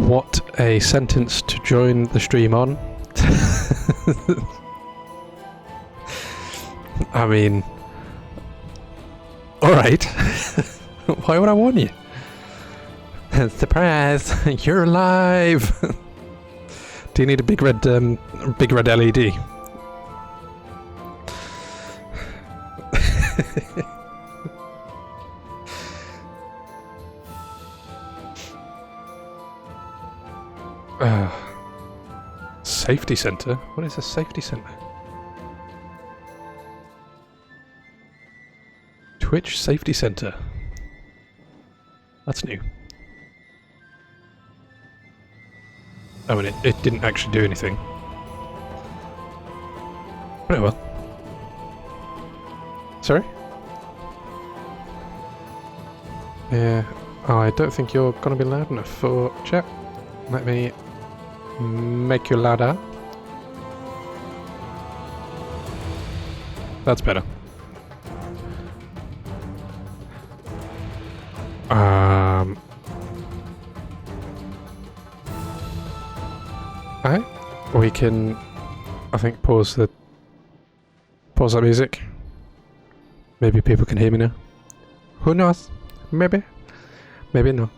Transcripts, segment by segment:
What a sentence to join the stream on. I mean... Alright. Why would I warn you? Surprise! You're alive! Do you need a big red LED? Safety center? What is a safety center? Twitch safety center. That's new. I mean, it didn't actually do anything. But oh well. Sorry? Yeah. Oh, I don't think you're gonna be loud enough for chat. Let me make you louder. That's better. Alright. We can, I think, pause that music. Maybe people can hear me now. Who knows? Maybe. Maybe no.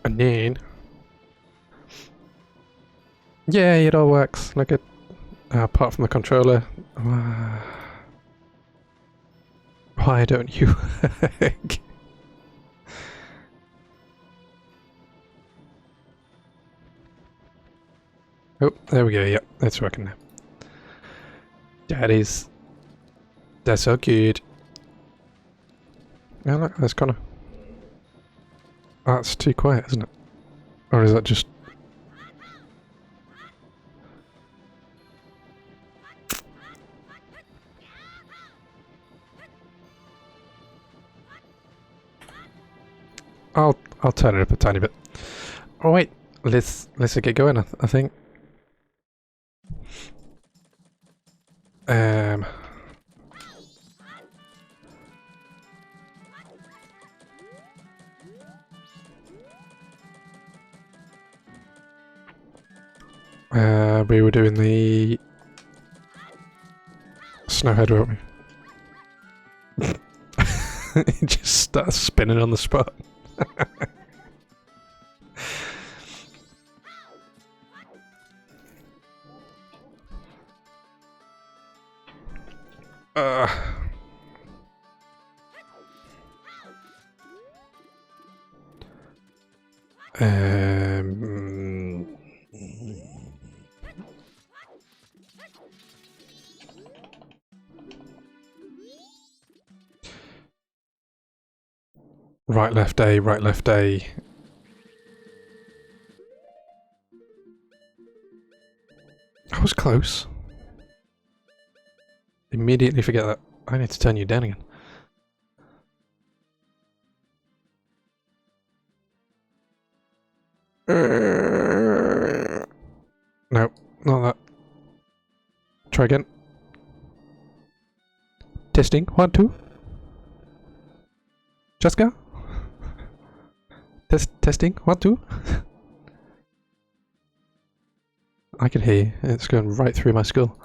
And then... Yeah, it all works. Like it, apart from the controller. Why don't you work? Oh, there we go. Yep, that's working now. Daddies. That's so good. Yeah, look, there's Connor. Oh, that's too quiet, isn't it? Or is that just... I'll turn it up a tiny bit. Oh wait, let's get going. I think. We were doing the snowhead, weren't we? It just starts spinning on the spot. Right, left A, right, left A. I was close. Immediately forget that. I need to turn you down again. No, not that. Try again. Testing, 1, 2. Just go. Testing, 1, 2. I can hear you. It's going right through my skull.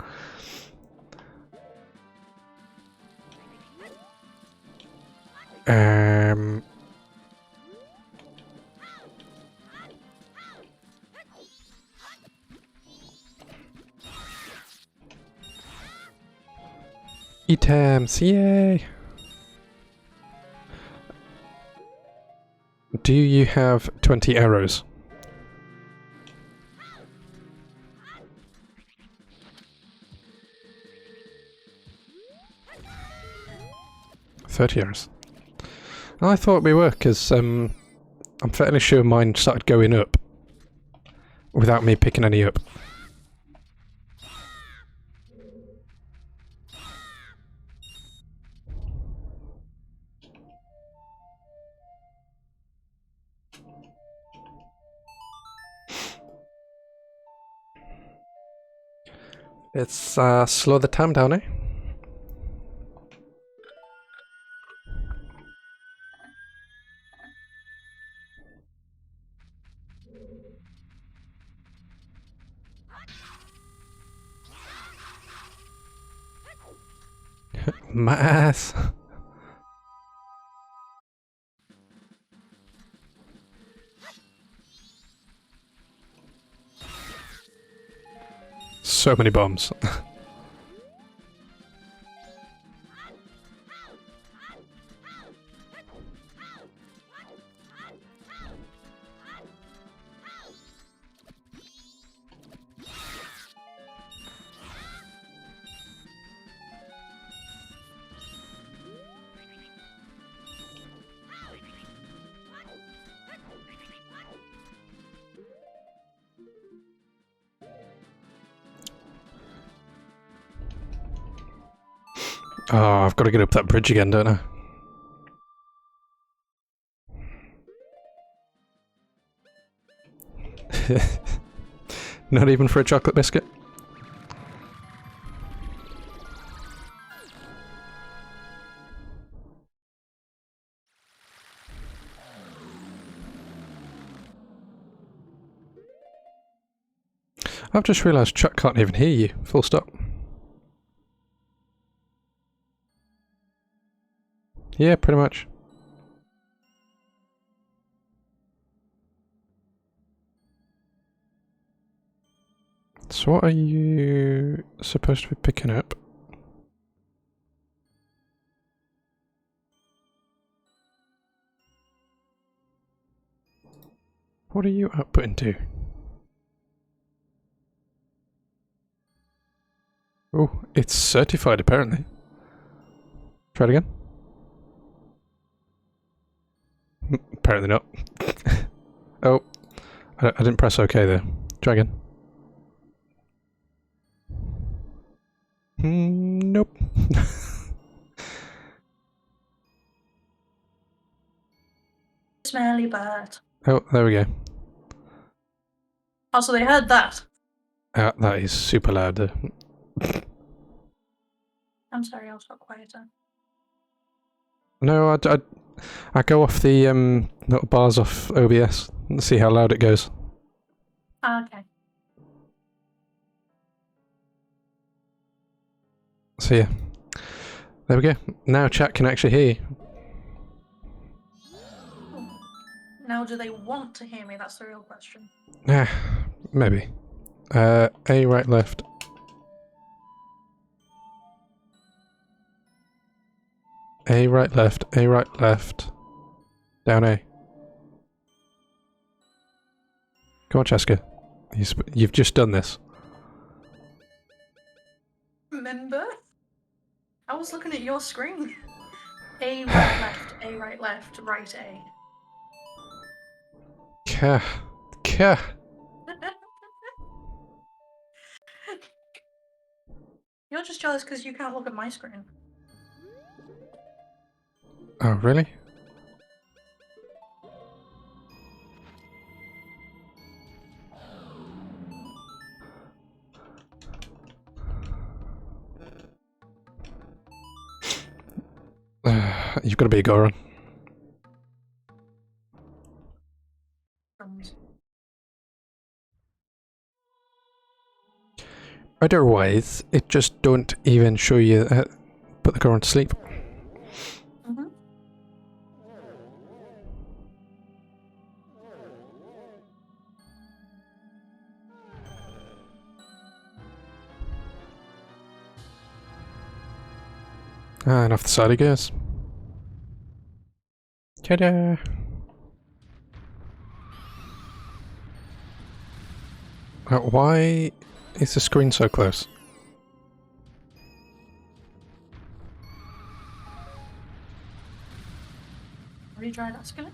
Items, yay! Do you have 20 arrows? $30. I thought we were, because I'm fairly sure mine started going up without me picking any up. Let's slow the time down, eh? Math. So many bombs. Oh, I've got to get up that bridge again, don't I? Not even for a chocolate biscuit? I've just realised Chuck can't even hear you, full stop. Yeah, pretty much. So what are you supposed to be picking up? What are you outputting to? Oh, it's certified apparently. Try it again. Apparently not. Oh, I didn't press OK there. Try again. Nope. Smelly bird. Oh, there we go. Oh, so they heard that. That is super loud. I'm sorry, I'll stop quieter. No, I go off the little bars off OBS and see how loud it goes. Ah, okay. So yeah, there we go. Now chat can actually hear you. Now, do they want to hear me? That's the real question. Maybe. A right left. A right left. A right left. Down A. Come on, Cheska. You've just done this. Remember? I was looking at your screen. A right left, A right left, right A. Kah. You're just jealous because you can't look at my screen. Oh, really? You've got to be a Goron. Otherwise, it just don't even show you put the Goron to sleep. Mm-hmm. And off the side he goes. Ta-da! Why is the screen so close? Have you tried asking it?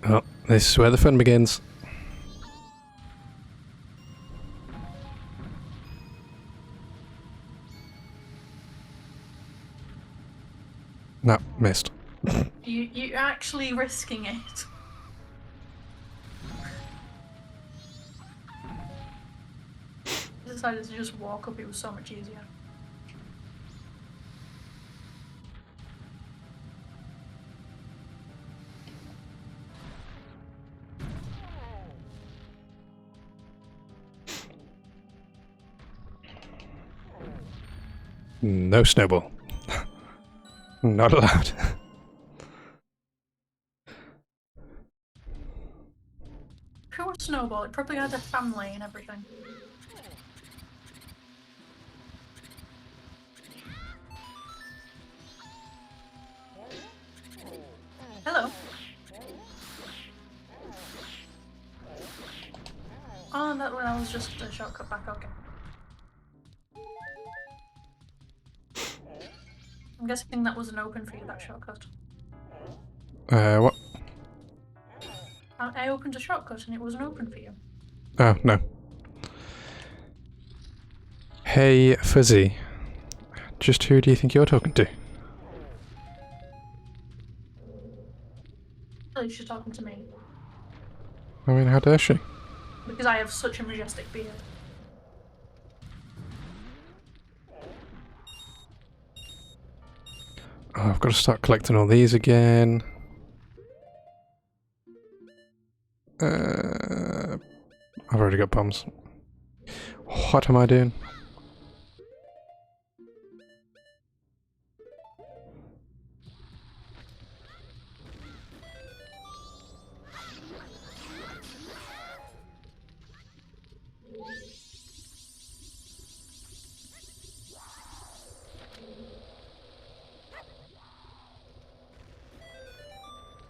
Oh, this is where the fun begins. No, missed. You're actually risking it. I decided to just walk up, it was so much easier. No snowball. Not allowed. Pure snowball. It probably had a family and everything. Hello. Oh, that was just a shortcut back. Okay. I'm guessing that wasn't open for you, that shortcut. What? I opened a shortcut and it wasn't open for you. Oh, no. Hey, Fuzzy. Just who do you think you're talking to? Really, she's talking to me. I mean, how dare she? Because I have such a majestic beard. Oh, I've got to start collecting all these again. I've already got bombs. What am I doing?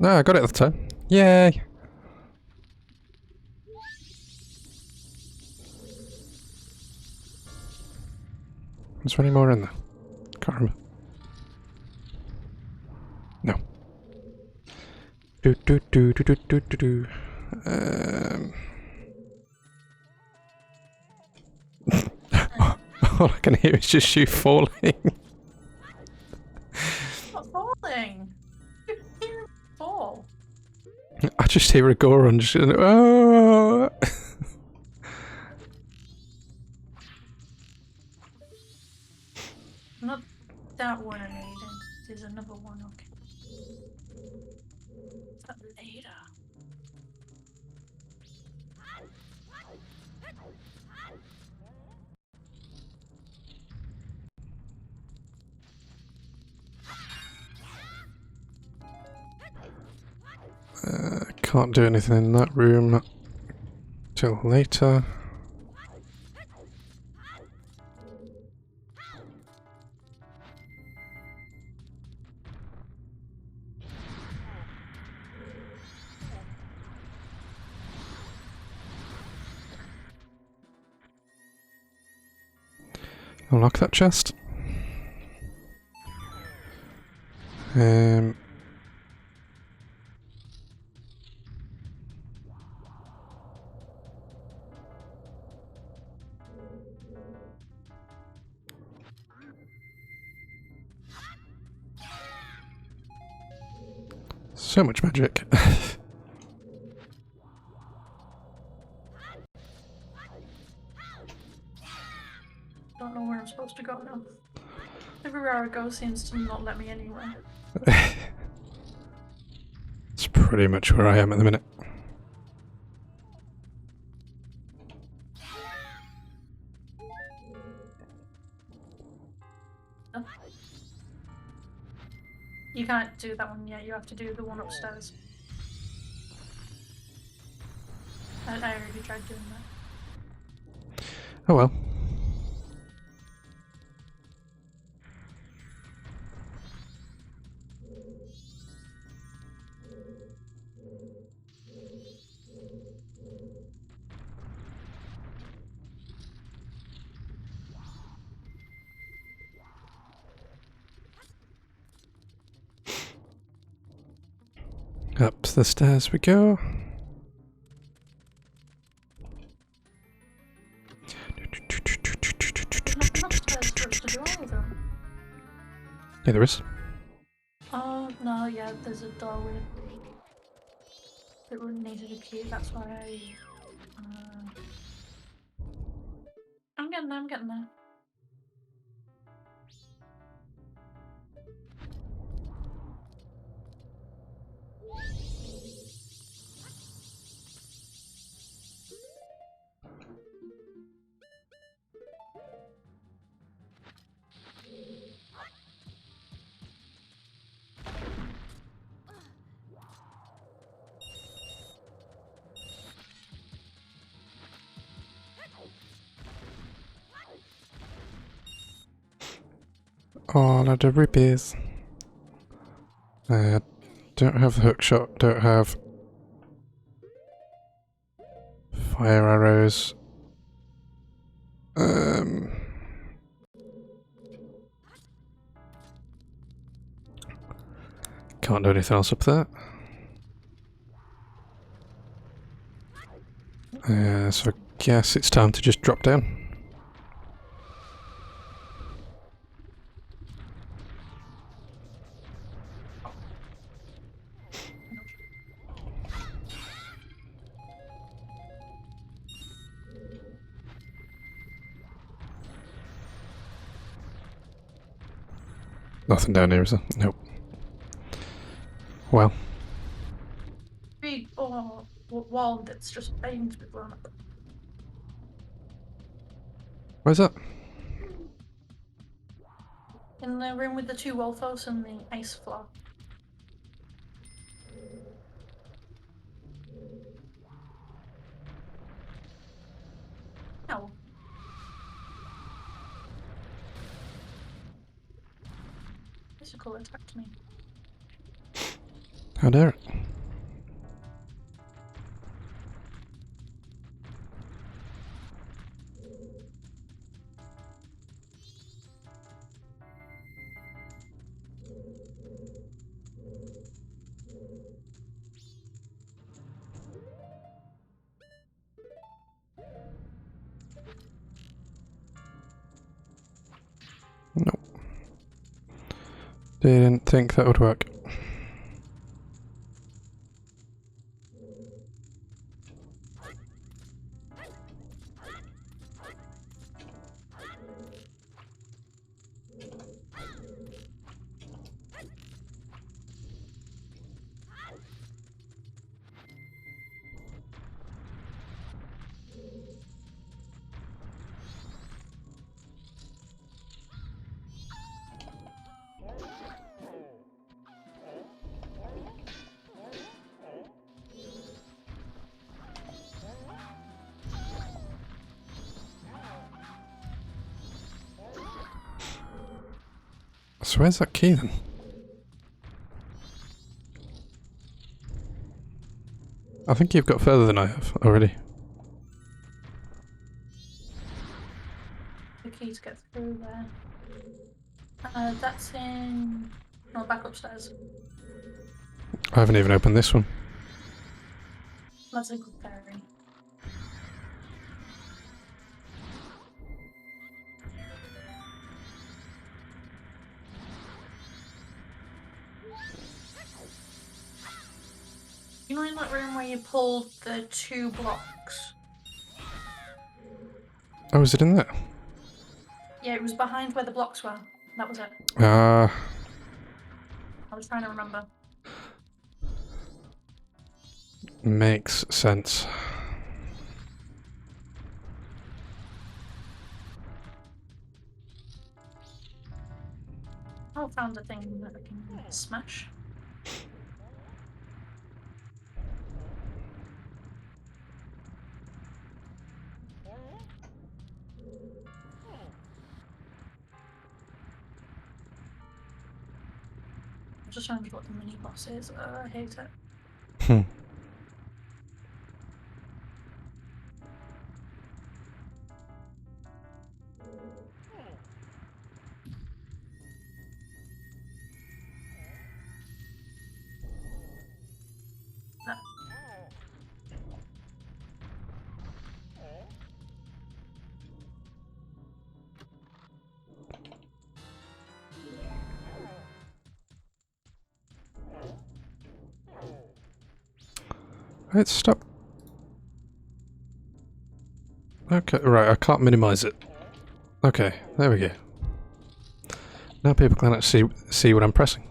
No, I got it at the time. Yay! Is there any more in there? Can't remember. No. Do do do do do do do do. All I can hear is just you falling. Not falling. You hear me fall. I just hear a Goron just going, oh! Not that one I made. There's another one. Okay. Is that later? Can't do anything in that room till later. Unlock that chest. So much magic. Don't know where I'm supposed to go now. Everywhere I go seems to not let me anywhere. It's pretty much where I am at the minute. You can't do that one yet, you have to do the one upstairs. I already tried doing that. Oh well. Up the stairs we go. There's nothing upstairs for us to do either. Yeah, there is. Oh, no, yeah, there's a doorway that needed a key, that's why I'm getting there, I'm getting there. All of the rupees. Don't have the hook shot, don't have fire arrows. Can't do anything else up there. So I guess it's time to just drop down. Nothing down here, is there? Nope. Well. Big wall that's just waiting to be blown up. Where's that? In the room with the 2 Wolfos and the ice floor. No. Physical attacked me. How dare it? Nope. Didn't think that would work. So where's that key then? I think you've got further than I have already. The key to get through there. That's in... No, back upstairs. I haven't even opened this one. That's a good fairy. You know in that room where you pulled the 2 blocks? Oh, is it in there? Yeah, it was behind where the blocks were. That was it. Ah. I was trying to remember. Makes sense. I found a thing that I can smash. I'm just trying to remember what the mini boss is. I hate it. No. Right, stop. Okay, right, I can't minimize it. Okay, there we go. Now people can actually see what I'm pressing.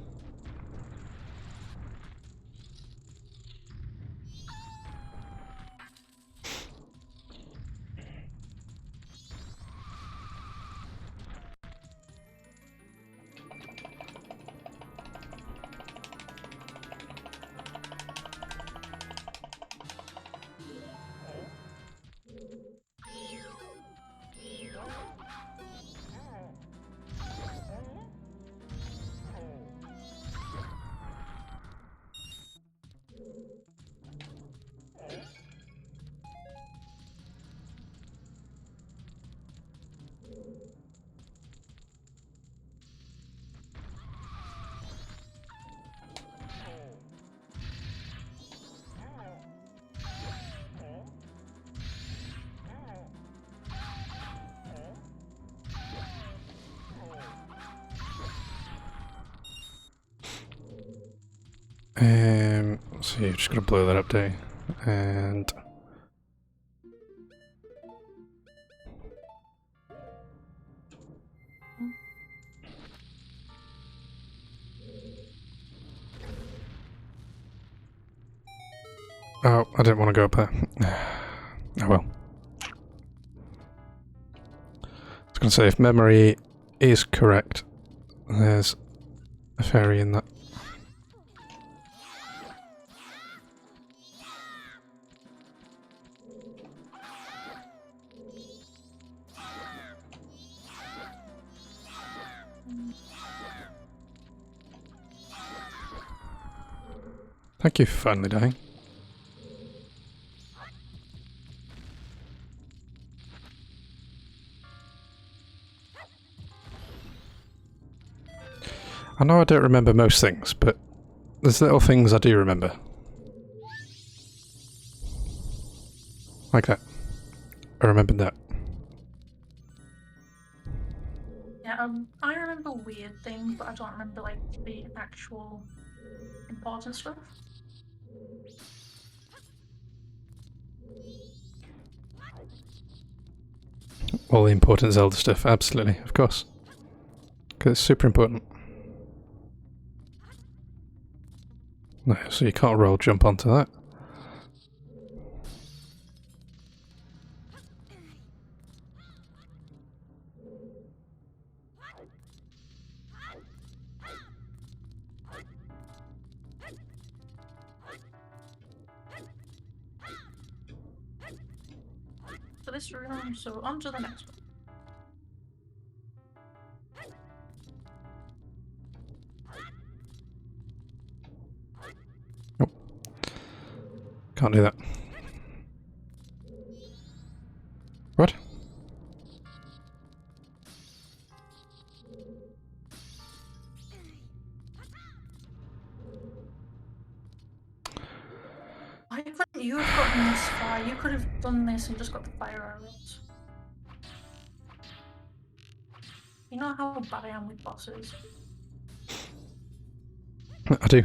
So you're just gonna blow that up, do you? And oh, I didn't want to go up there. Oh well. I was gonna say, if memory is correct, there's a fairy in that. Thank you for finally dying. I know I don't remember most things, but there's little things I do remember. Like that. I remembered that. Yeah, I remember weird things, but I don't remember like the actual important stuff. All the important Zelda stuff, absolutely, of course. Because it's super important. No, so you can't roll jump onto that. So this room, so on to the next one. Can't do that. What? Why couldn't you have gotten this far? You could have done this and just got the fire arrows. You know how bad I am with bosses. I do.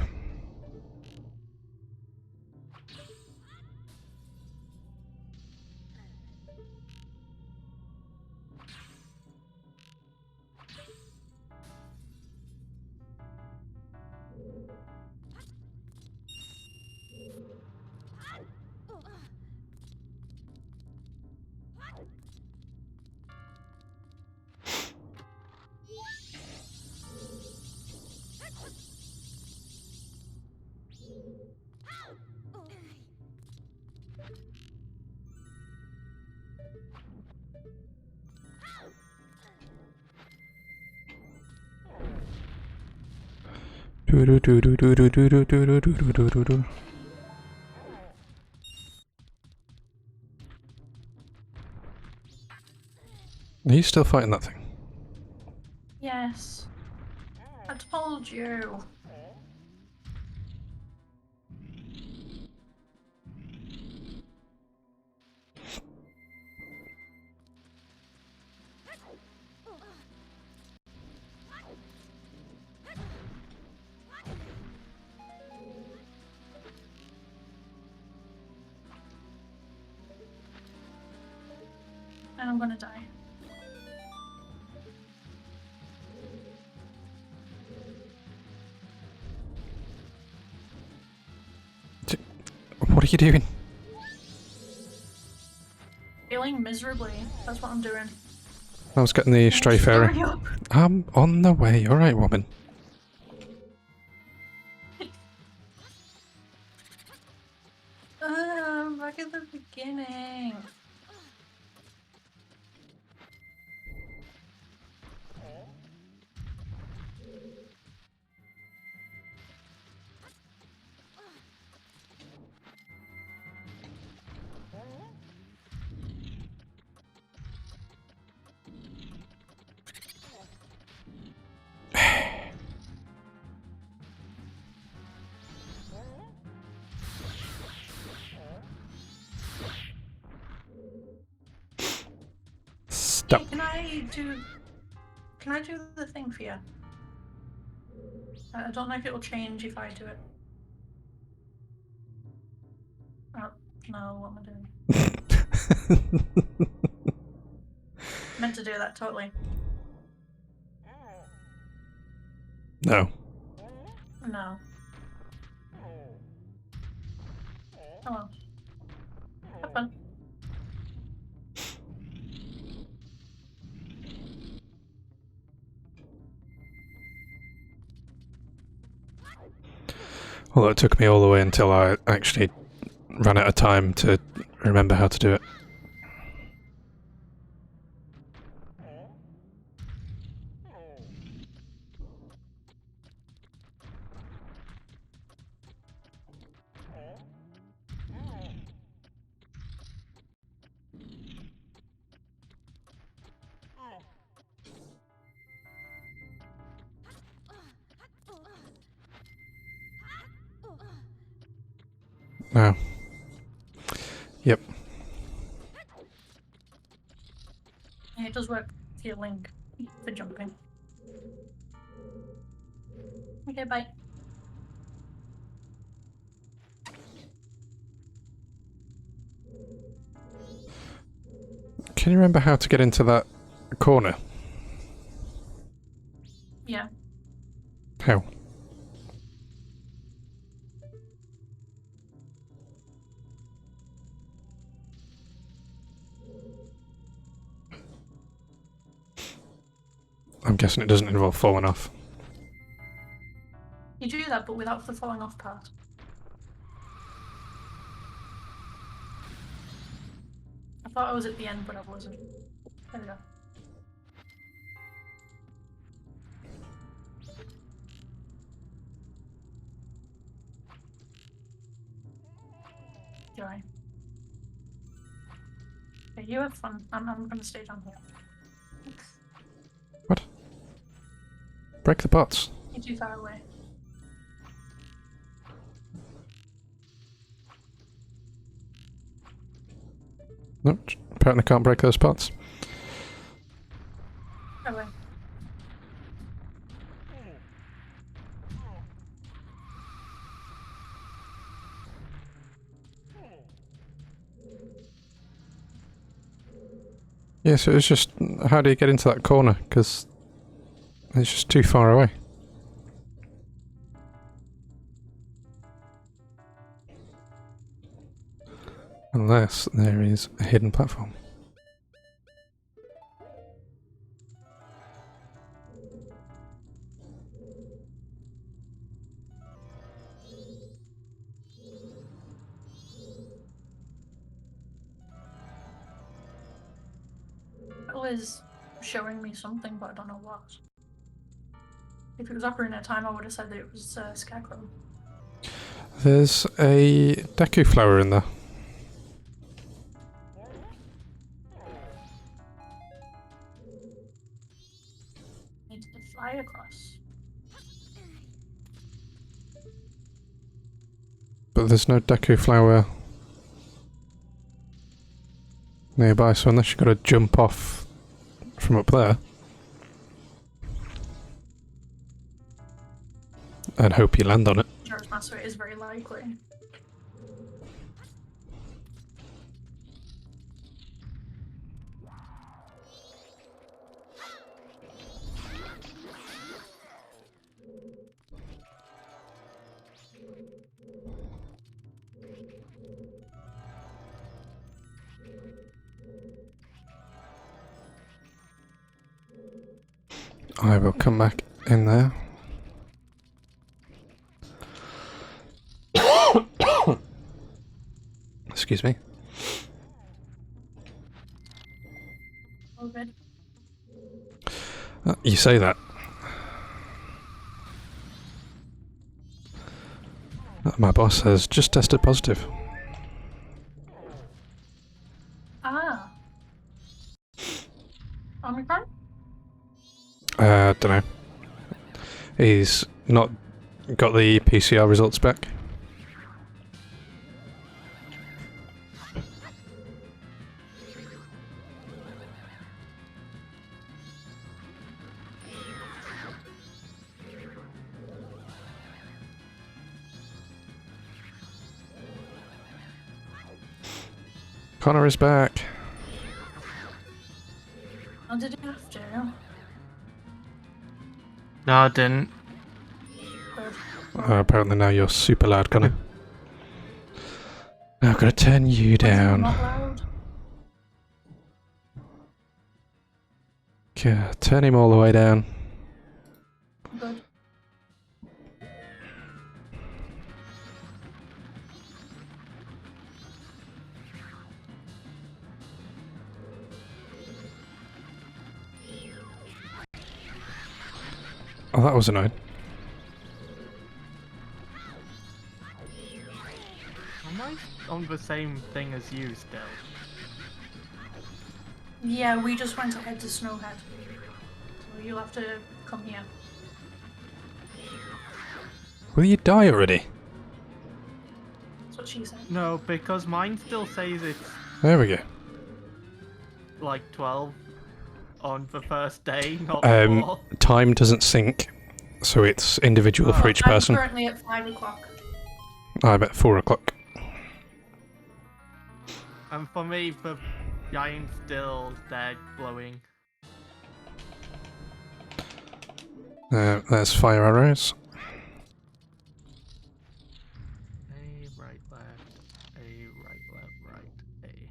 Are you still fighting that thing? Yes. I told you. And I'm gonna die. What are you doing? Failing miserably. That's what I'm doing. I was getting the stray fairy. Hurry up. I'm on the way, alright, woman. Back at the beginning. Hey, can I do the thing for you? I don't know if it will change if I do it. Oh, no, what am I doing? Meant to do that, totally. No. No. Oh well. Have fun. Although it took me all the way until I actually ran out of time to remember how to do it. No. Yep. Yeah, it does work for your link for jumping. Okay, bye. Can you remember how to get into that corner? Yeah. How? I'm guessing it doesn't involve falling off. You do that, but without the falling off part. I thought I was at the end, but I wasn't. There we go. Joy. Okay, you have fun. I'm gonna stay down here. What? Break the pots. You're too far away. Nope. Apparently can't break those pots. Away. Yeah, so it's just, how do you get into that corner? Because it's just too far away. Unless there is a hidden platform. It was showing me something, but I don't know what. If it was Ocarina of Time, I would have said that it was Scarecrow. There's a Deku flower in there. Need to fly across. But there's no Deku flower nearby, so unless you've got to jump off from up there and hope you land on it. Majora's Mask, it is very likely. I will come back in there. Excuse me. Oh, good. You say that. My boss has just tested positive. Ah. Omicron? Don't know. He's not got the PCR results back. Connor is back. Oh, did you have to? No, I didn't. Good. Apparently now you're super loud, Connor. Now I've got to turn you Was it down. not loud? Okay, turn him all the way down. Good. Oh, that was annoying. Am I on the same thing as you still? Yeah, we just went ahead to Snowhead. So you'll have to come here. Will you die already? That's what she said. No, because mine still says it's There we go. like 12 on the first day, not 4. Time doesn't sync, so it's individual for each person. I'm currently at 5 o'clock. I'm at 4 o'clock. And for me, the giant's still there glowing. There's fire arrows. A, right, left. A, right, left, right. A.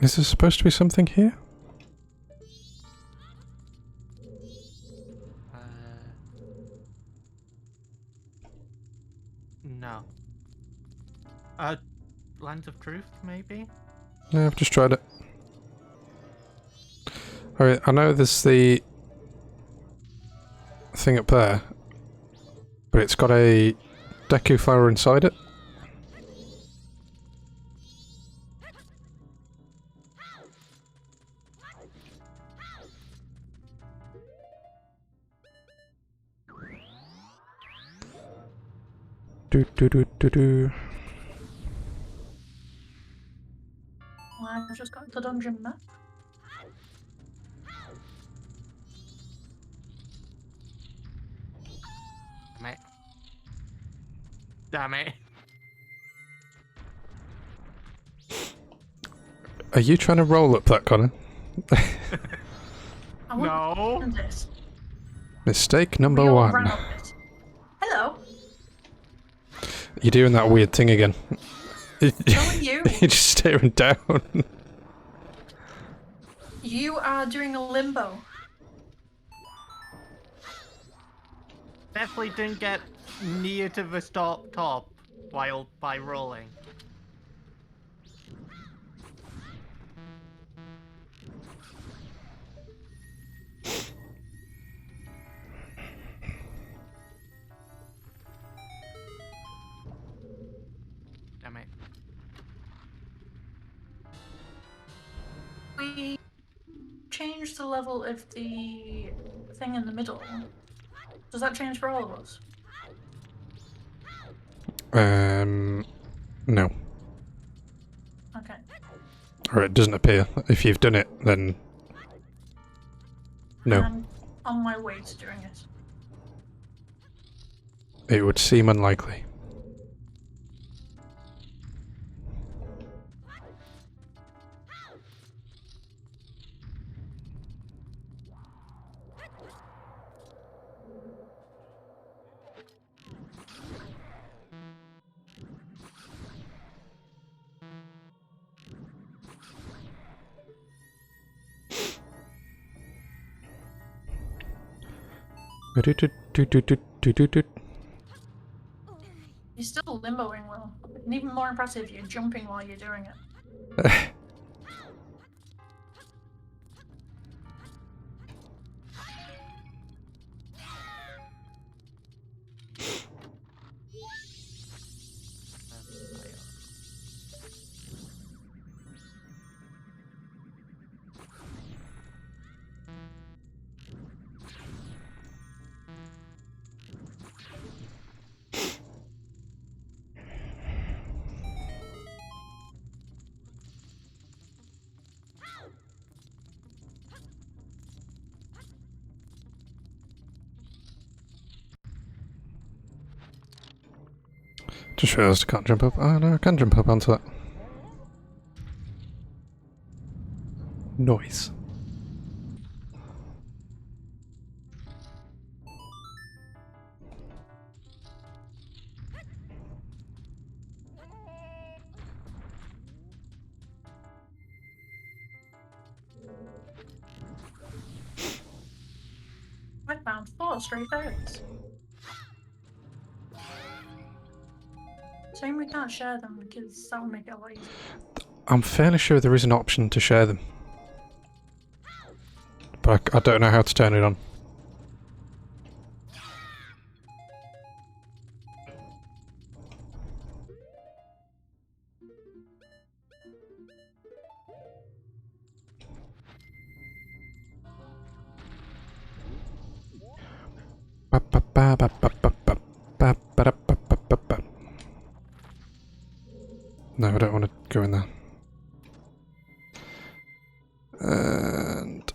Is there supposed to be something here? No. Lands of Truth, maybe? No, I've just tried it. Alright, I know there's the thing up there, but it's got a Deku flower inside it. Do do do do do. Well, I've just got the dungeon map. Damn it. Damn it. Are you trying to roll up that, Connor? I wouldn't No. do this. Mistake number We all one. ran up it. Hello. You're doing that weird thing again. So are you. You're just staring down. You are doing a limbo. Definitely didn't get near to the top while by rolling. Damn it. We changed the level of the thing in the middle. Does that change for all of us? No. Okay. Or it doesn't appear. If you've done it, then no. I'm on my way to doing it. It would seem unlikely. You're still limboing well. And even more impressive, you're jumping while you're doing it. Just realised I can't jump up. Oh no, I can jump up onto that. Noise. I found 4 stray fairies. Shame we can't share them because that would make it a lot easier. I'm fairly sure there is an option to share them. But I don't know how to turn it on. No, I don't want to go in there. And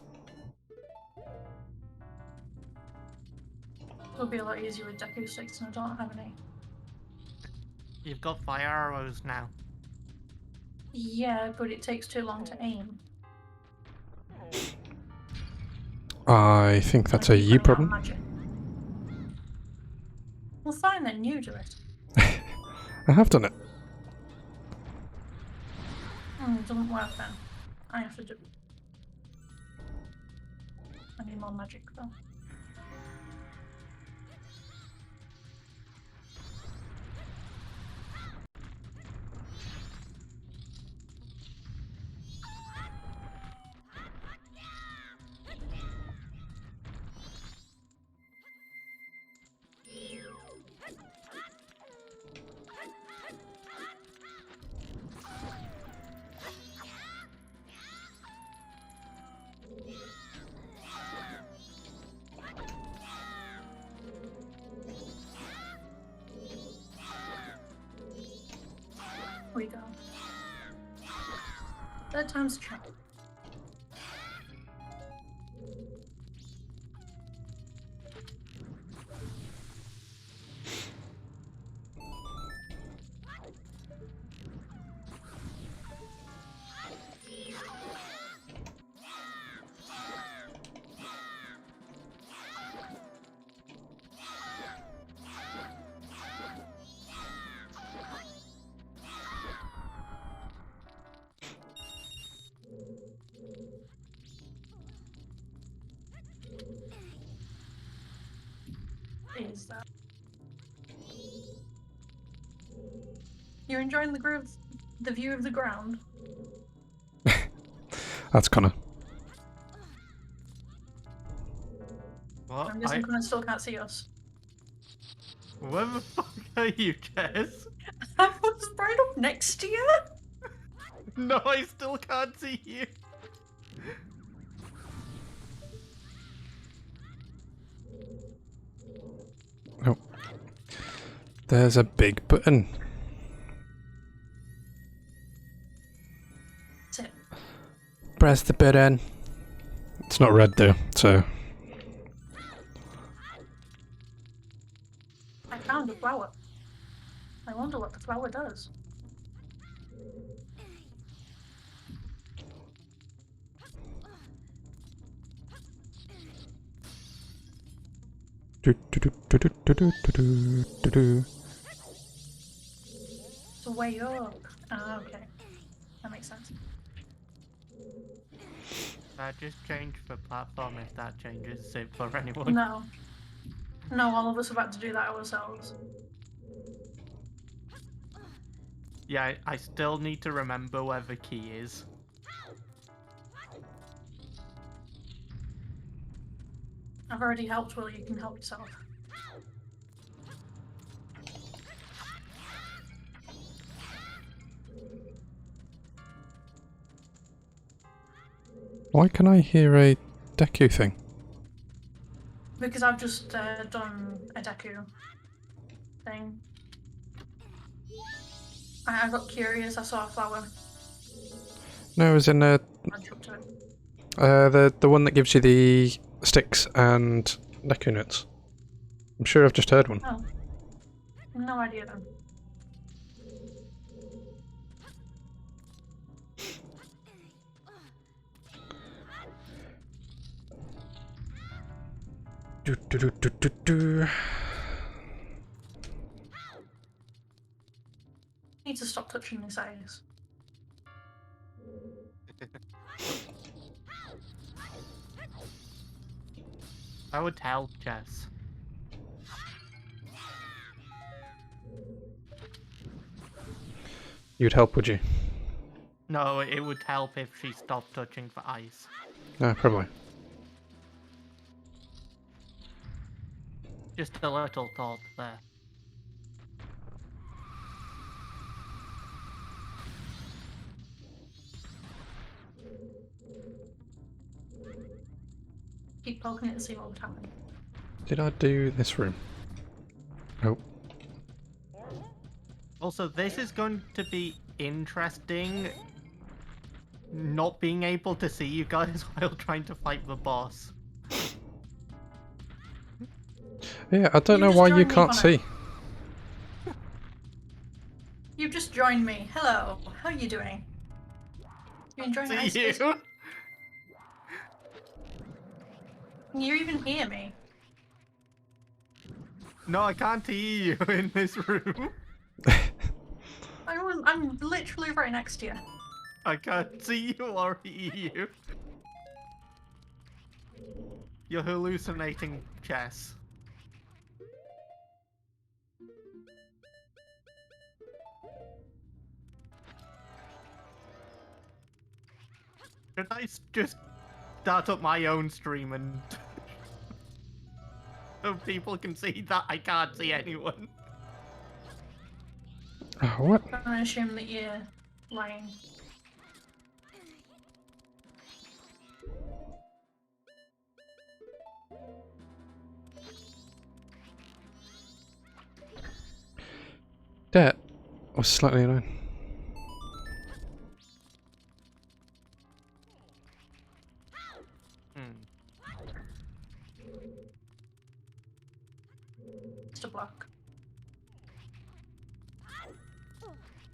It'll be a lot easier with Deku sticks and I don't have any. You've got fire arrows now. Yeah, but it takes too long to aim. I think that's a I keep you running out of problem. magic. Well, fine then, you do it. I have done it. It doesn't work then. I have to do it. I need more magic though. We go. Third time's a charm. Is that? You're enjoying the view of the ground? That's Connor. What? I'm guessing Connor still can't see us. Where the fuck are you, Jess? I was right up next to you! No, I still can't see you. Oh. There's a big button. Sit. Press the button. It's not red though, so... I found a flower. I wonder what the flower does. It's way up. Ah, okay. That makes sense. Just change the platform if that changes it for anyone. No. No, all of us have had to do that ourselves. Yeah, I still need to remember where the key is. I've already helped Will, you can help yourself. Why can I hear a Deku thing? Because I've just done a Deku thing. I got curious, I saw a flower. No, it was in I jumped to it. the one that gives you the sticks and Deku nuts. I'm sure I've just heard one. Oh. No idea then. Do, do, do, do, do, do. Need to stop touching this ice. I would help, Jess. You'd help, would you? No, it would help if she stopped touching for ice. No, probably. Just a little thought there. Keep poking it to see what would happen. Did I do this room? Oh. Also, this is going to be interesting. Not being able to see you guys while trying to fight the boss. Yeah, I don't know just why you joined me, can't Connor. see. You've just joined me. Hello. How are you doing? You enjoying ice See skating? you? Can you even hear me? No, I can't hear you in this room. I'm literally right next to you. I can't see you or hear you. You're hallucinating, Chess. Should I just start up my own stream and so people can see that I can't see anyone? What? I'm gonna assume that you're lying. That was slightly annoying. Just a block.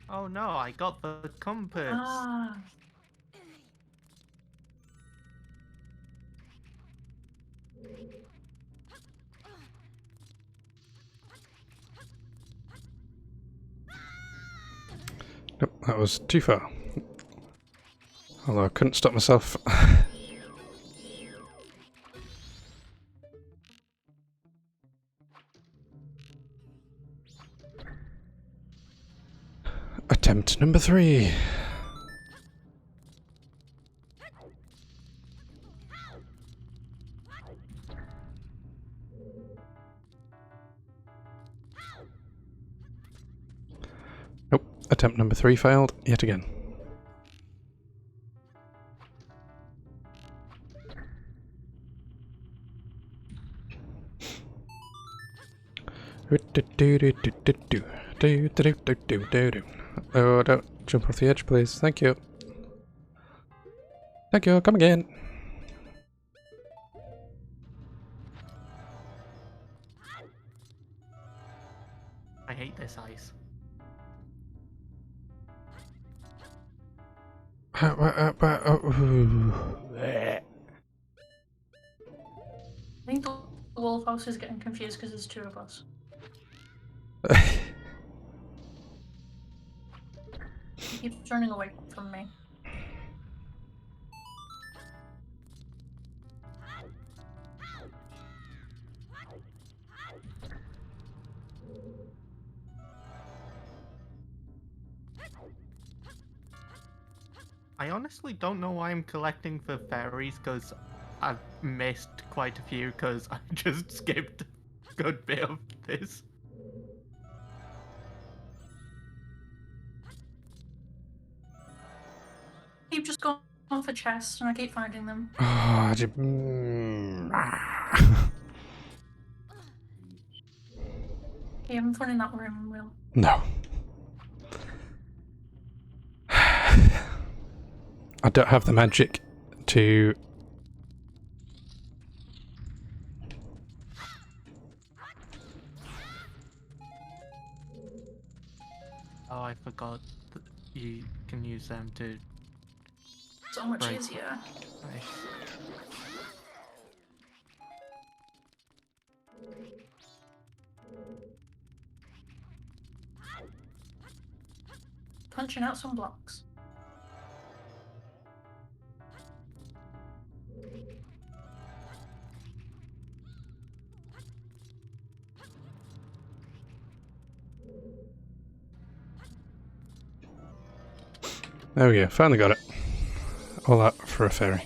Oh no, I got the compass. Ah. Nope, that was too far. Although I couldn't stop myself. Attempt number 3. Nope, attempt number 3 failed yet again. Oh, don't jump off the edge, please. Thank you. Thank you, come again. I hate this ice. I think the wolf house is getting confused because there's 2 of us. He keeps running away from me. I honestly don't know why I'm collecting for fairies, because I've missed quite a few, because I just skipped a good bit of this. Keep just going for chests and I keep finding them. Oh, You haven't fun in that room, Will. no. I don't have the magic to... Oh, I forgot that you can use them to So much break. easier. Nice. Punching out some blocks. There we go, finally got it. All that for a fairy.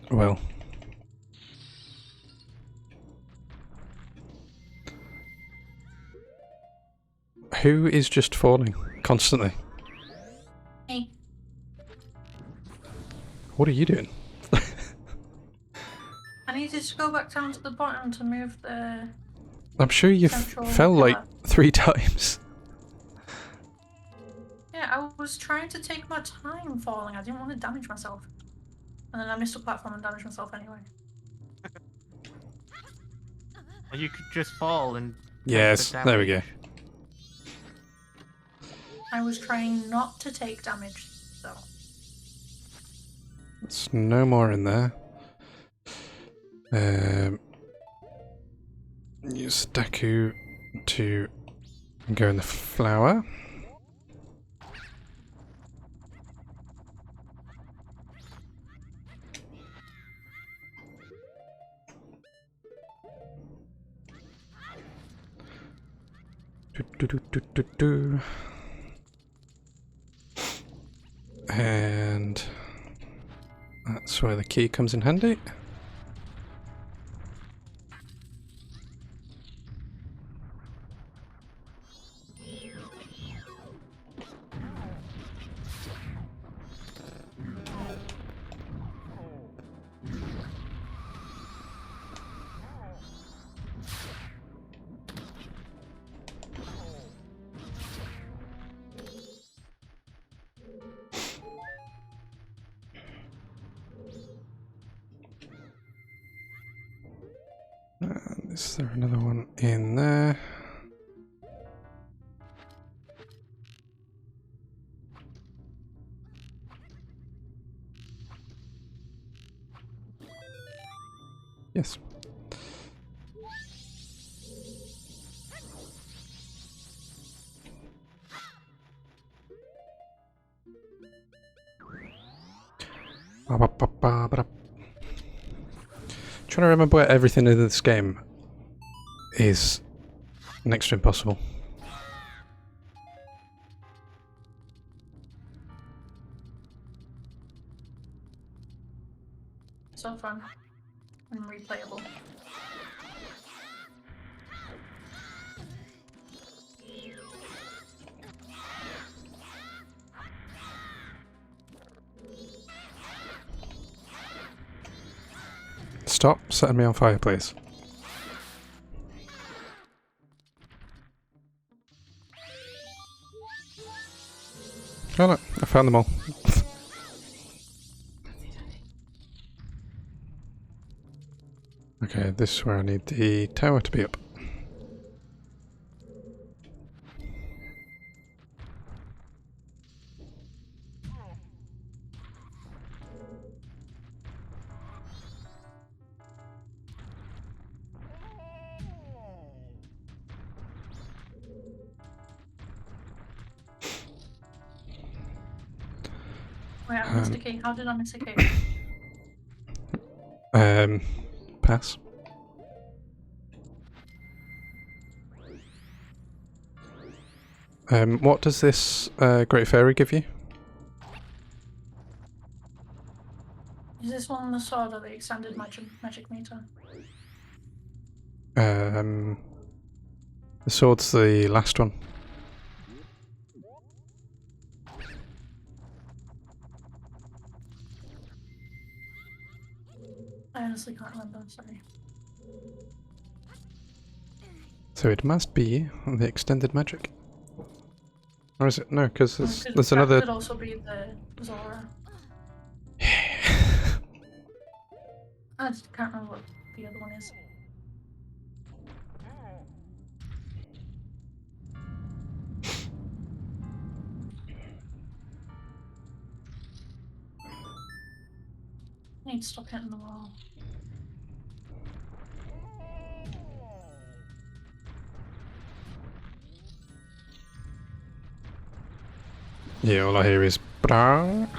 Well. Who is just falling constantly? Hey, What are you doing? I needed to go back down to the bottom to move the... I'm sure you Central fell like pillar. 3 times. Yeah, I was trying to take my time falling. I didn't want to damage myself. And then I missed a platform and damaged myself anyway. Or you could just fall and take Yes, the there we go. damage. I was trying not to take damage, so... There's no more in there. Use Deku to go in the flower. Do. And that's where the key comes in handy. Is there another one in there? Yes. Trying to remember where everything in this game is next to impossible. So fun. And replayable. Stop setting me on fire, please. Oh look, I found them all. Okay, this is where I need the tower to be up. Wait, I missed a key. How did I miss a key? Pass. What does this Great Fairy give you? Is this one the sword or the extended magic meter? The sword's the last one. I honestly can't remember, sorry. So it must be the extended magic. Or is it? No, because there's That another... could also be the Zora. I just can't remember what the other one is. I need to stop hitting the wall. Yeah, all I hear is... Brang.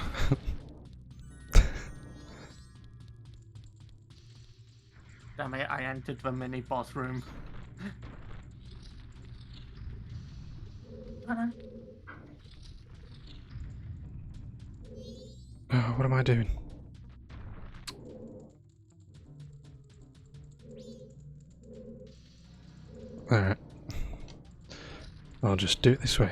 Damn it, I entered the mini boss room. Uh-huh. Oh, what am I doing? Alright. I'll just do it this way.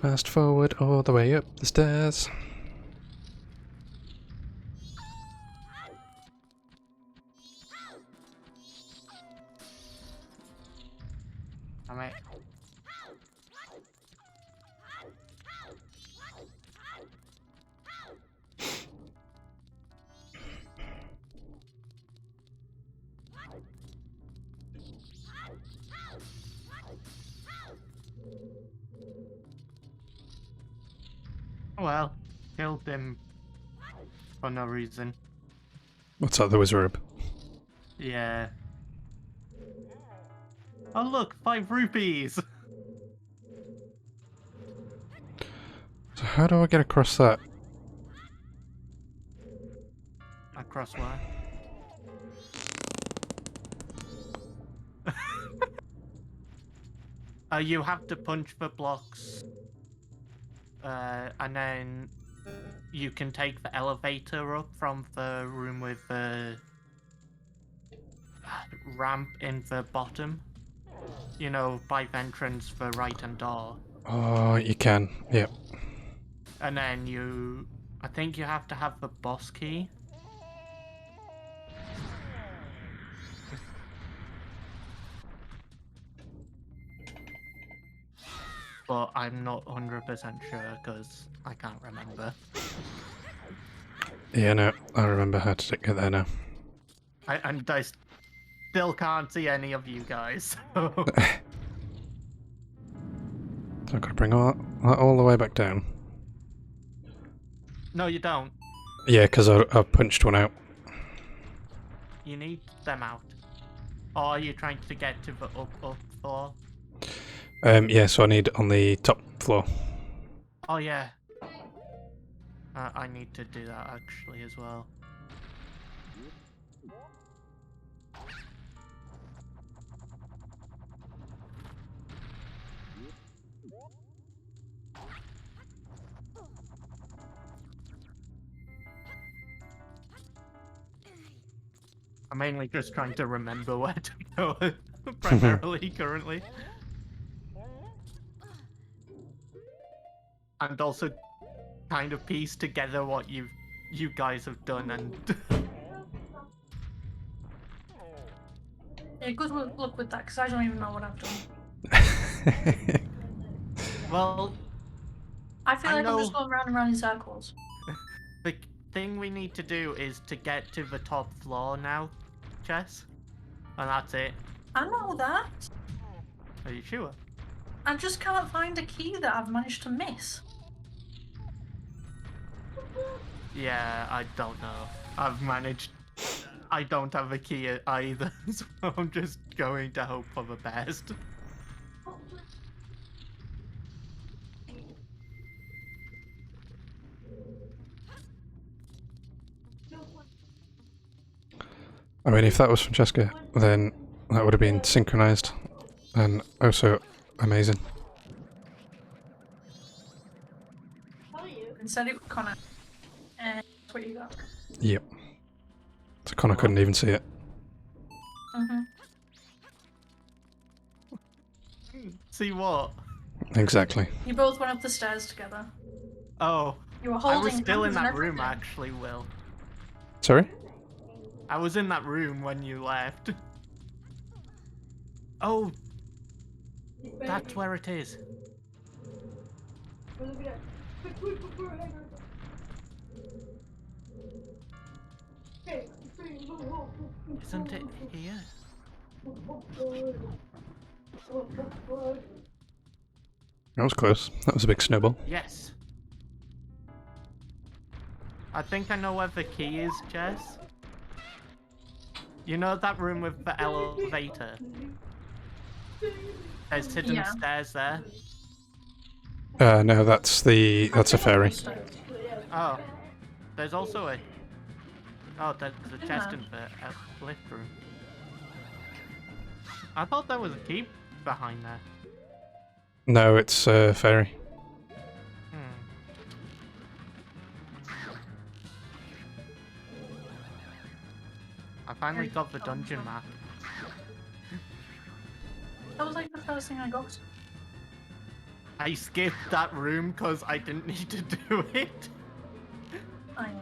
Fast forward all the way up the stairs. Damn it. Well, killed him for no reason. What's that, the wizard? Yeah. Oh look, 5 rupees! So how do I get across that? Across where? You have to punch the blocks. And then you can take the elevator up from the room with the ramp in the bottom. You know, by the entrance, the right-hand door. Oh, you can. Yep. And then I think you have to have the boss key. But I'm not 100% sure because I can't remember. Yeah, no, I remember how to get there now. And I still can't see any of you guys. So. So I've got to bring all the way back down. No, you don't. Yeah, because I punched one out. You need them out. Or are you trying to get to the up floor? Yeah, so I need on the top floor. Oh yeah. I need to do that actually as well. I'm mainly just trying to remember where to go primarily currently. And also kind of piece together what you guys have done and Yeah, good luck with that, because I don't even know what I've done. well, I feel like know I'm just going round and round in circles. the thing we need to do is to get to the top floor now, Jess. And that's it. I know that. Are you sure? I just can't find a key that I've managed to miss. Yeah, I don't know. I've managed. I don't have a key either, so I'm just going to hope for the best. I mean, if that was Francesca, then that would have been synchronized and also amazing. Instead it was Connor. And that's what you got. Yep. So Connor couldn't even see it. Mm-hmm. See what? Exactly. You both went up the stairs together. Oh, You were I holding was still in hands and that room everything. actually, Will. Sorry? I was in that room when you left. Oh, that's where it is. Isn't it here? That was close. That was a big snowball. Yes. I think I know where the key is, Jess. You know that room with the elevator? There's hidden Yeah. stairs there. No, that's a fairy. Oh, there's also a... Oh, there's a chest Yeah. in the lift room. I thought there was a key behind there. No, it's fairy. I finally got the dungeon map. That was like the first thing I got. I skipped that room because I didn't need to do it. I know.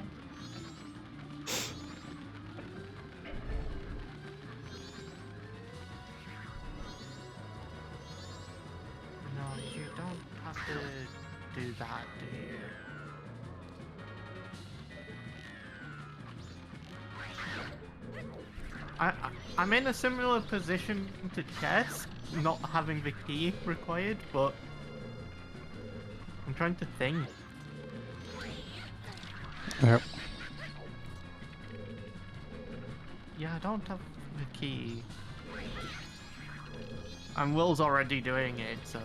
No, you don't have to do that, do you? I'm in a similar position to Chess, not having the key required, but I'm trying to think. Yep. Yeah, I don't have the key. And Will's already doing it, so...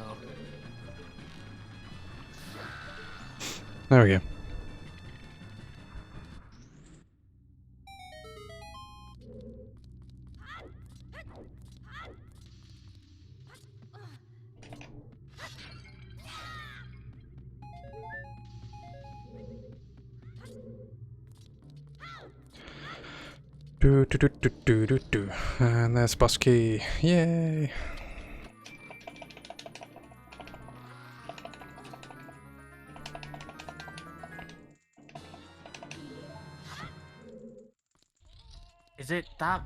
There we go. Do do do do do do do. And there's boss key. Yay! Is it that?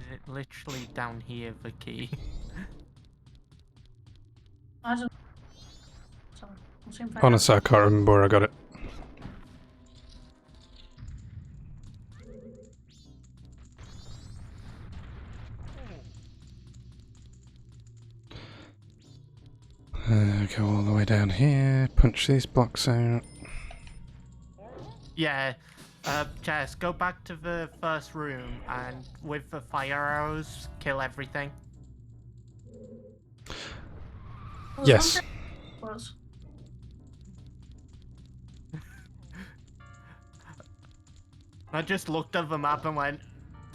Is it literally down here, the key? I don't. Sorry. We'll soon find out. Honestly, I can't remember where I got it. Go all the way down here, punch these blocks out. Yeah. Jess, go back to the first room and with the fire arrows, kill everything. Yes. Was. I just looked at the map and went,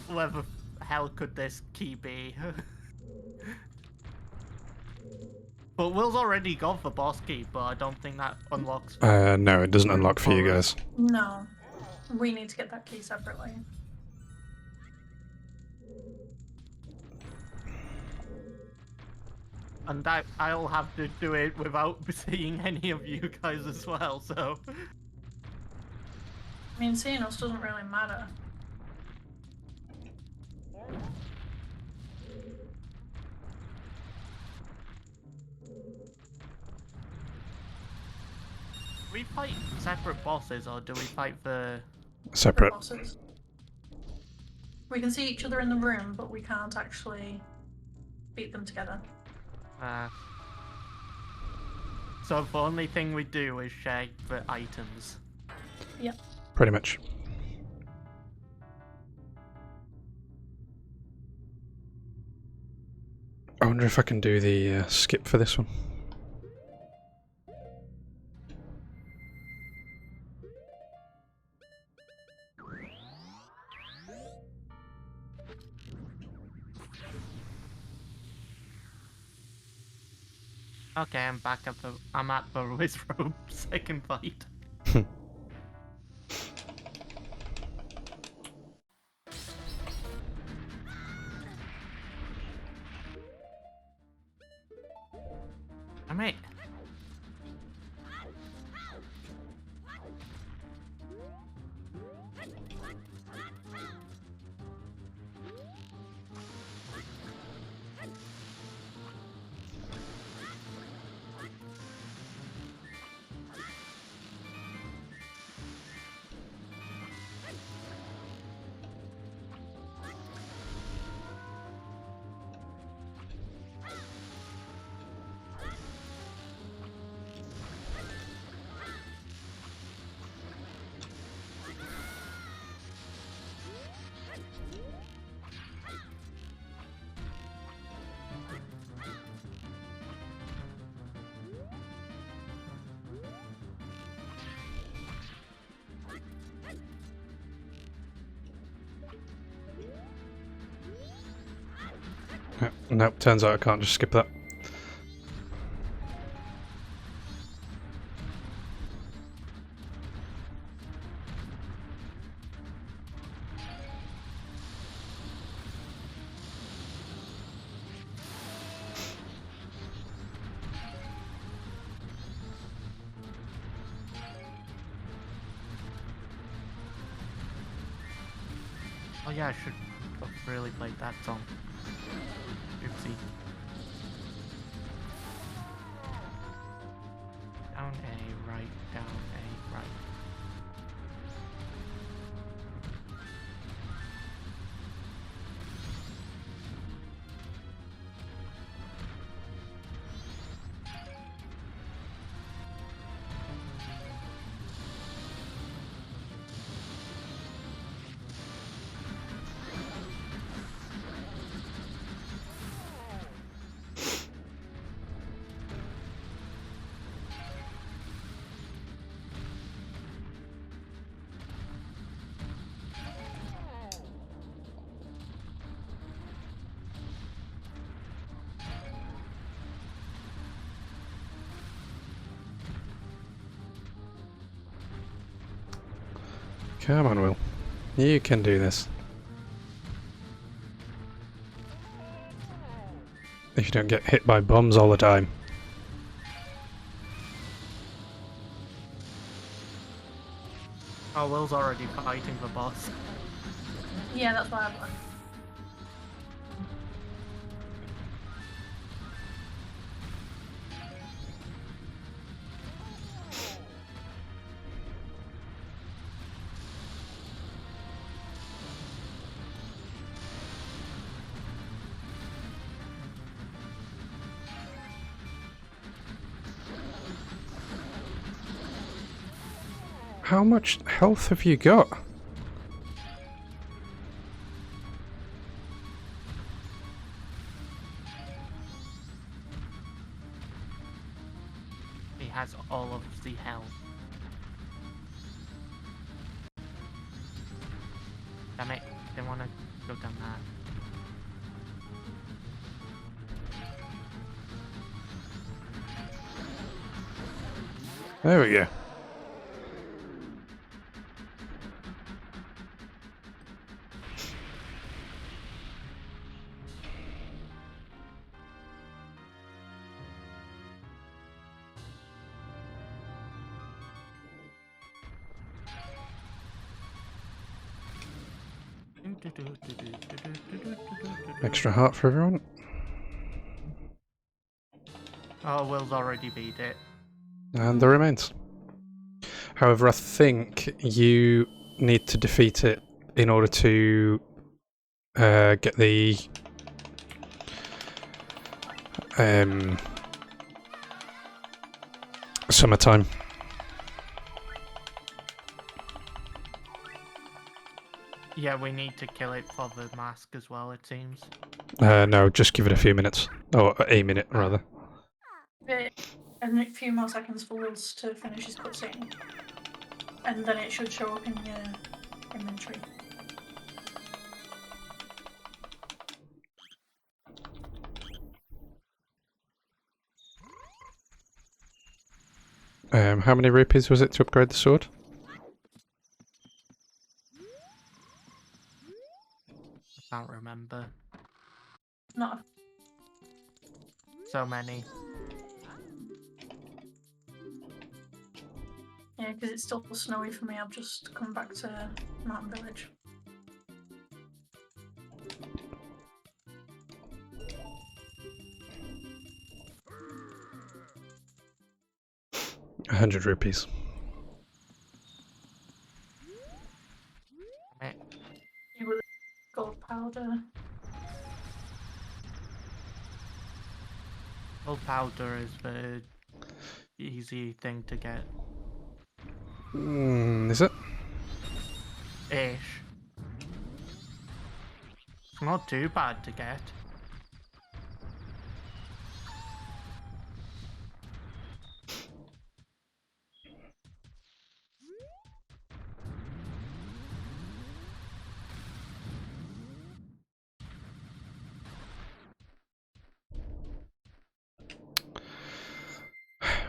where the hell could this key be? But Will's already got the boss key, but I don't think that unlocks. No, it doesn't unlock for you guys. No. We need to get that key separately. And that I'll have to do it without seeing any of you guys as well, so... I mean, seeing us doesn't really matter. Do we fight separate bosses, or do we fight the... Separate. Bosses. We can see each other in the room, but we can't actually beat them together. So the only thing we do is share the items. Yep. Pretty much. I wonder if I can do the skip for this one. Okay, I'm back at the. I'm at the Wizrobe second fight. Damn it. Nope, turns out I can't just skip that. Oh yeah, I should have really played that song. Oopsie. Down A, right, down A, right. Come on, Will. You can do this. If you don't get hit by bombs all the time. Oh, Will's already fighting the boss. Yeah, that's why I'm like. How much health have you got? He has all of the health. Damn it, didn't wanna go down that. There we go. Extra heart for everyone. Oh, Will's already beat it. And the remains. However, I think you need to defeat it in order to get the summertime. Yeah, we need to kill it for the mask as well, it seems. No, just give it a few minutes. Or a minute, rather. And a few more seconds for Wills to finish his cutscene. And then it should show up in your inventory. How many rupees was it to upgrade the sword? I can't remember. Not So many. yeah, because it's still snowy for me. I've just come back to Mountain Village. A 100 rupees. Damn it. You with gold powder. Gold powder is the easy thing to get. Is it? Ish. It's not too bad to get.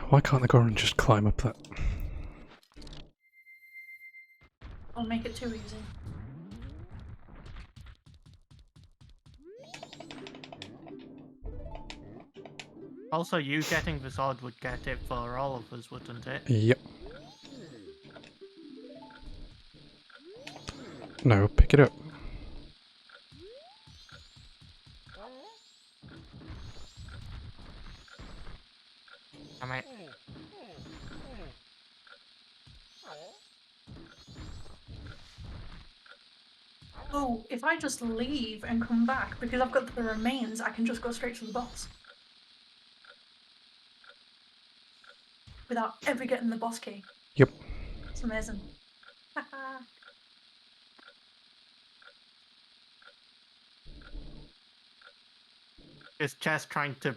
Why can't the Goron just climb up that? I'll make it too easy. Also, you getting the sword would get it for all of us, wouldn't it? Yep. No, pick it up. Damn it. Oh, if I just leave and come back, because I've got the remains, I can just go straight to the boss. Without ever getting the boss key. Yep. It's amazing. Is Chess trying to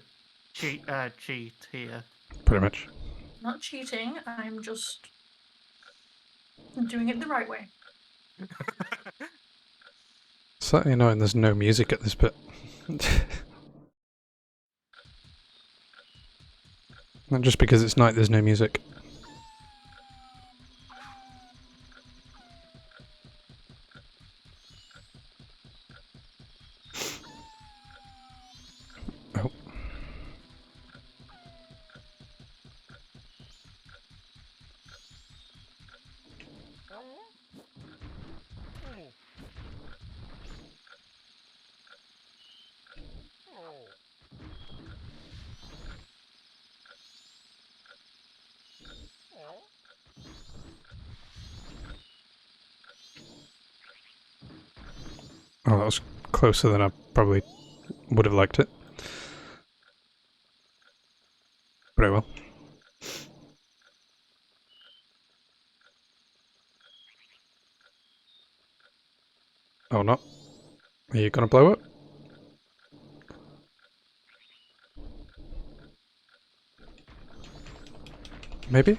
cheat here? Pretty much. Not cheating, I'm just doing it the right way. Slightly annoying there's no music at this bit. Not just because it's night there's no music. Oh. Oh, that was closer than I probably would have liked it. Very well. Oh, not. Are you gonna blow up? Maybe?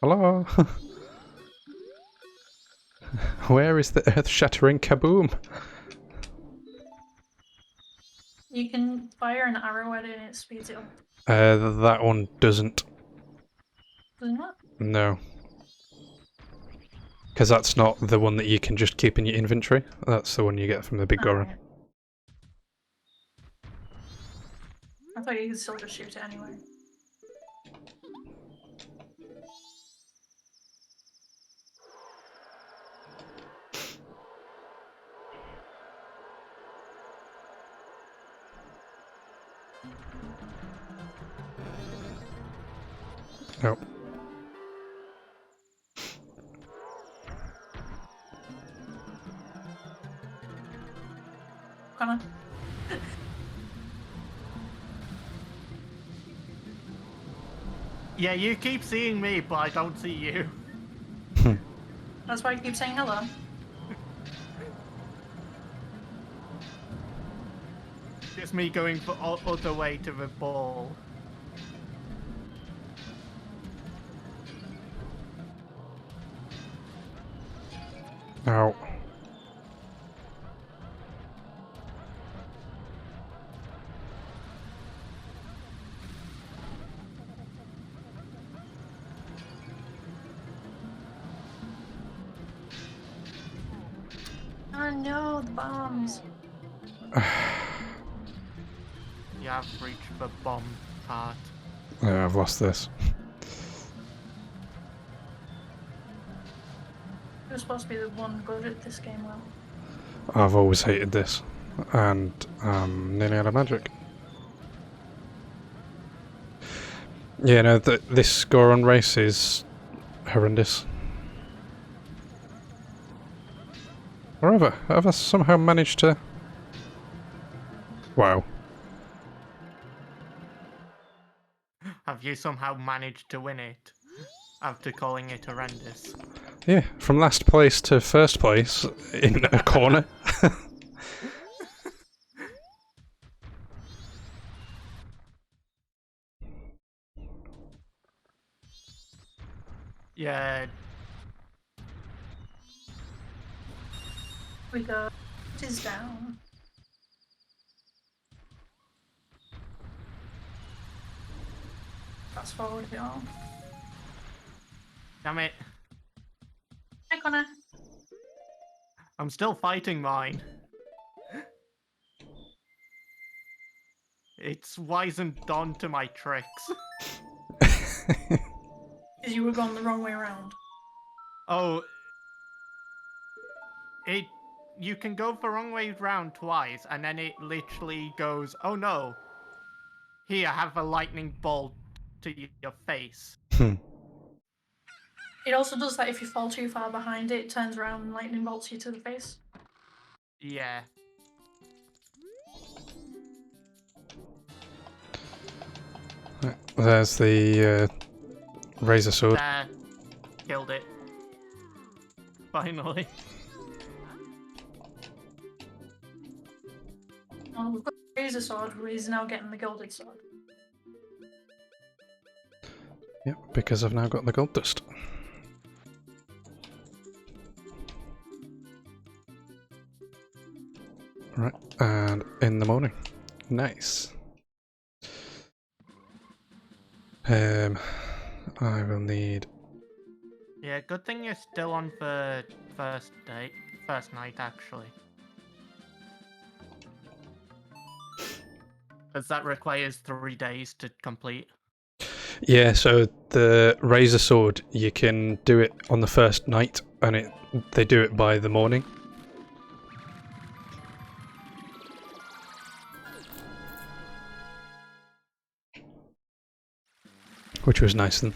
Hello? Where is the earth-shattering kaboom? You can fire an arrow at it and it speeds it up. That one doesn't. Doesn't it? No. Because that's not the one that you can just keep in your inventory. That's the one you get from the big Goron. Alright. I thought you could still just shoot it anyway. Oh. Connor? Yeah, you keep seeing me, but I don't see you. That's why I keep saying hello. Just me going the other way to the ball. Ow. no, the bombs. You have reached the bomb part. Yeah, I've lost this. You're supposed to be the one good at this game, well. I've always hated this, and nearly out of magic. Yeah, no, this score on race is horrendous. However, have I somehow managed to... Wow. Have you somehow managed to win it? After calling it horrendous. Yeah, from last place to first place in a corner. Yeah, We go. It is down. Fast forward it all. damn it. Hi, Connor. I'm still fighting mine. It's wizened on to my tricks. Because you were going the wrong way around. Oh, you can go the wrong way round twice, and then it literally goes, oh no, here, have a lightning bolt to your face. It also does that if you fall too far behind it, turns around and lightning bolts you to the face. Yeah. There's the razor sword. There. Killed it. Finally. Oh, we've got the razor sword, who is now getting the gilded sword. Yep, because I've now got the gold dust. Right, and in the morning. Nice. I will need... Yeah, good thing you're still on the first night, actually. Because that requires 3 days to complete. Yeah, so the razor sword, you can do it on the first night, and they do it by the morning. Which was nice then.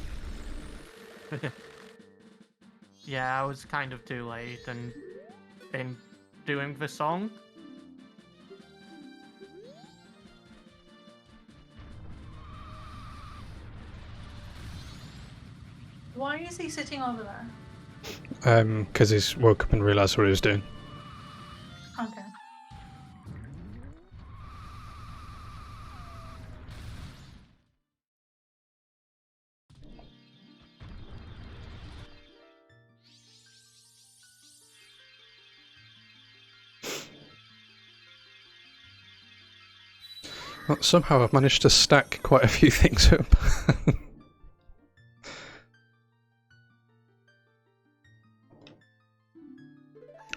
Yeah, I was kind of too late in doing the song. Why is he sitting over there? Because he's woke up and realised what he was doing. Okay. Well, somehow I've managed to stack quite a few things up.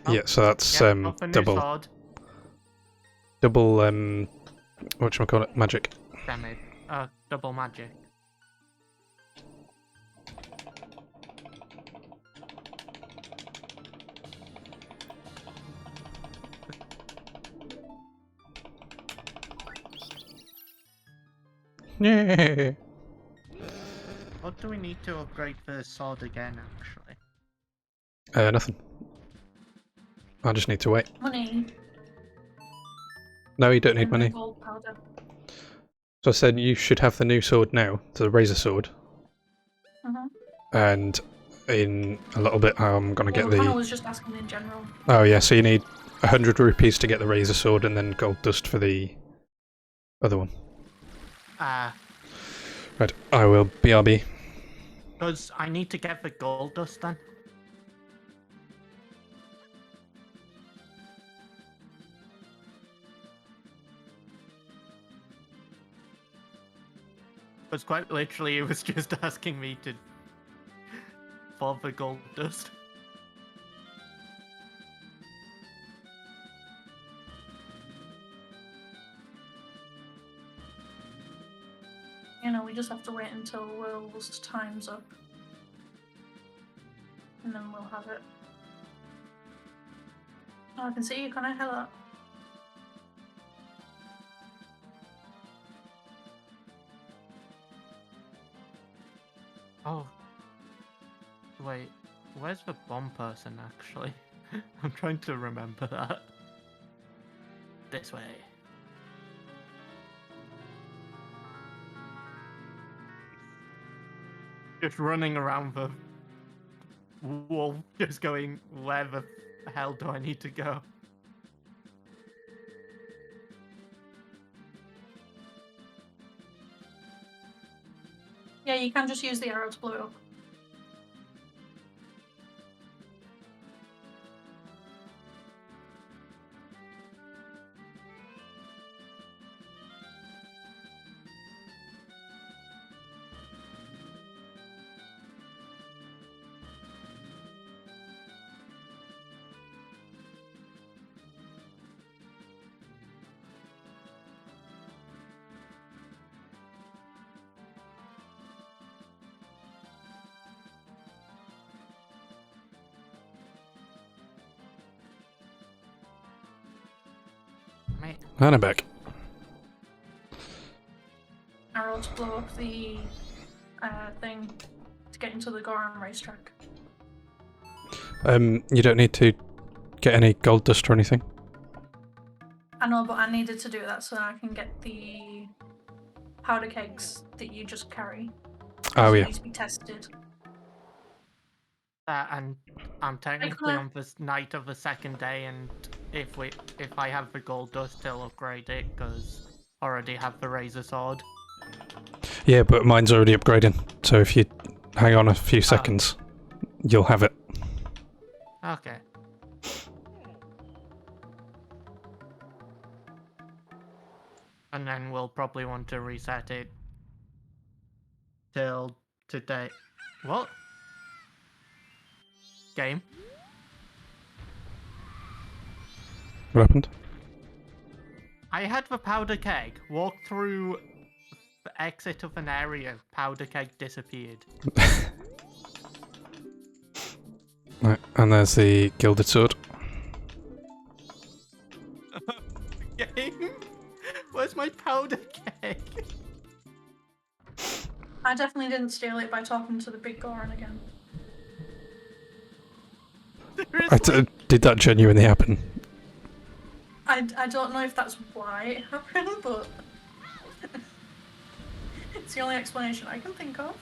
Yeah, so that's Yep, off a new double sword. whatchamacallit, magic. Damage. Double magic. Yeah. What do we need to upgrade the sword again, actually? Nothing. I just need to wait. Money. No, you don't need And money. gold powder. So I said you should have the new sword now, the razor sword, and in a little bit I'm gonna get Connor the... was just asking in general. Oh yeah, so you need 100 rupees to get the razor sword and then gold dust for the other one. Right, I will BRB. Because I need to get the gold dust then. Because quite literally it was just asking me to... for the gold dust. just have to wait until Will's time's up. And then we'll have it. Oh, I can see you, can I hear that? Oh. Wait, where's the bomb person actually? I'm trying to remember that. This way. Just running around the wall, just going, where the hell do I need to go? Yeah, you can just use the arrow to blow it up. Mate, And I'm back. Arrow to blow up the thing to get into the Goron racetrack. You don't need to get any gold dust or anything. I know, but I needed to do that so I can get the powder kegs that you just carry. Oh, It yeah. needs to be tested. and I'm technically on the night of the second day, and if I have the gold dust, I'll upgrade it because I already have the razor sword. Yeah, but mine's already upgrading, so if you hang on a few seconds, you'll have it. Okay. And then we'll probably want to reset it till today. What? Game? What happened? I had the powder keg, walked through the exit of an area, powder keg disappeared. Right, and there's the gilded sword. Game? Where's my powder keg? I definitely didn't steal it by talking to the big Goron again. Seriously? Did that genuinely happen? I don't know if that's why it happened, but it's the only explanation I can think of.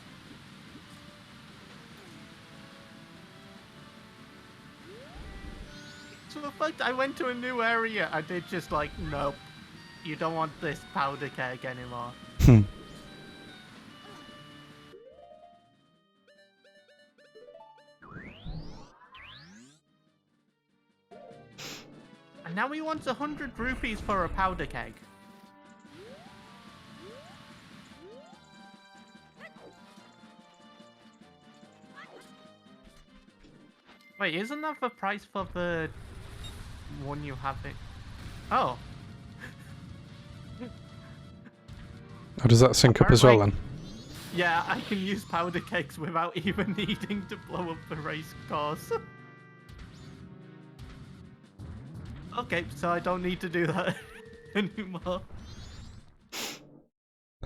So the fact I went to a new area, I did just like, nope, you don't want this powder keg anymore. And now he wants 100 rupees for a powder keg. Wait, isn't that the price for the one you have it? Oh. Or does that sync up as well then? Yeah, I can use powder kegs without even needing to blow up the race course. Okay, so I don't need to do that anymore.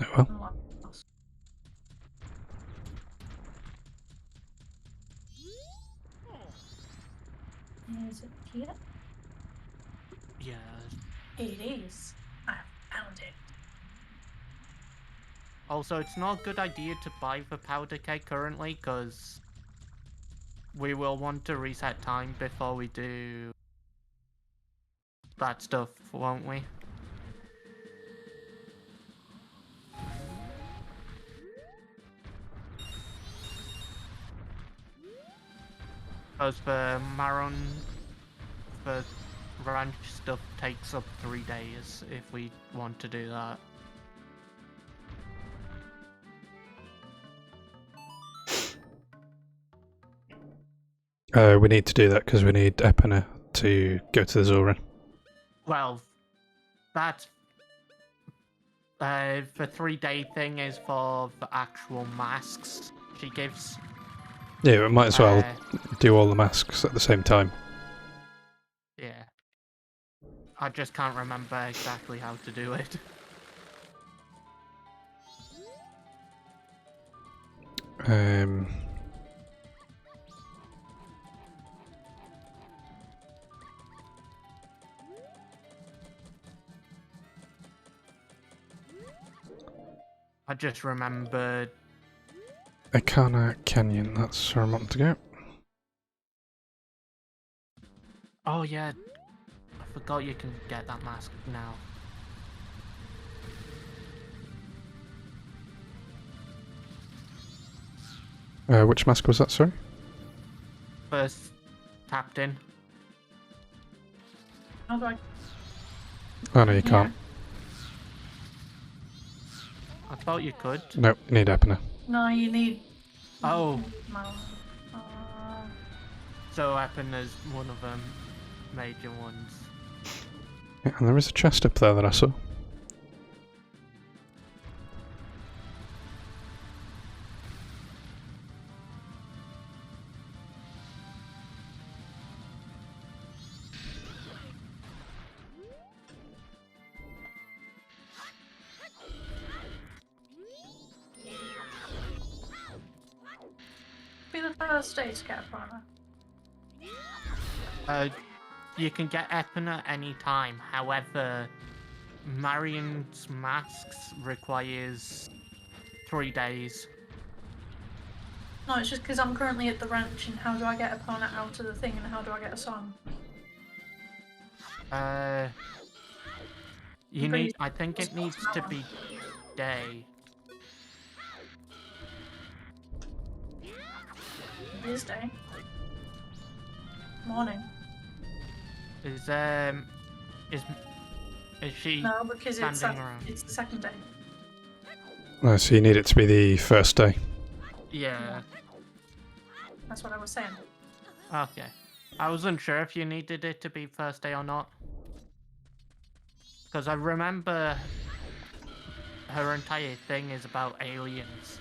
Oh well. Is it here? Yeah. It is. I found it. Also, it's not a good idea to buy the powder keg currently, because we will want to reset time before we do that stuff, won't we? Because the the ranch stuff takes up 3 days if we want to do that. We need to do that because we need Epina to go to the Zoran. Well, that's The 3-day thing is for the actual masks she gives. Yeah, we might as well Uh, do all the masks at the same time. yeah. I just can't remember exactly how to do it. Um, I just remembered. Akana Canyon, that's where I want to go. Oh yeah, I forgot you can get that mask now. Which mask was that, sorry? First tapped in. How do I? Oh no, you Yeah. can't. I thought you could. No, you need Epina. No, you need. Oh, Uh, so Eppin is one of them major ones. Yeah, and there is a chest up there that I saw. be the first day to get a partner. You can get Eppin at any time. However, Marion's masks requires 3 days. No, it's just because I'm currently at the ranch, and how do I get a partner out of the thing, and how do I get a song? You need. I think it needs to be day. It is day. Morning. Is she No, because standing around? it's the second day. So you need it to be the first day. Yeah. That's what I was saying. Okay. I wasn't sure if you needed it to be first day or not. Because I remember her entire thing is about aliens.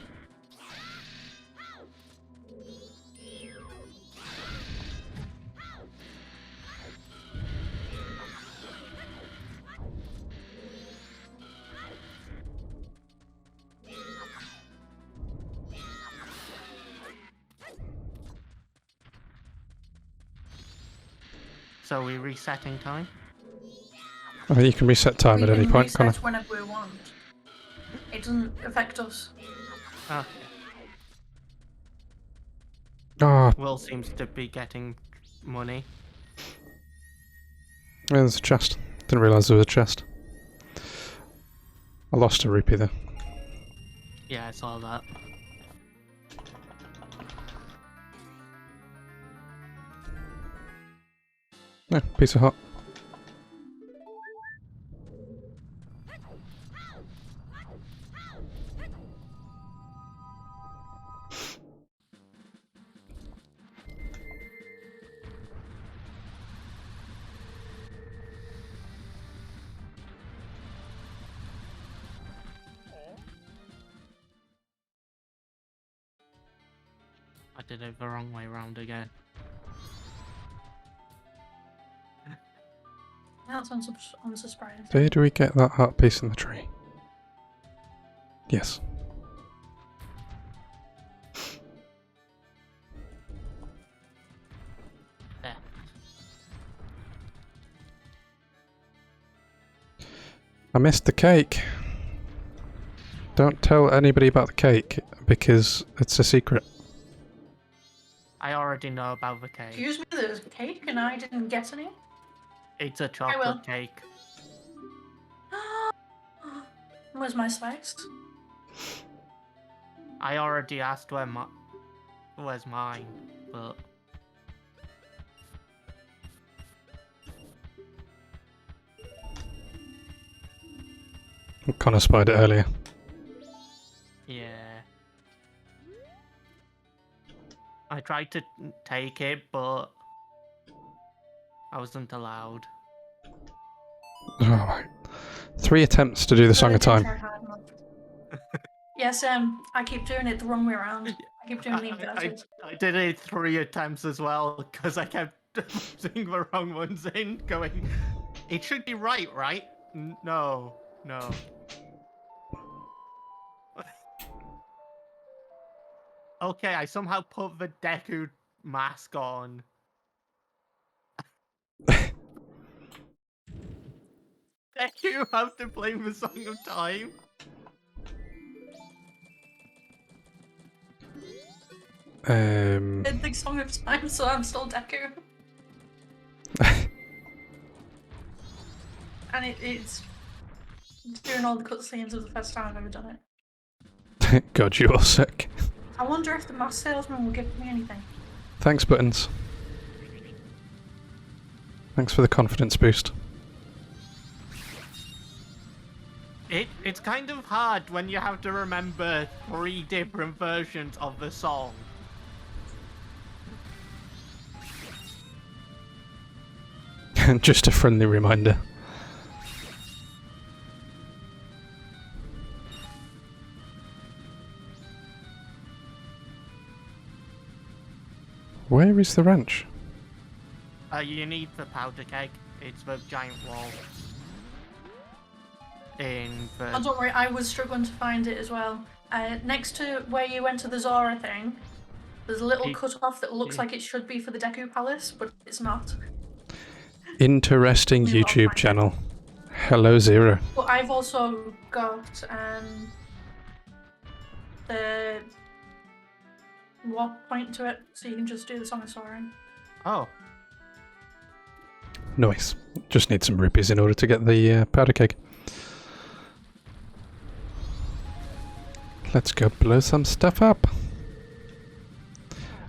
So we're resetting time? I think you can reset time We at any can point, reset Connor. whenever we want. It doesn't affect us. Okay. Ah, Will seems to be getting money. there's a chest. Didn't realise there was a chest. I lost a rupee there. Yeah, I saw that. No, piece of hot. I did it the wrong way around again. That's unsurprising. Did we get that heart piece in the tree? Yes. There. I missed the cake. Don't tell anybody about the cake because it's a secret. I already know about the cake. Excuse me, there's cake and I didn't get any? It's a will. chocolate cake. Where's my slice? I already asked where's mine, but Connor spied it earlier. yeah. I tried to take it, but I wasn't allowed. Alright. 3 attempts to do the song I of didn't time. try hard enough. Yes, I keep doing it the wrong way around. I keep doing the inverted. I did it 3 attempts as well because I kept putting the wrong ones in, going, it should be right, right? No. Okay, I somehow put the Deku mask on. Deku have to play the Song of Time. Did the Song of Time, so I'm still Deku. And it's doing all the cutscenes of the first time I've ever done it. God, you are sick. I wonder if the mask salesman will give me anything. Thanks, Buttons. Thanks for the confidence boost. It's kind of hard when you have to remember 3 different versions of the song. Just a friendly reminder. Where is the ranch? You need the powder keg. It's the giant wall. In the... Oh, don't worry, I was struggling to find it as well. Next to where you went to the Zora thing, there's a little cut-off that looks like it should be for the Deku Palace, but it's not. Interesting YouTube channel. Hello, Zero. But I've also got the walk point to it, so you can just do the Song of Soaring. Oh. Nice. Just need some rupees in order to get the powder keg. Let's go blow some stuff up.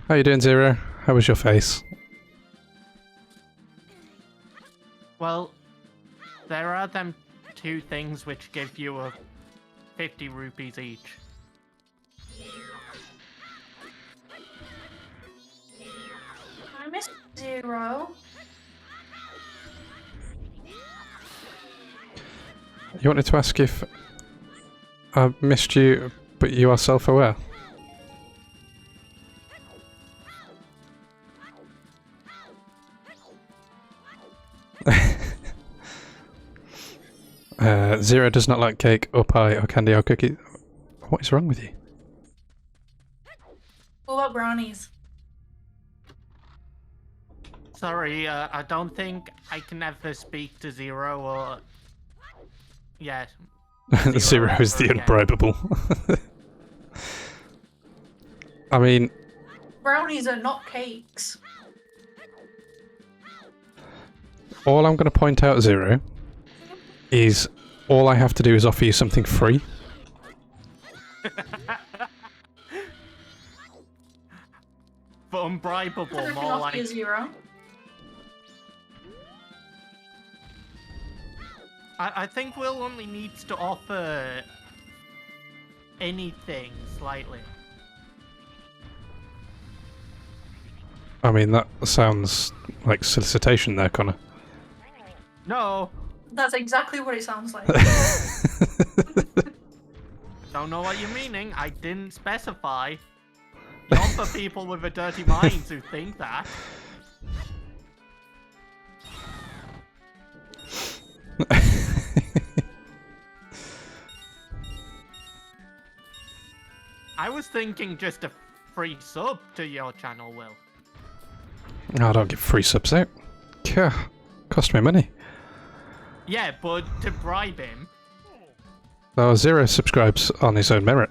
How you doing, Zero? How was your face? Well, there are them 2 things which give you 50 rupees each. I missed Zero. You wanted to ask if I missed you, but you are self-aware? Zero does not like cake or pie or candy or cookie. What is wrong with you? What about brownies? Sorry, I don't think I can ever speak to Zero or... Yeah. Zero is the again. unbribable. I mean... Brownies are not cakes. All I'm going to point out, Zero, is all I have to do is offer you something free. But unbribable, Everything more off like... your Zero. I think Will only needs to offer anything slightly. I mean, that sounds like solicitation there, Connor. No, That's exactly what it sounds like. don't know what you're meaning. I didn't specify. Not for people with a dirty minds who think that. I was thinking just a free sub to your channel, Will. I don't give free subs out. Gah, cost me money. Yeah, but to bribe him. Oh, Zero subscribes on his own merit.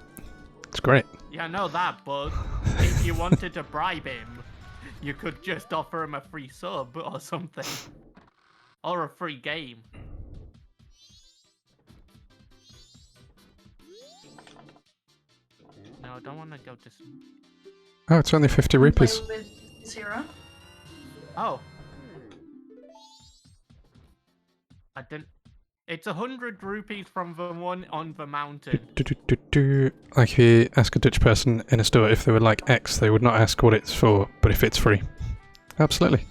It's great. Yeah, I know that, but if you wanted to bribe him, you could just offer him a free sub or something. Or a free game. No, I don't want to go to... Oh, it's only 50 rupees. Play with Zero. Oh. I didn't... It's 100 rupees from the one on the mountain. Like if you ask a Dutch person in a store if they would like X, they would not ask what it's for, but if it's free. Absolutely.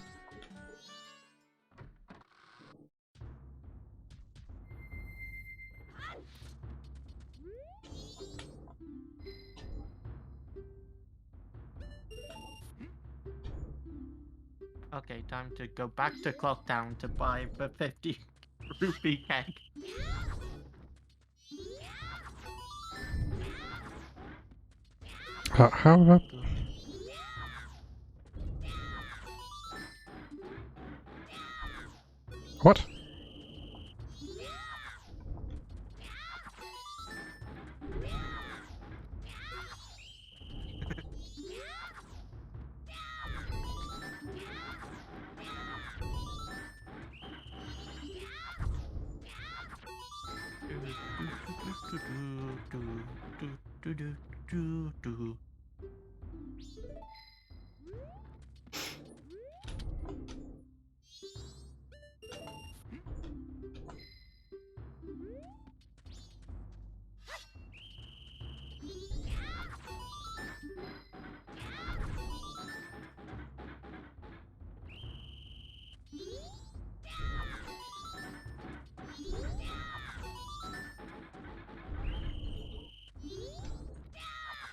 Okay, time to go back to Clocktown to buy the 50 rupee cake. How about... What?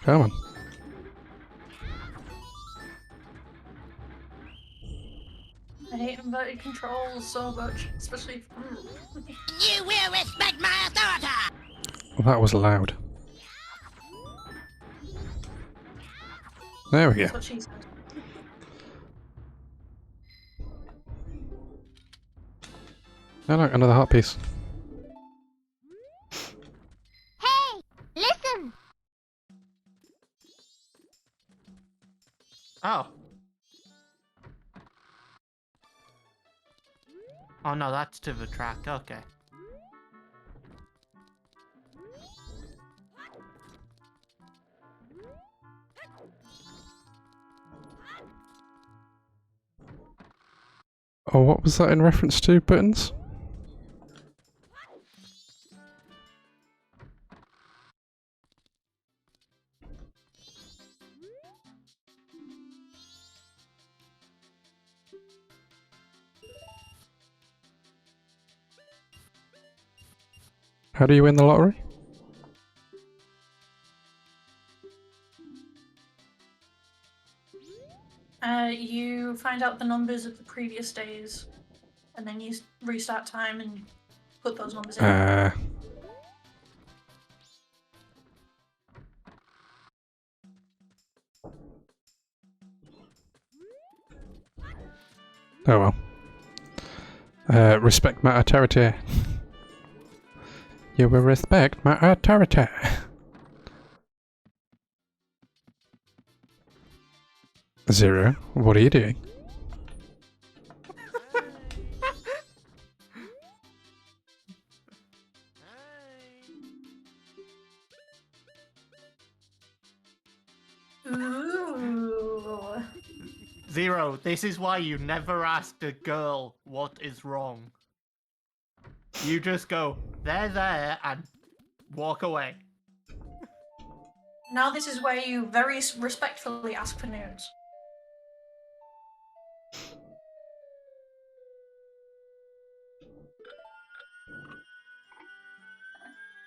Come on. I hate inverted controls so much, especially. You will respect my authority! Well, that was loud. There we go. That's what she said. No, another heart piece. Hey, listen! Oh. Oh no, that's to the track, okay. Oh, what was that in reference to, buttons? How do you win the lottery? You find out the numbers of the previous days, and then you restart time and put those numbers in. Oh well. Respect my authority. You will respect my authority. Zero, what are you doing? Ooh. Zero, this is why you never ask a girl what is wrong. You just go, they're there, and walk away. Now this is where you very respectfully ask for nudes.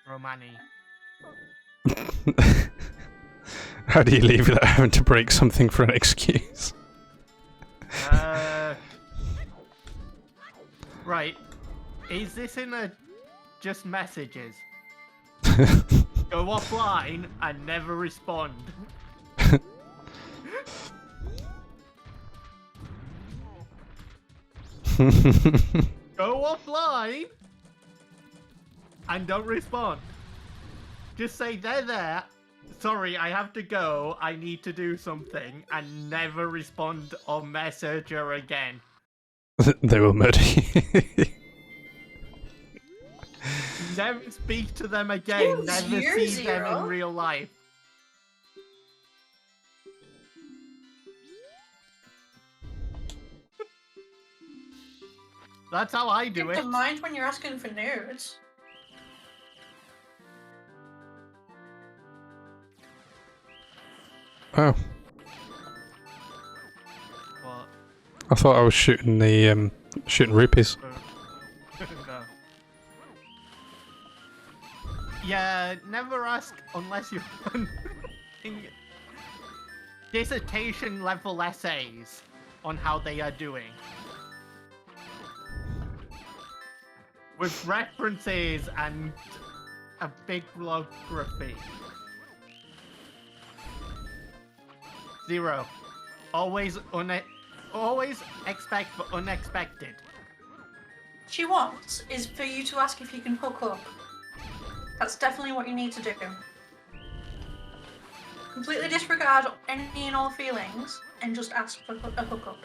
Romani. How do you leave without having to break something for an excuse? Right. Is this in a just messages? Go offline and never respond. Go offline and don't respond. Just say they're there. Sorry, I have to go. I need to do something, and never respond or message her again. They will murder you. Never speak to them again. Never see them in real life. That's how I do it. Don't mind when you're asking for nudes. Oh. What? I thought I was shooting the shooting rupees. No. Yeah, never ask unless you're in dissertation level essays. on how they are doing. With references and a big bibliography. 0. Always expect the unexpected. She wants is for you to ask if you can hook up. That's definitely what you need to do. Completely disregard any and all feelings and just ask for a hookup.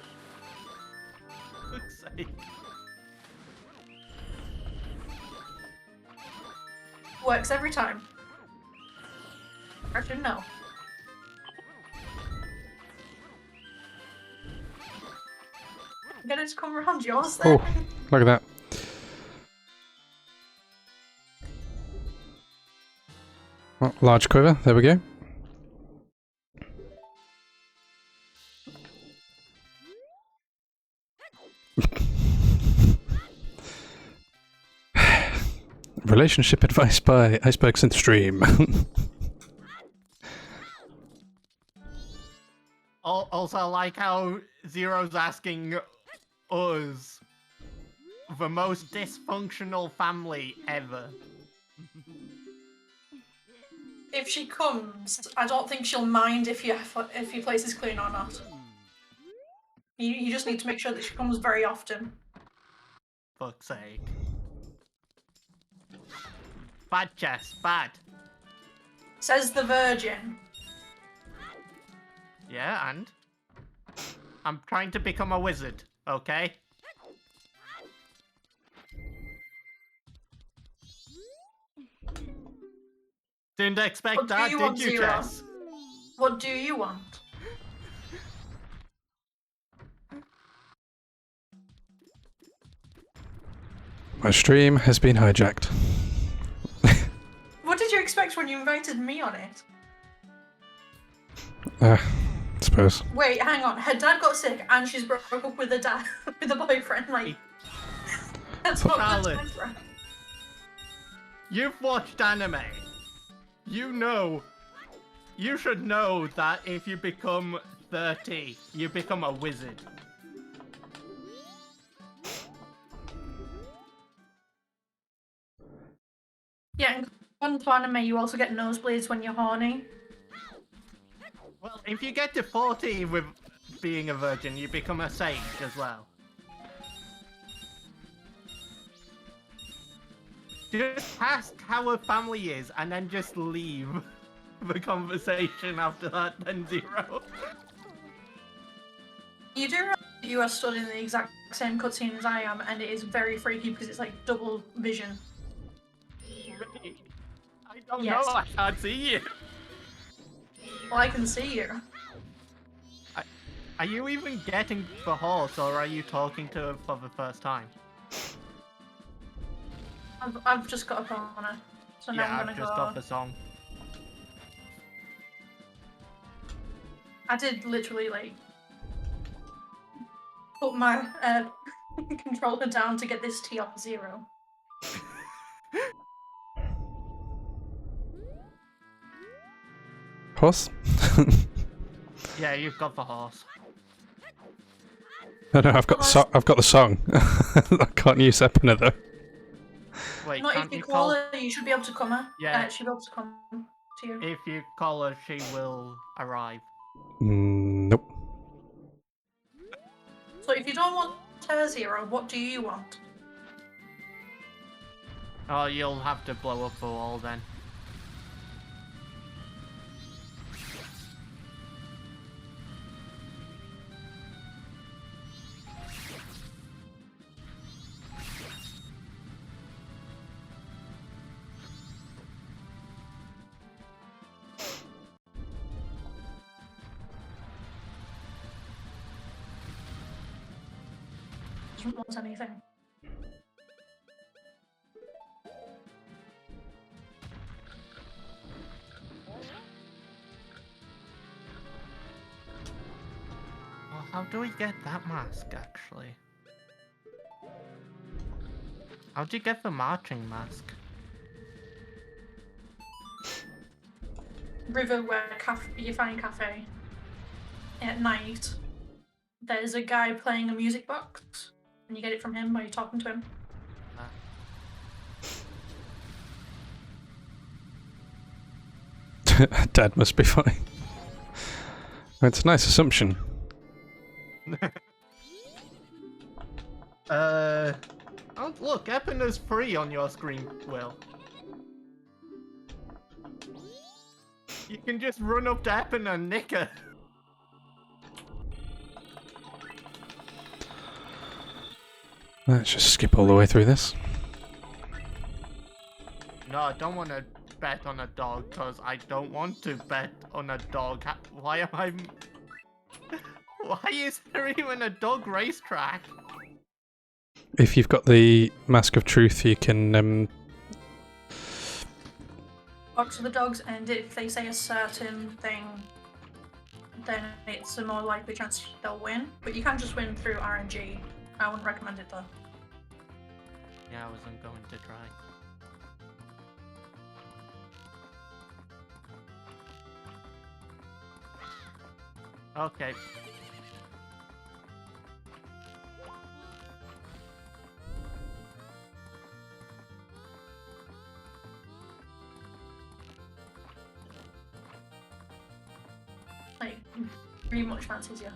For fuck's sake. Works every time. I should know. Get it to come around yours then. Oh, look at that. Oh, large quiver, there we go. Relationship advice by Icebergs in the Stream. Also, I like how Zero's asking us the most dysfunctional family ever. If she comes, I don't think she'll mind if your place is clean or not. You just need to make sure that she comes very often. Fuck's sake. Bad chess, bad. Says the Virgin. Yeah, and? I'm trying to become a wizard, okay? Didn't expect What do that, you did want, you, Zero? Jess? What do you want? My stream has been hijacked. What did you expect when you invited me on it? I suppose. Wait, hang on. Her dad got sick and she's broke up with a with a boyfriend. Like, that's not Valid. good time. You've watched anime. You know. You should know that if you become 30, you become a wizard. Yeah, and according to anime, you also get nosebleeds when you're horny. Well, if you get to 40 with being a virgin, you become a sage as well. Just ask how her family is and then just leave the conversation after that, then Zero. You do realize that you are studying the exact same cutscene as I am, and it is very freaky because it's like double vision. I don't Yes. know, I can't see you. Well, I can see you. Are you even getting the horse, or are you talking to her for the first time? I've just got a phone on her, so now Yeah, I'm I've gonna just go. got the song. I did literally like put my controller down to get this T off 0. Horse? Yeah, you've got the horse. No, I've got the song. I can't use Epona though. Wait, No, can't if you you call her, you should be able to come her. Yeah. She'll be able to come to you. If you call her, she will arrive. Nope. So if you don't want her 0, what do you want? Oh, you'll have to blow up the wall then. Doesn't want anything. Well, how do we get that mask, actually? How do you get the marching mask? River where you find cafe at night. There's a guy playing a music box, and you get it from him while you're talking to him. Dad must be fine. It's a nice assumption. Oh, look, Epina's free on your screen, Will. You can just run up to Epina and nick her. Let's just skip all the way through this. No, I don't want to bet on a dog, because I don't want to bet on a dog. Why am I... Why is there even a dog racetrack? If you've got the Mask of Truth, you can... Box of the dogs, and if they say a certain thing, then it's a more likely chance they'll win. But you can't just win through RNG. I wouldn't recommend it though. Yeah, I wasn't going to try. Okay. Like, pretty much fancies you.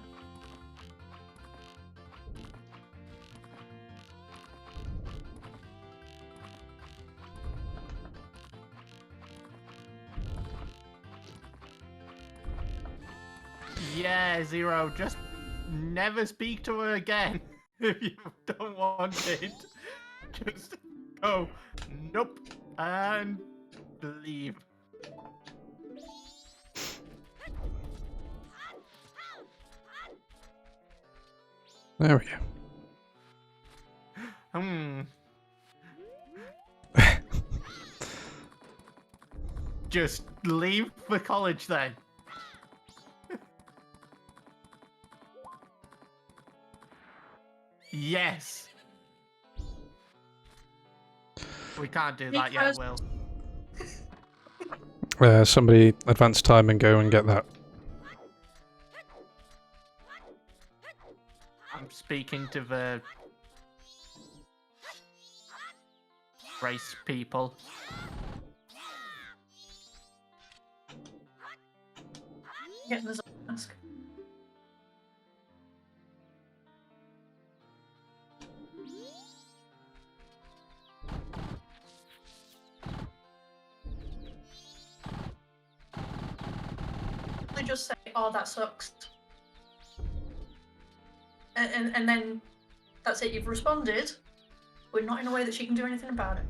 Yeah, Zero, just never speak to her again if you don't want it. Just go, nope, and leave. There we go. Just leave for college then. Yes. We can't do that yet, Will. Somebody advance time and go and get that. I'm speaking to the race people. Getting the mask. They just say, "Oh, that sucks," and then that's it. You've responded, but not in a way that she can do anything about it.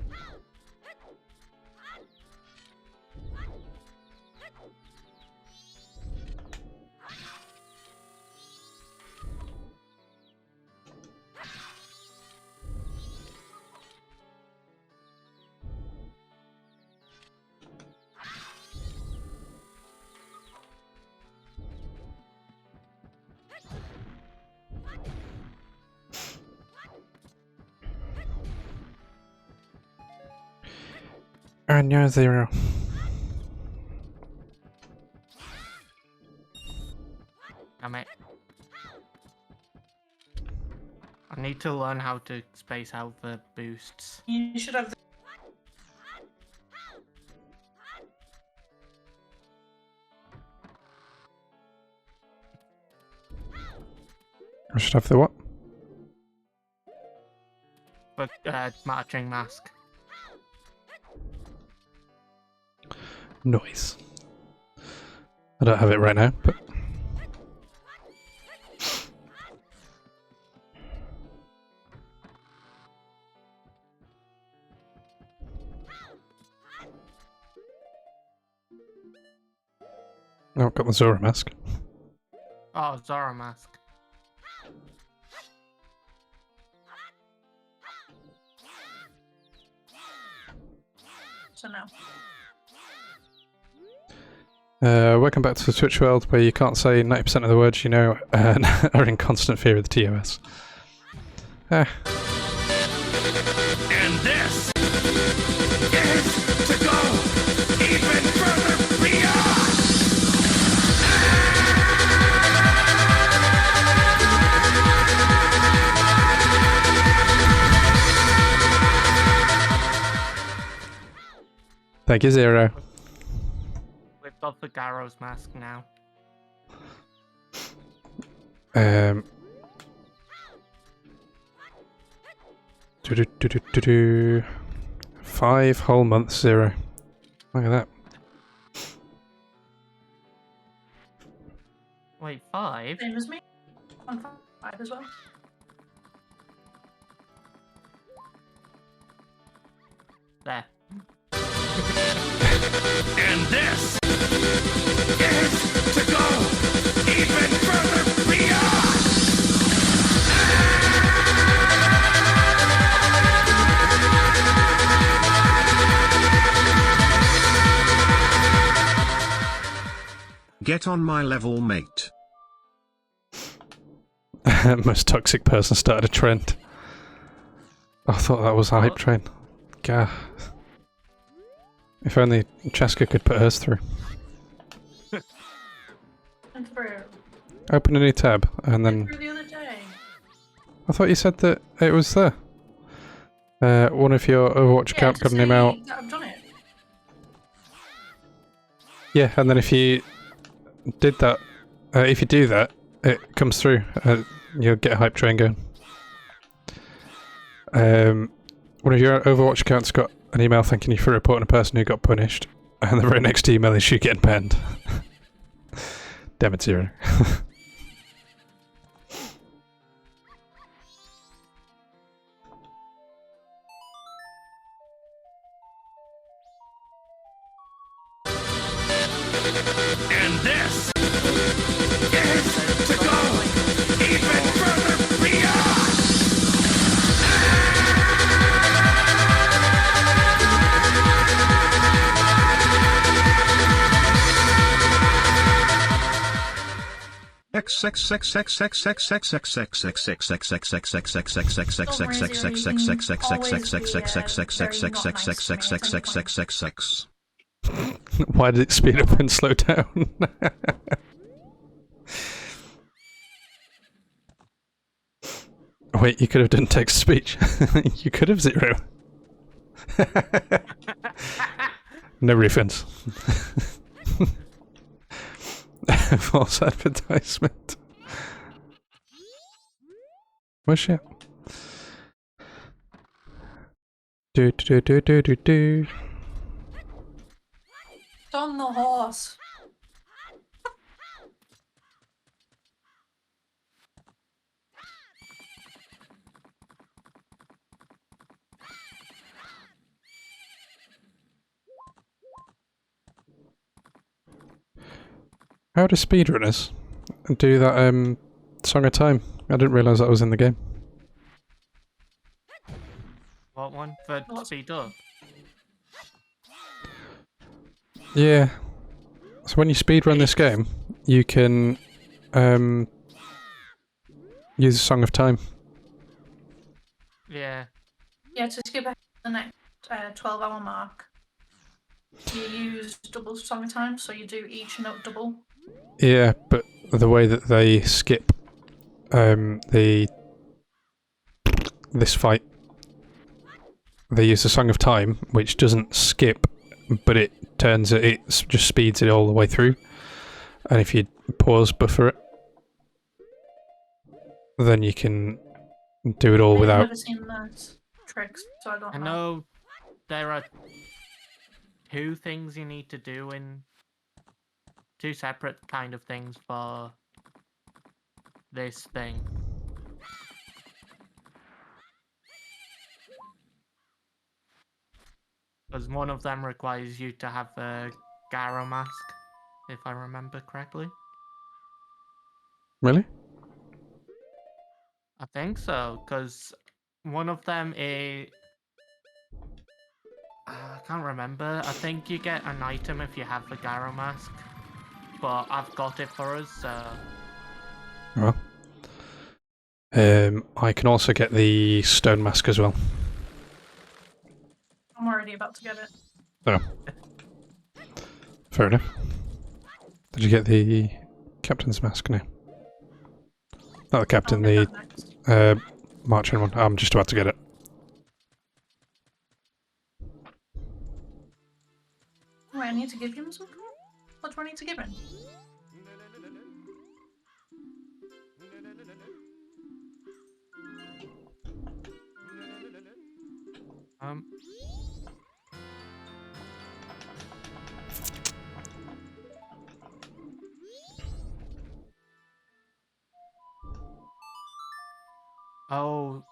And you're 0. Damn it. I need to learn how to space out the boosts. You should have. I should have the what? But marching mask. Noise. I don't have it right now, but... Oh, I've got the Zora mask. Oh, Zora mask. So no. Welcome back to the Twitch world where you can't say 90% of the words you know are in constant fear of the TOS. And this is to go even further beyond! Thank you, Zero. We've got the Garrow's mask now. Do. 5 whole months, Zero. Look at that. Wait, 5? Same as me. I'm 5 as well. There. And this is to go even further beyond. Get on my level, mate. Most toxic person started a trend. I thought that was a hype What? train. Gah. If only Cheska could put hers through. And through. Open a new tab, and then... Through the other day. I thought you said that it was there. One of your Overwatch account got a name out. That I've done it. Yeah, and then if you did that, if you do that, it comes through. You'll get a hype train going. One of your Overwatch accounts got an email thanking you for reporting a person who got punished, and the very next email is you getting banned. Damn it, Zero. And this is to go even further beyond. Why did it speed up and slow down? Wait, you could have done text to speech. You could have, Zero. No refunds. False advertisement. Where's she at? Do. It's on the horse. How do speedrunners do that Song of Time? I didn't realise that was in the game. What one? For speed up? Yeah. So when you speedrun this game, you can use Song of Time. Yeah. Yeah, to skip ahead to the next 12-hour mark, you use double song time, so you do each note double. Yeah, but the way that they skip this fight, they use the Song of Time, which doesn't skip, but it just speeds it all the way through. And if you pause buffer it, then you can do it all I've without. never seen those tricks, so I don't I know. know there are 2 things you need to do in 2 separate kind of things for this thing. Because one of them requires you to have a Gyro mask, if I remember correctly. Really? I think so, because one of them is... I can't remember. I think you get an item if you have the Gyro mask. But I've got it for us, so... Well. I can also get the stone mask as well. I'm already about to get it. Oh. Fair enough. Did you get the captain's mask now? Not the captain, I'll the get that next. marching one. I'm just about to get it. I need to give him something? What do I need to give him? Oh,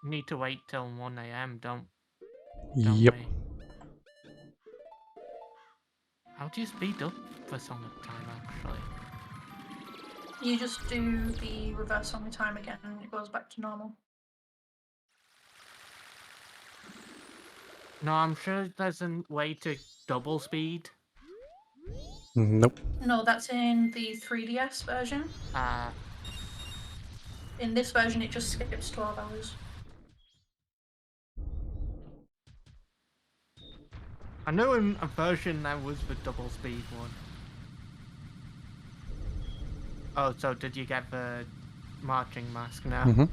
need to wait till 1 a.m. Don't Yep. we? How do you speed up for Song of Time actually? You just do the reverse on the time again and it goes back to normal. No, I'm sure there's a way to double speed. Nope. No, that's in the 3DS version. In this version, it just skips 12 hours. I know in a version that was the double speed one. Oh, so did you get the marching mask now? Mm-hmm.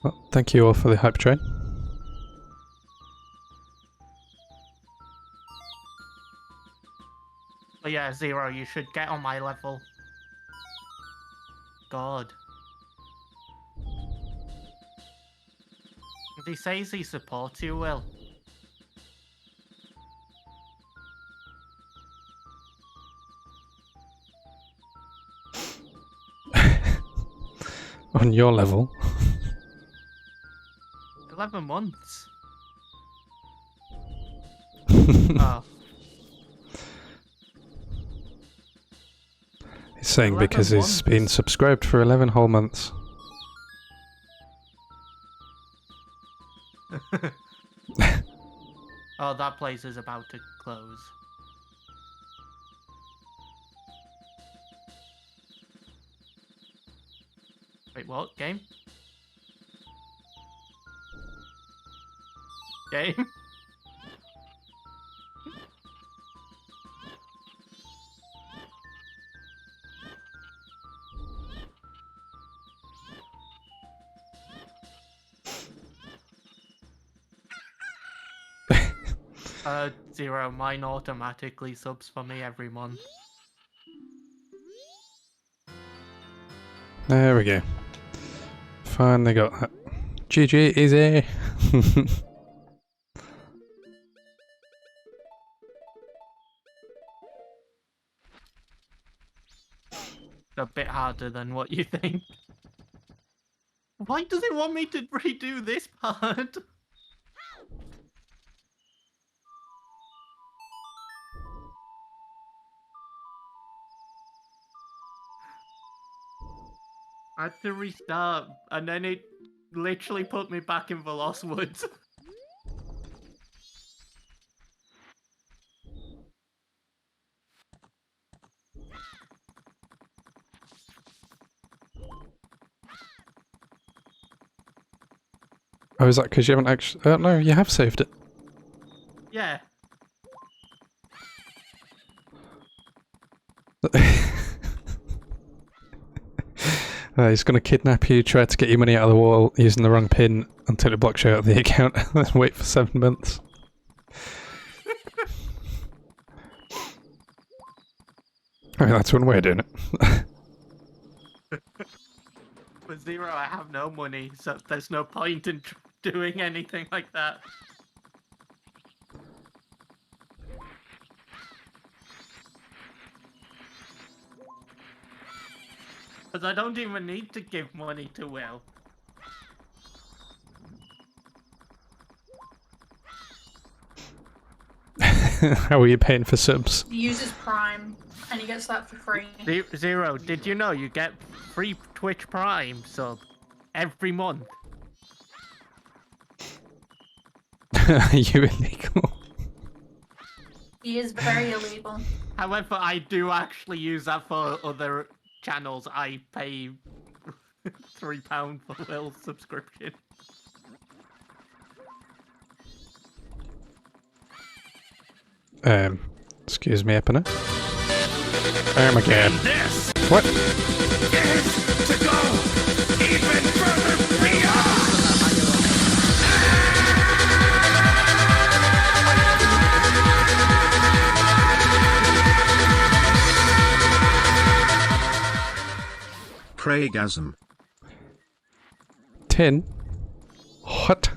Well, thank you all for the hype train. Oh yeah, Zero, you should get on my level. God. He says he supports you, Will. On your level. 11 months. Oh. He's saying 11 because he's months. been subscribed for 11 whole months. Oh, that place is about to close. Wait, what? Game? Game? Zero, mine automatically subs for me every month. There we go. Finally got that. GG, easy! A bit harder than what you think. Why does it want me to redo this part? I had to restart, and then it literally put me back in the Lost Woods. Oh, is that because you haven't actually... no, you have saved it. Yeah. He's going to kidnap you, try to get your money out of the wall using the wrong pin until it blocks you out of the account, and then wait for 7 months. I mean, that's one way of doing it. With Zero, I have no money, so there's no point in doing anything like that. Because I don't even need to give money to Will. How are you paying for subs? He uses Prime, and he gets that for free. Zero, did you know you get free Twitch Prime sub every month? Are you illegal? He is very illegal. However, I do actually use that for other channels. I pay £3 for a little subscription. Excuse me, Epina. Again. And this What? is to go even further beyond. Praygasm. Tin? What?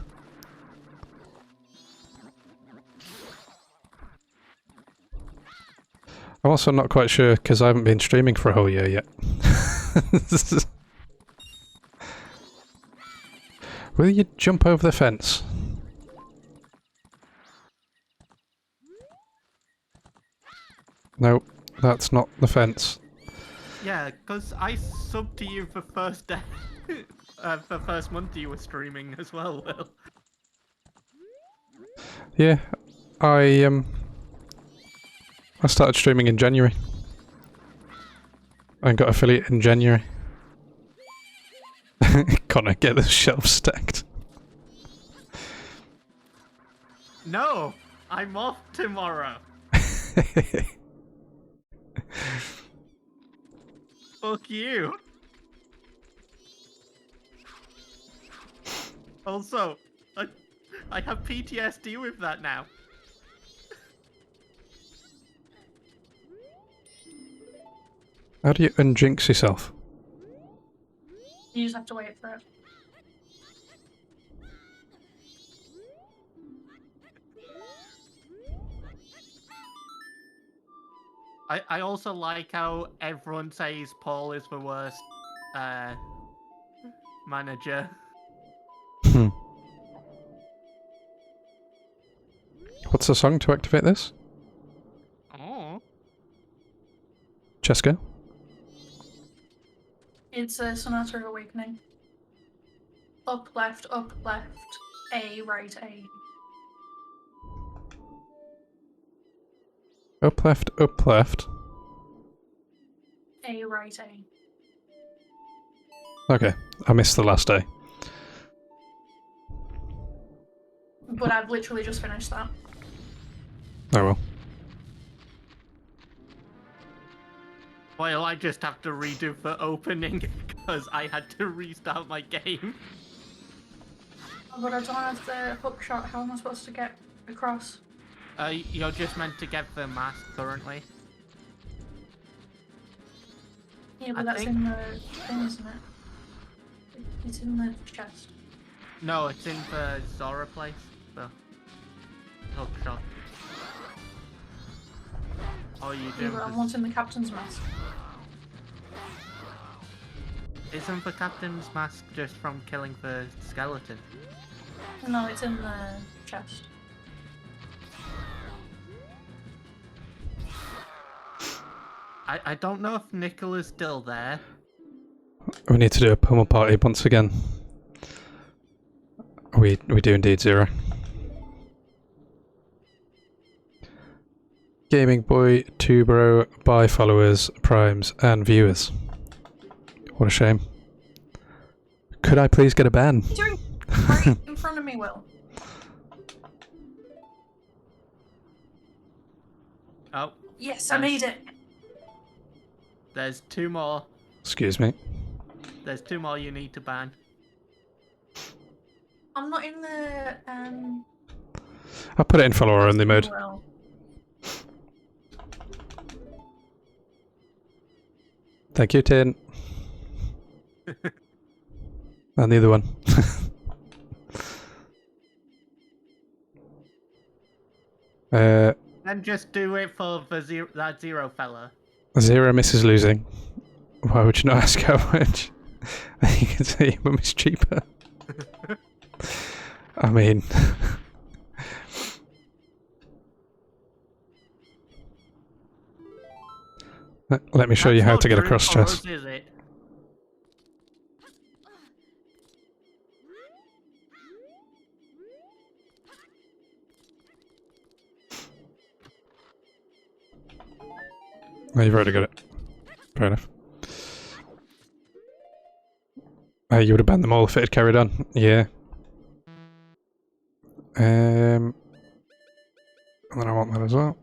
I'm also not quite sure because I haven't been streaming for a whole year yet. Will you jump over the fence? No, that's not the fence. Yeah, because I subbed to you for first day, for first month you were streaming as well, Will. Yeah, I started streaming in January. I got affiliate in January. Connor, get the shelves stacked. No, I'm off tomorrow. Fuck you. Also, I have PTSD with that now. How do you unjinx yourself? You just have to wait for it. I also like how everyone says Paul is the worst manager. What's the song to activate this? Oh. Cheska? It's a Sonata of Awakening. Up, left, A, right, A. Up, left, up, left. A, right, A. Okay, I missed the last day. But I've literally just finished that. Oh well. Well, I just have to redo the opening because I had to restart my game. But I don't have the hook shot. How am I supposed to get across? You're just meant to get the mask currently. Yeah, but I that's think- in the thing, isn't it? It's in the chest. No, it's in the Zora place. The hook shot. Oh, you Yeah, do. but I'm wanting the captain's mask. Isn't the captain's mask just from killing the skeleton? No, it's in the chest. I don't know if Nicola's still there. We need to do a pummel party once again. We do indeed, Zero. Gaming Boy, Tubero, bye followers, primes, and viewers. What a shame. Could I please get a ban? What are you doing right in front of me, Will? Oh, Yes, I made it. there's two more. Excuse me. There's two more you need to ban. I'm not in the I'll put it in follower only mode. Well, Thank you, Tin. And the other one. Then just do it for the that zero fella. Zero misses losing. Why would you not ask how much? You can say your mum is cheaper. I mean... Let me show you That's how not to get true across, for Chess. us, is it? Oh, you've already got it. Fair enough. You would have banned them all if it had carried on. Yeah. And then I want that as well.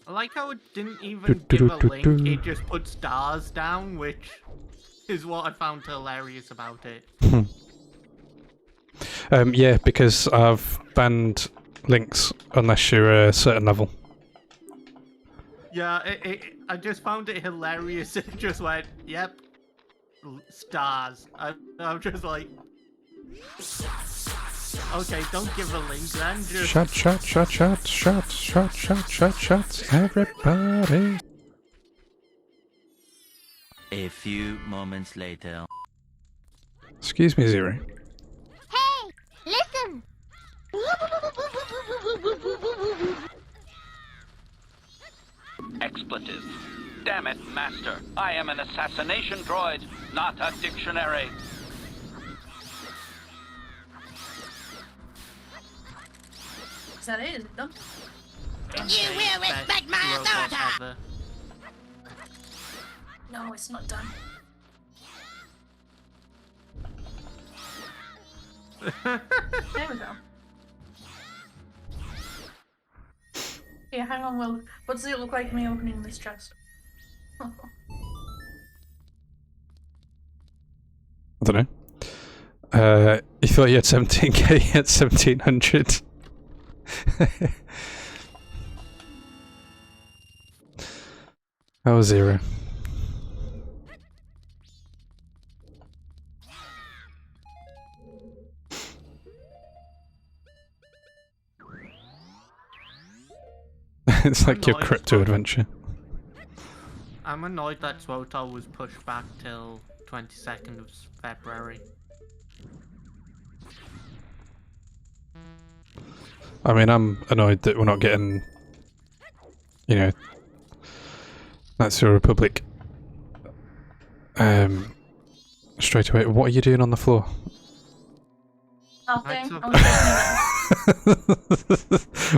I like how it didn't even give a link, it just put stars down, which is what I found hilarious about it. Yeah, because I've banned links unless you're a certain level. Yeah, I just found it hilarious. It just went, yep, stars. I'm just like, okay, don't give a link then. Just Shut, everybody. A few moments later. Excuse me, Zero. Hey, listen! Expletive. Damn it, Master. I am an assassination droid, not a dictionary. Is that it? Is it done? You will respect my authority! ever. No, it's not done. There we go. Yeah, hang on, Will. What does it look like me opening this chest? I don't know. You thought you had 17k, you had 1700. Oh, Zero. It's like your Annoyed crypto fuck. adventure. I'm annoyed that SWOTOR was pushed back till 22nd of February. I mean, I'm annoyed that we're not getting, you know, that's your Republic. Straight away. What are you doing on the floor? Nothing.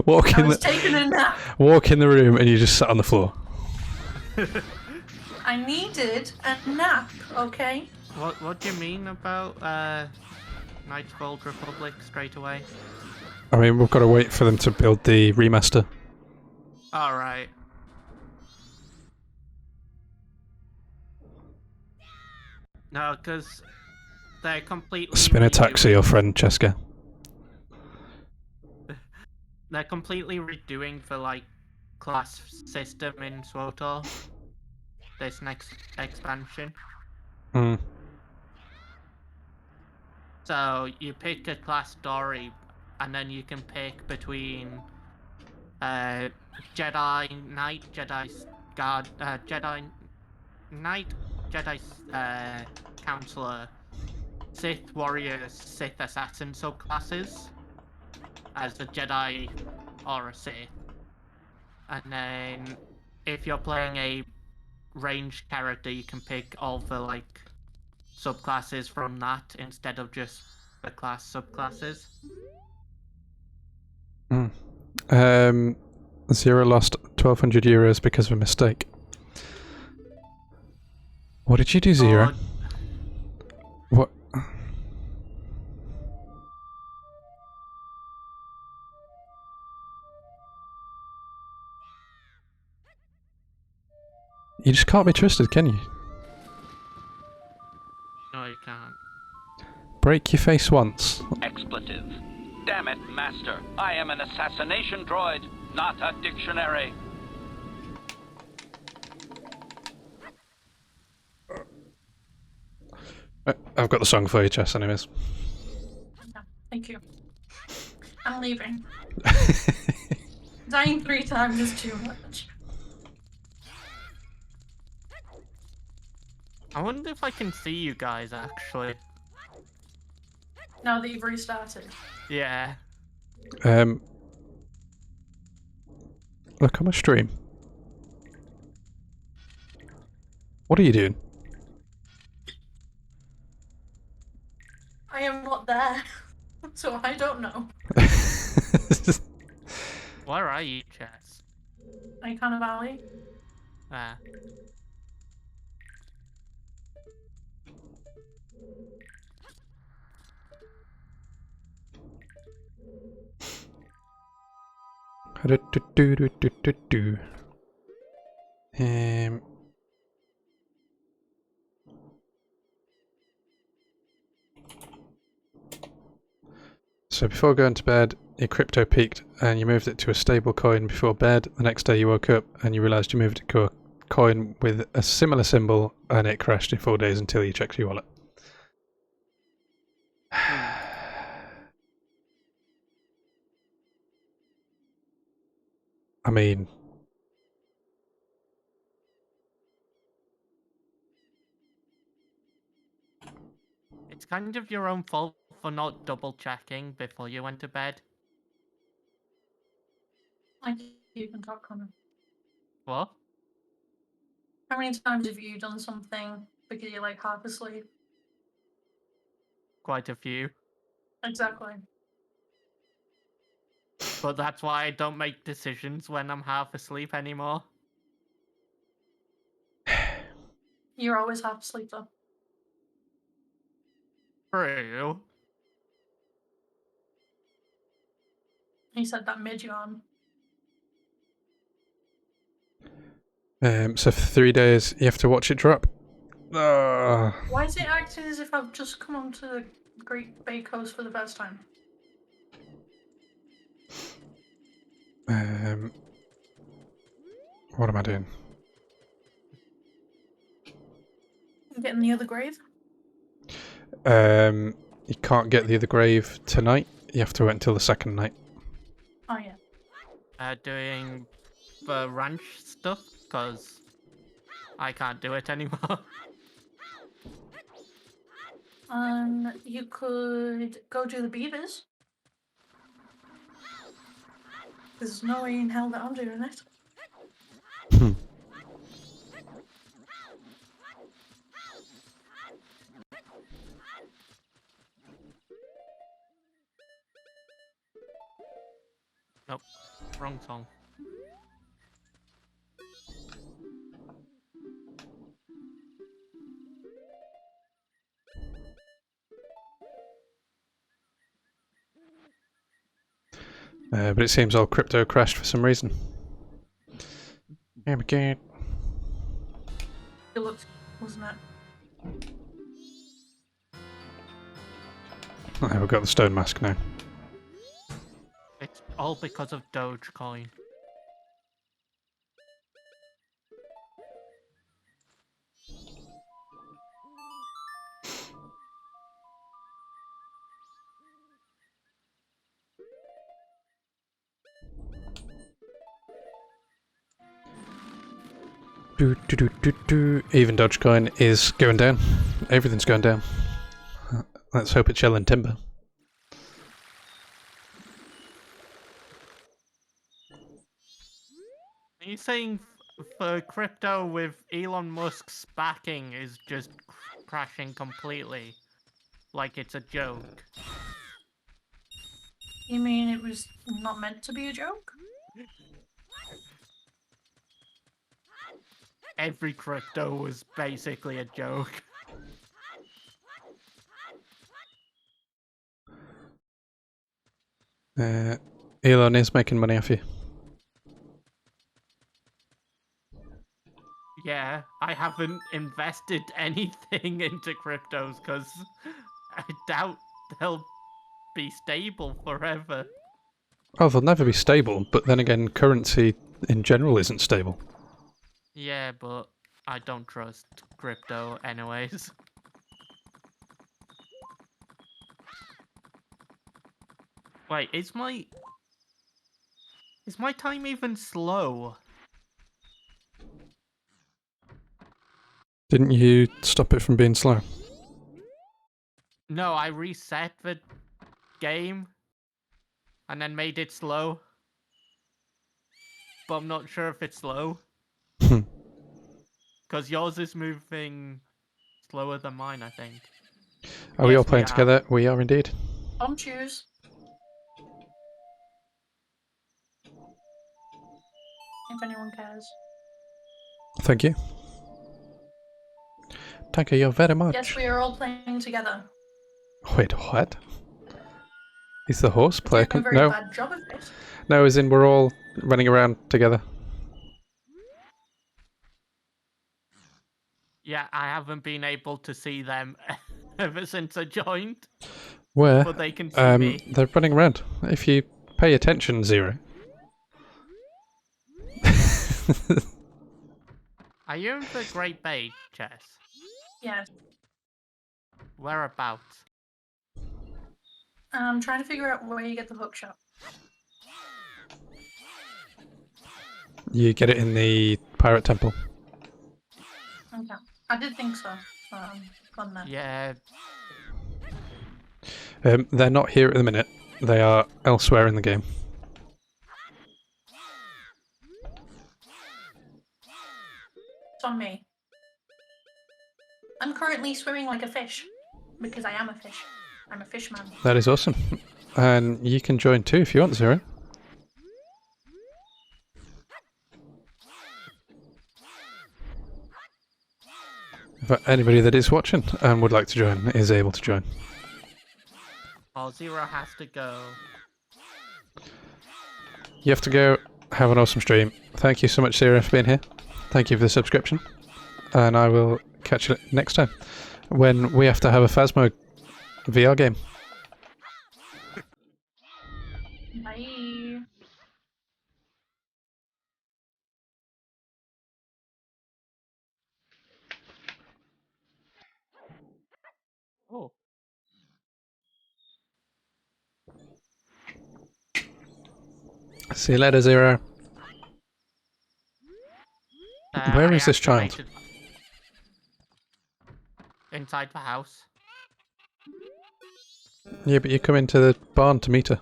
Walk I in was the taking a nap. walk in the room and you just sat on the floor. I needed a nap, okay? What do you mean about Knights of Old Republic straight away? I mean, we've got to wait for them to build the remaster. Alright. No, because they're completely Spin a taxi, your friend Cheska. They're completely redoing the like class system in SWOTOR. This next expansion. Hmm. So you pick a class story, and then you can pick between Jedi Knight, Jedi Guard, Jedi Knight, Jedi Counselor, Sith Warrior, Sith Assassin subclasses as a Jedi or a Sith. And then if you're playing a ranged character, you can pick all the like subclasses from that instead of just the class subclasses. Zero lost 1,200 euros because of a mistake. What did you do, Zero? What? You just can't be trusted, can you? No, you can't. Break your face once. Expletive. Damn it, Master. I am an assassination droid, not a dictionary. I've got the song for you, Chess, anyways. No, thank you. I'm leaving. Dying 3 times is too much. I wonder if I can see you guys actually. Now that you've restarted. Yeah. Look on my stream. What are you doing? I am not there, so I don't know. Where are you, Chess? Icon Valley. Ah. Do-do-do-do-do-do-do. Um, so before going to bed, your crypto peaked and you moved it to a stable coin before bed. The next day you woke up and you realised you moved it to a coin with a similar symbol and it crashed in 4 days until you checked your wallet. I mean, It's kind of your own fault for not double checking before you went to bed. Like, you can talk, Connor. What? How many times have you done something because you're like half asleep? Quite a few. Exactly. But that's why I don't make decisions when I'm half asleep anymore. You're always half asleep though. True. He said that mid yawn. so for 3 days you have to watch it drop. Why is it acting as if I've just come onto the Great Bay Coast for the first time? What am I doing? I'm getting the other grave. You can't get the other grave tonight. You have to wait until the second night. Oh yeah. Doing the ranch stuff, because I can't do it anymore. You could go do the beavers. There's no way in hell that I'm doing it. Nope. Wrong song. But it seems all crypto crashed for some reason. Oh my god. It looked, wasn't it? Oh, we've got the stone mask now. It's all because of Dogecoin. Even Dogecoin is going down. Everything's going down. Let's hope it's Shell and Timber. Are you saying for crypto with Elon Musk's backing is just crashing completely? Like it's a joke? You mean it was not meant to be a joke? Every crypto was basically a joke. Elon is making money off you. Yeah, I haven't invested anything into cryptos because I doubt they'll be stable forever. Oh, they'll never be stable, but then again, currency in general isn't stable. Yeah, but I don't trust crypto anyways. Wait, is my time even slow? Didn't you stop it from being slow? No, I reset the game and then made it slow. But I'm not sure if it's slow. Because Because yours is moving slower than mine, I think. Are we Yes, all playing are. together? We are indeed. On choose. If anyone cares. Thank you. Thank you very much. Yes, we are all playing together. Wait, what? Is the horse You're player? doing a very No, bad job of it. no, as in we're all running around together. Yeah, I haven't been able to see them ever since I joined. Where? But they can see me. They're running around. If you pay attention, Zero. Are you in the Great Bay, Chess? Yes. Whereabouts? I'm trying to figure out where you get the hook shot. You get it in the pirate temple. Okay. I did think so. Gone there. Yeah, They're not here at the minute. They are elsewhere in the game. It's on me. I'm currently swimming like a fish. Because I am a fish. I'm a fish man. That is awesome. And you can join too if you want, Zero. But anybody that is watching and would like to join is able to join. well, Zero has to go. You have to go. Have an awesome stream. Thank you so much, Zero, for being here. Thank you for the subscription. And I will catch you next time when we have to have a Phasmo VR game. Bye. Oh, See you later, Zero. Where I is this child? activated- Inside the house. Yeah, but you come into the barn to meet her.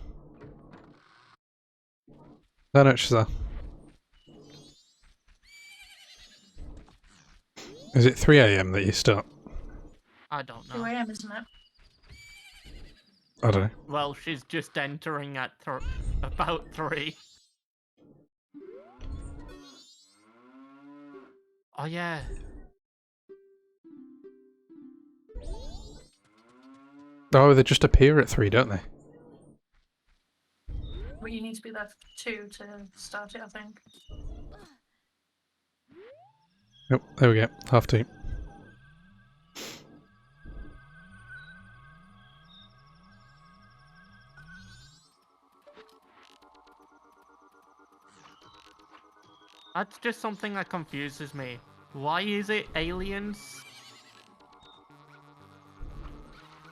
No, no, she's there. Is it 3 AM that you start? I don't 2 know. a.m., isn't it? I don't know. Well, she's just entering at about 3. Oh yeah. Oh, they just appear at 3, don't they? But you need to be there for 2 to start it, I think. Oh, there we go. Half 2. That's just something that confuses me. Why is it aliens?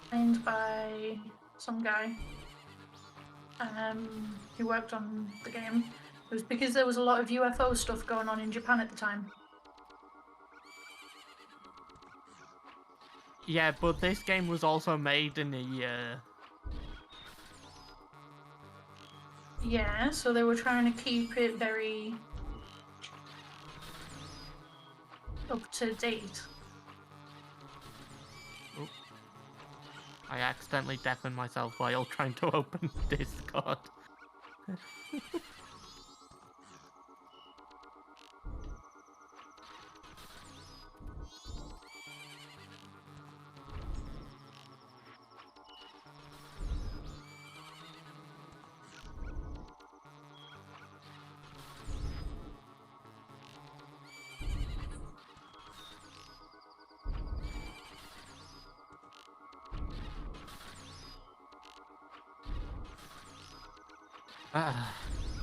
Trained by some guy who worked on the game. It was because there was a lot of UFO stuff going on in Japan at the time. Yeah, but this game was also made in a Yeah, so they were trying to keep it very up to date. I accidentally deafened myself while trying to open Discord.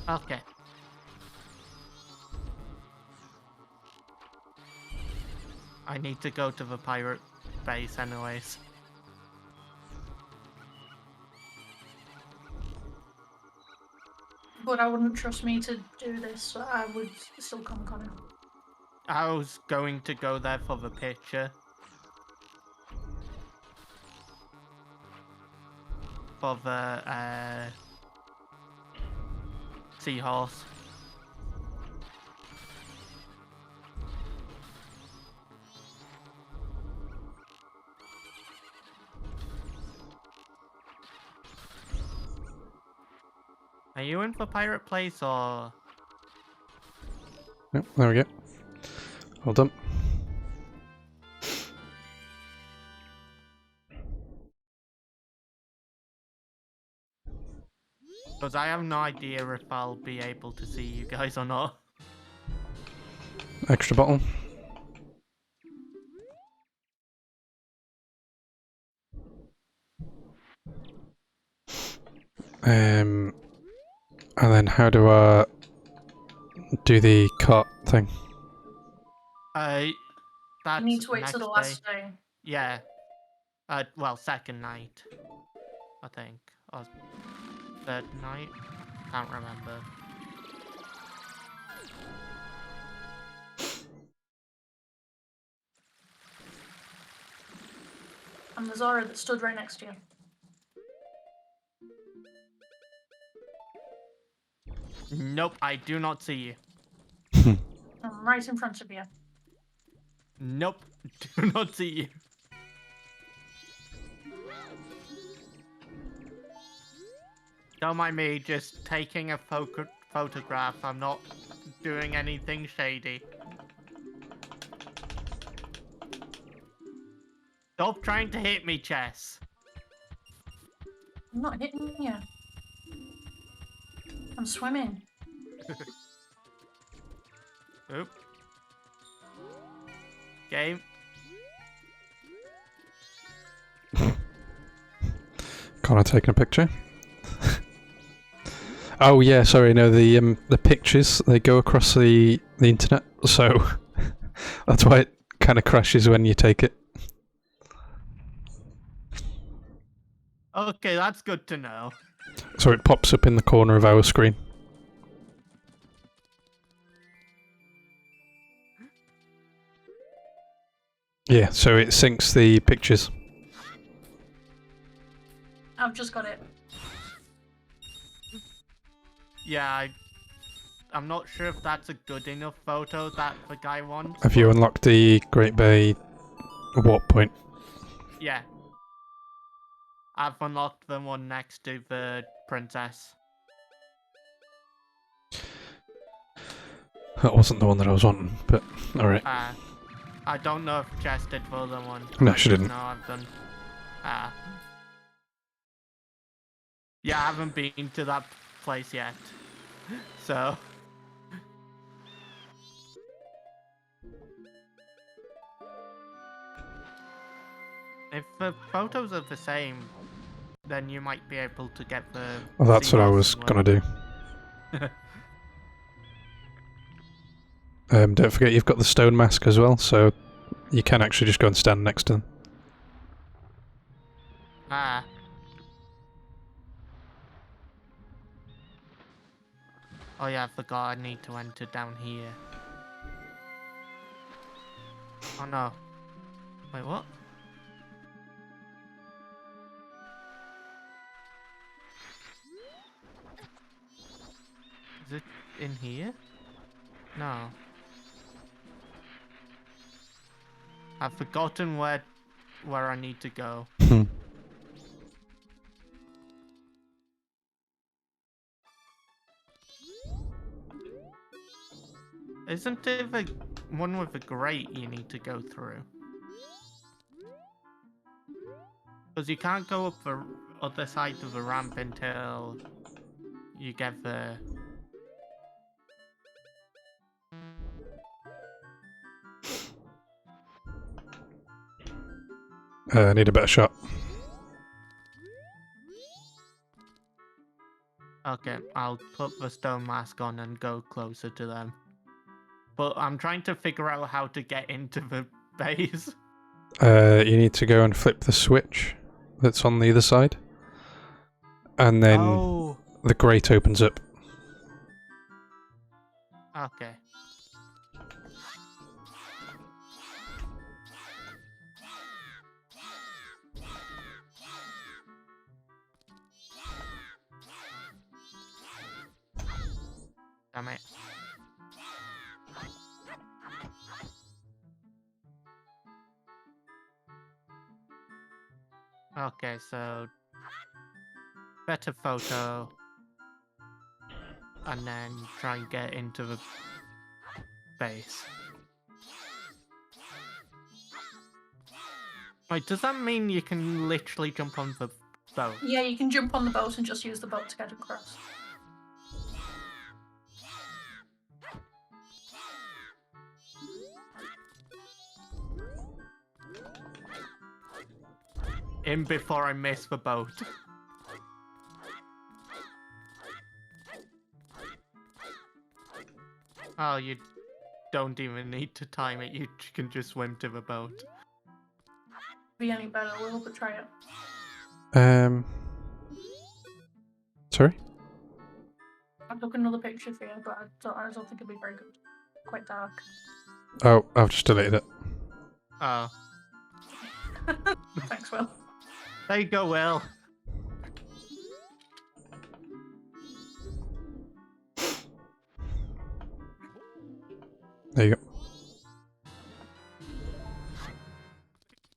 Okay. I need to go to the pirate base anyways. But I wouldn't trust me to do this, so I would still come Connor. I was going to go there for the picture. For the seahorse. Are you in for Pirate Place or? Yep, there we go. Well done. Because I have no idea if I'll be able to see you guys or not. Extra bottle. And then how do I do the cart thing? That's You need to wait next till the day. last day. Yeah. Well, second night, I think, or third night. Can't remember. I'm the Zora that stood right next to you. Nope, I do not see you. I'm right in front of you. Nope, do not see you. Don't mind me just taking a photograph. I'm not doing anything shady. Stop trying to hit me, Chess. I'm not hitting you. I'm swimming. Oop. Game. Can't I take a picture? Oh yeah, sorry, no, the pictures, they go across the internet, so that's why it kind of crashes when you take it. Okay, that's good to know. So it pops up in the corner of our screen. Yeah, so it syncs the pictures. I've just got it. Yeah, I'm not sure if that's a good enough photo that the guy wants. Have you unlocked the Great Bay warp point? Yeah. I've unlocked the one next to the princess. That wasn't the one that I was wanting, but alright. I don't know if Jess did the other one. No, she didn't. No, I've done. Yeah, I haven't been to that place yet. So. If the photos are the same, then you might be able to get the. Well, that's what I CMOS was one. gonna do. Don't forget you've got the stone mask as well, so you can actually just go and stand next to them. Oh yeah, I forgot I need to enter down here. Oh no. Wait, what? Is it in here? No. I've forgotten where I need to go. Isn't it the one with the grate you need to go through? Because you can't go up the other side of the ramp until you get the... I need a better shot. Okay, I'll put the stone mask on and go closer to them. But I'm trying to figure out how to get into the base. You need to go and flip the switch that's on the other side. And then the grate opens up. Okay. Damn it. Okay, so better photo. and then try and get into the base. Wait, does that mean you can literally jump on the boat? Yeah, you can jump on the boat and just use the boat to get across. In before I miss the boat. Oh, you don't even need to time it, you can just swim to the boat. Be any better, Will, but try it. Sorry? I took another picture for you, but I don't think it'll be very good. Quite dark. Oh, I've just deleted it. Oh. Thanks, Will. There you go, Will. There you go.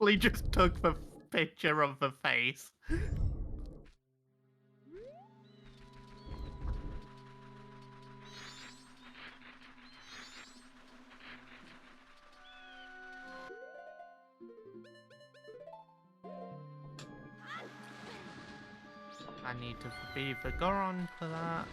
We just took the picture of the face. I need to be the Goron for that.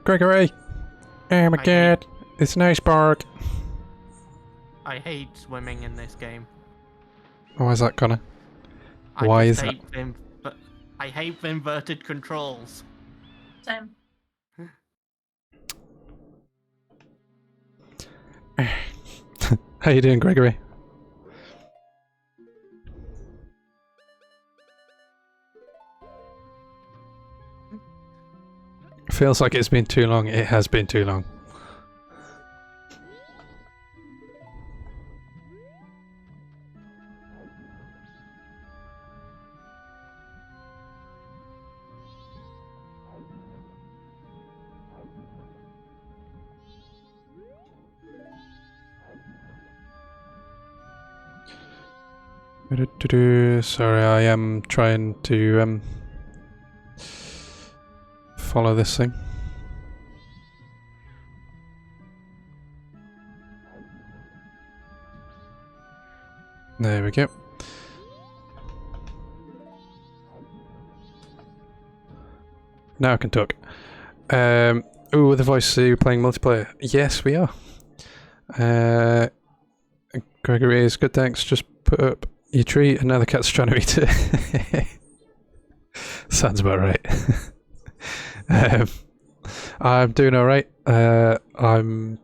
Gregory! Oh my god! It's an iceberg! I hate swimming in this game. Why is that, Connor? Why is that? I hate the inverted controls. Same. How you doing, Gregory? Feels like it's been too long. It has been too long. Sorry, I am trying to follow this thing. There we go. Now I can talk. Oh, the voice, are you playing multiplayer? Yes, we are. Gregory is good, thanks. Just put up your tree and now the cat's trying to eat it. Sounds about right. I'm doing alright. I'm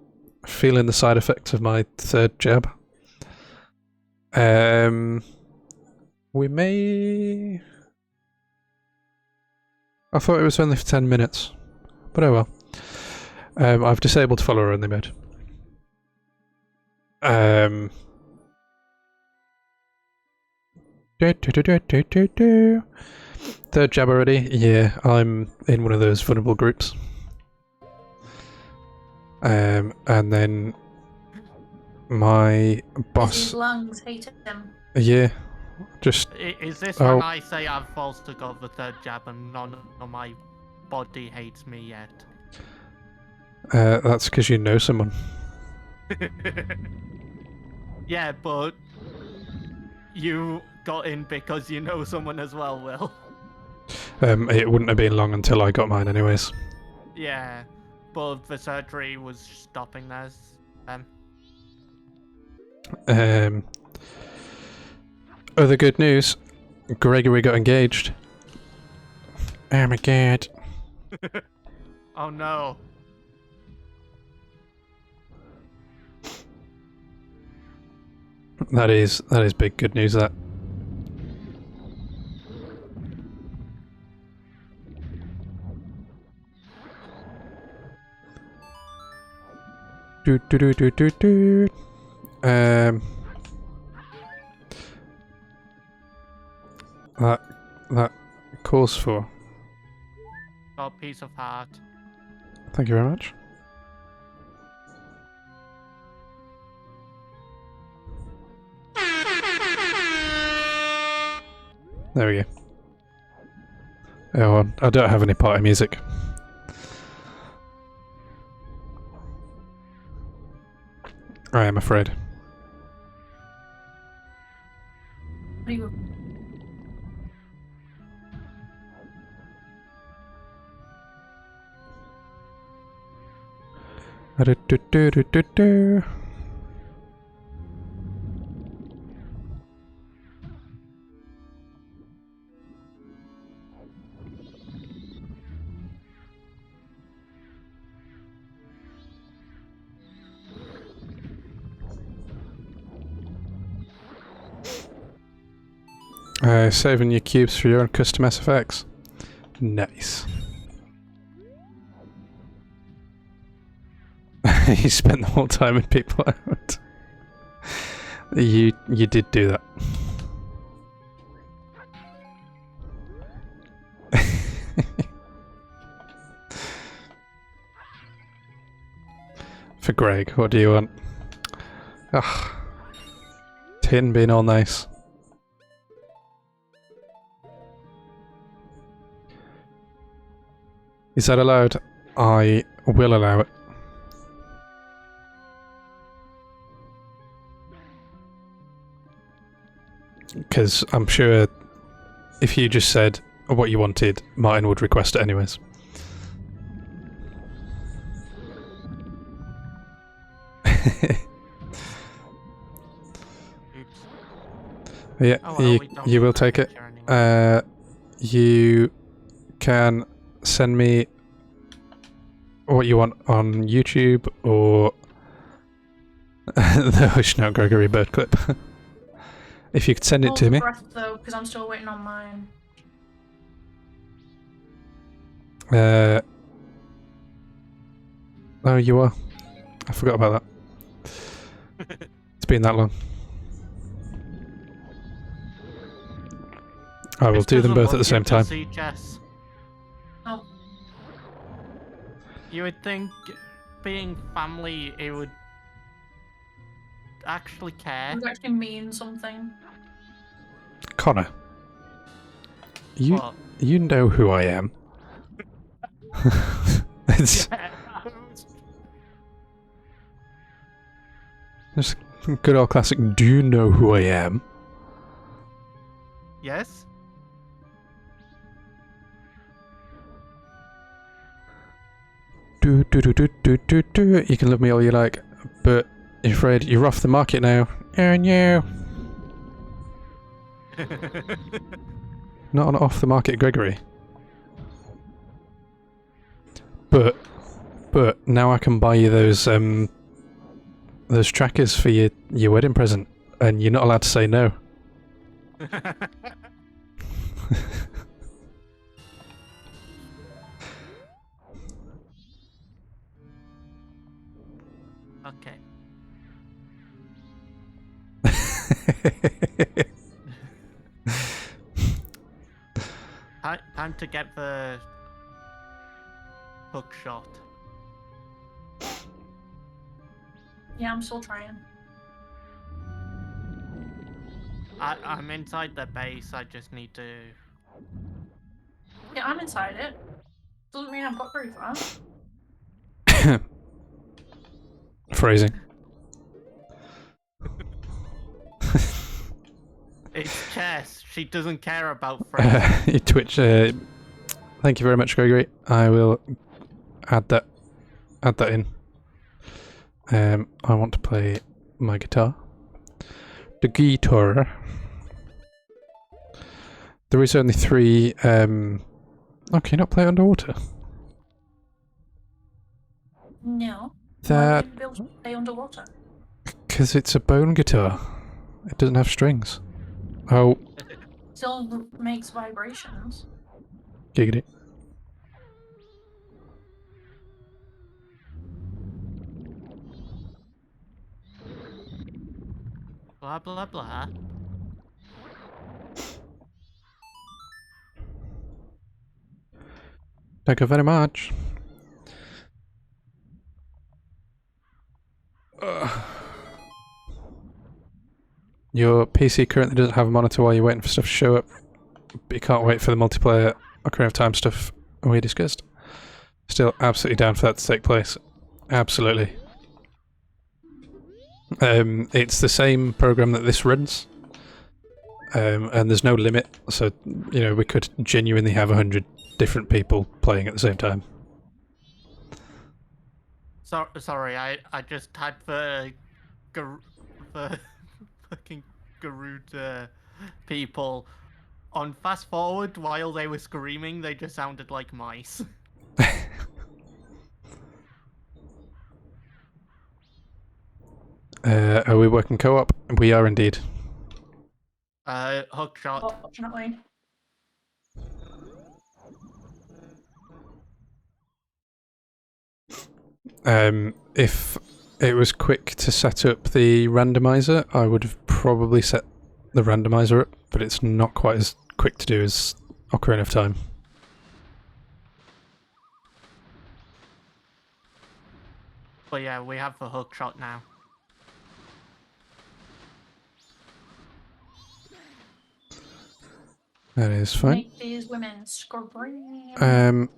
feeling the side effects of my third jab. We may... I thought it was only for 10 minutes, but oh well. I've disabled follower only mode. Third jab already? Yeah, I'm in one of those vulnerable groups. And then my boss... His lungs hate him. Yeah, just... Is this when I say I've falsely got the third jab and none of my body hates me yet? That's because you know someone. Yeah, but you got in because you know someone as well, Will. It wouldn't have been long until I got mine anyways. Yeah, but the surgery was stopping theirs. Other good news, Gregory got engaged. Oh my god. Oh no. That is big good news, that. Do do do do do do. That calls for. Got piece of heart. Thank you very much. There we go. Oh, I don't have any party music. I am afraid. What are you? Do do do do do do. Saving your cubes for your own custom SFX. Nice. You spent the whole time with people out. You did do that. For Greg, what do you want? Ugh. Tin being all nice. Is that allowed? I will allow it. Because I'm sure if you just said what you wanted, Martin would request it anyways. Yeah, Oh, well, we don't you will need take it. furniture anymore. You can send me what you want on YouTube or the Hush Now Gregory bird clip. If you could send it Hold to your me. breath though, because I'm still waiting on mine. Oh, you are. I forgot about that. It's been that long. I will This do them doesn't both at the look same good to time. see, Jess. Oh, You would think, being family, it would actually care. it would actually mean something. Connor, What? you know who I am. It's just good old classic. Do you know who I am? Yes? Do do do do do do do. You can love me all you like, but you're afraid you're off the market now. Oh no! Not on off the market, Gregory. But now I can buy you those trackers for your wedding present, and you're not allowed to say no. Okay. Time to get the hook shot. Yeah, I'm still trying. I'm inside the base, I just need to... Yeah, I'm inside it. Doesn't mean I've got very far. Phrasing. It's Chess, she doesn't care about friends. Twitch. Thank you very much, Gregory. I will add that in. I want to play my guitar. The guitar. There is only 3. Oh, can you not play it underwater? No. Why That would you be able to play underwater? because it's a bone guitar. It doesn't have strings. Oh, Still makes vibrations. giggity. Blah blah blah. Thank you very much. Your PC currently doesn't have a monitor while you're waiting for stuff to show up, but you can't wait for the multiplayer Ocarina of Time stuff we discussed. Still absolutely down for that to take place. Absolutely. It's the same program that this runs, and there's no limit, so, you know, we could genuinely have 100 different people playing at the same time. Sorry, I just had the fucking Garuda people on fast forward while they were screaming. They just sounded like mice. Are we working co-op? We are indeed. Hookshot. Fortunately. If it was quick to set up the randomizer, I would have probably set the randomizer up, but it's not quite as quick to do as Ocarina of Time. But yeah, we have the hookshot now. That is fine. Make these women scream.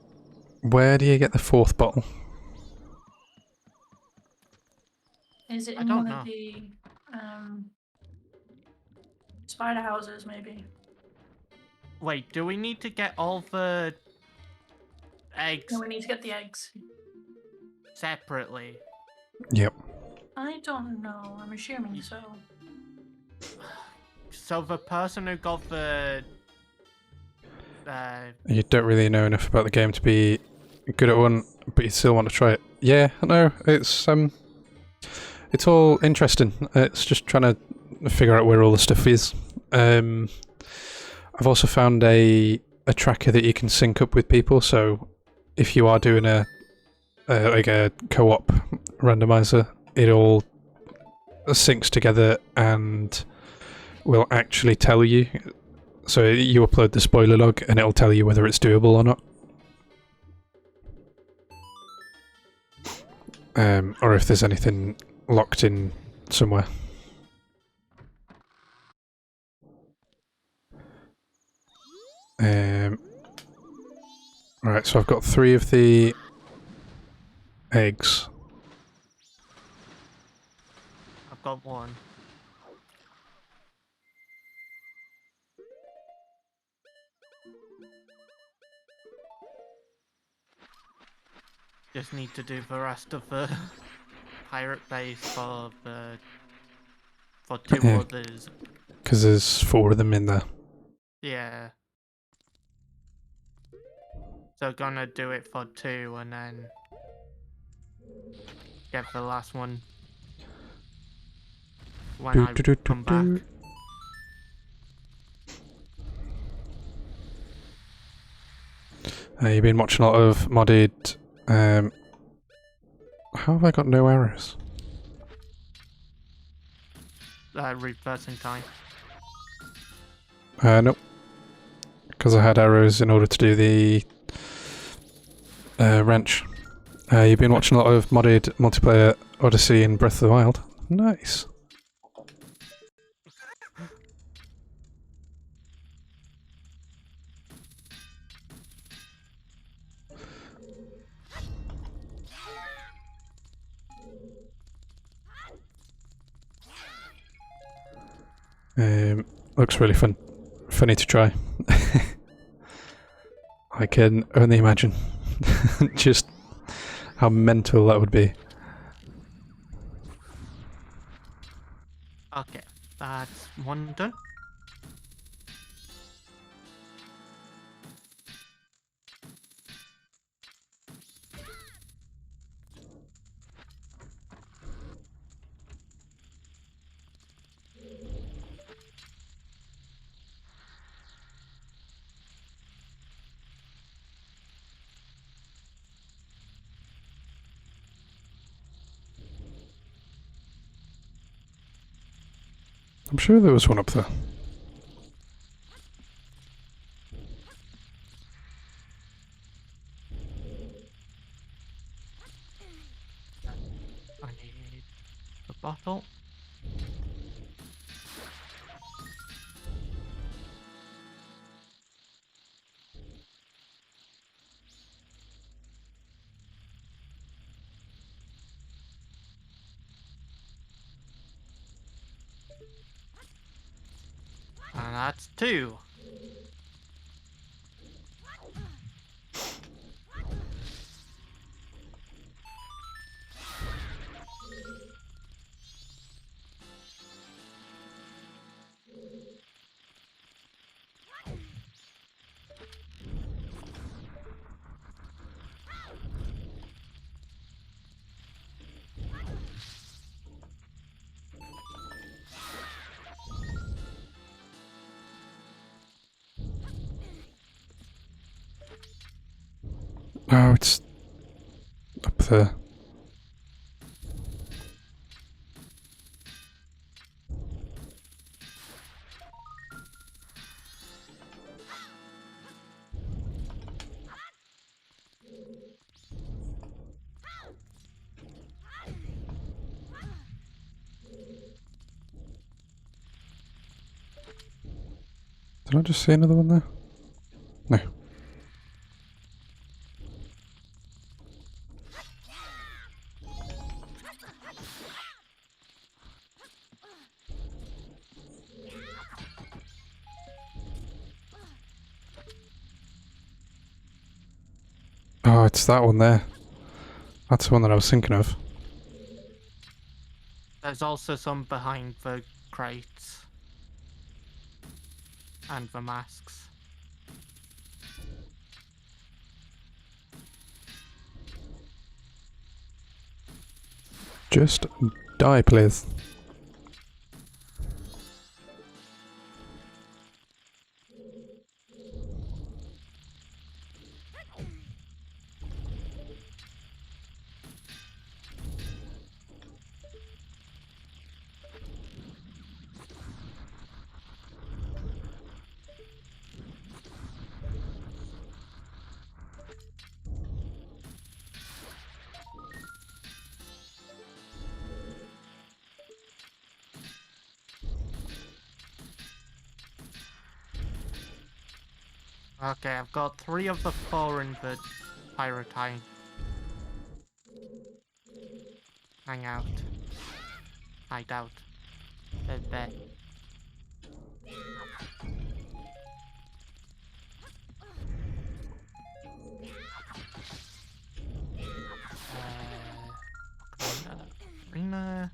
Where do you get the fourth bottle? Is it I in don't one know. of the spider houses, maybe? Wait, do we need to get all the eggs No, we need to get the eggs. separately? Yep. I don't know. I'm assuming so. So the person who got the You don't really know enough about the game to be good at one, but you still want to try it. Yeah, no, it's all interesting. It's just trying to figure out where all the stuff is. I've also found a tracker that you can sync up with people, so if you are doing a co-op randomizer, it all syncs together and will actually tell you. So you upload the spoiler log and it'll tell you whether it's doable or not. Or if there's anything locked in somewhere. Right, so I've got 3 of the eggs. I've got one. Just need to do the rest of the pirate base for 2 Yeah. others. Because there's 4 of them in there. Yeah. So gonna do it for 2 and then get the last one when I come back. You've been watching a lot of modded. How have I got no arrows? Reversing time. Nope. Because I had arrows in order to do the wrench. You've been watching a lot of modded multiplayer Odyssey and Breath of the Wild. Nice. Looks really funny to try. I can only imagine just how mental that would be. Okay, that's one done. I'm sure there was one up there. I need a bottle. And that's 2. Oh, it's up there. Did I just see another one there? No. Oh, it's that one there. That's the one that I was thinking of. There's also some behind the crates. And the masks. Just die, please. Okay, I've got 3 of the 4 in the pyrotine. Hang out. Hide out. There. Arena.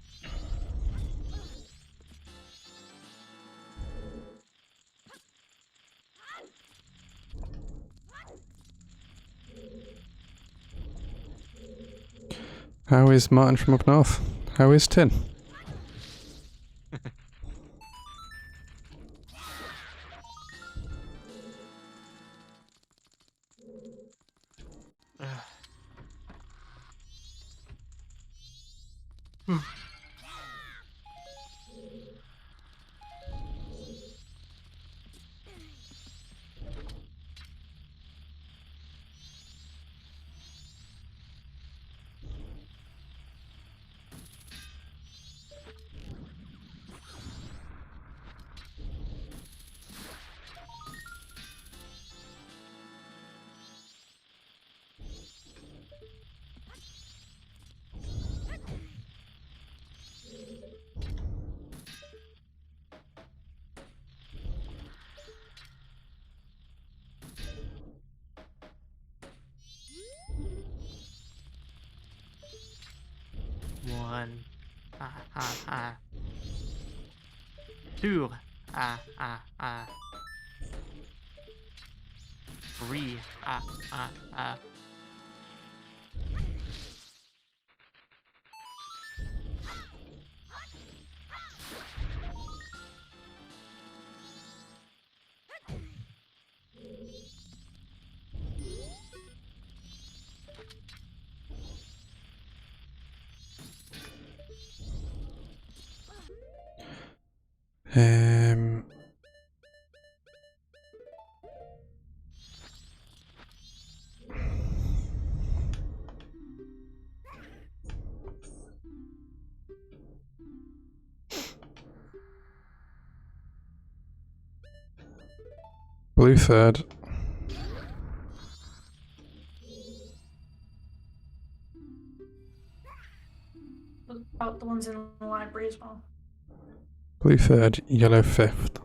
How is Martin from up north? How is Tin? One. 2. 3. Um. Blue third. What about the ones in the library as well? Blue third, yellow fifth.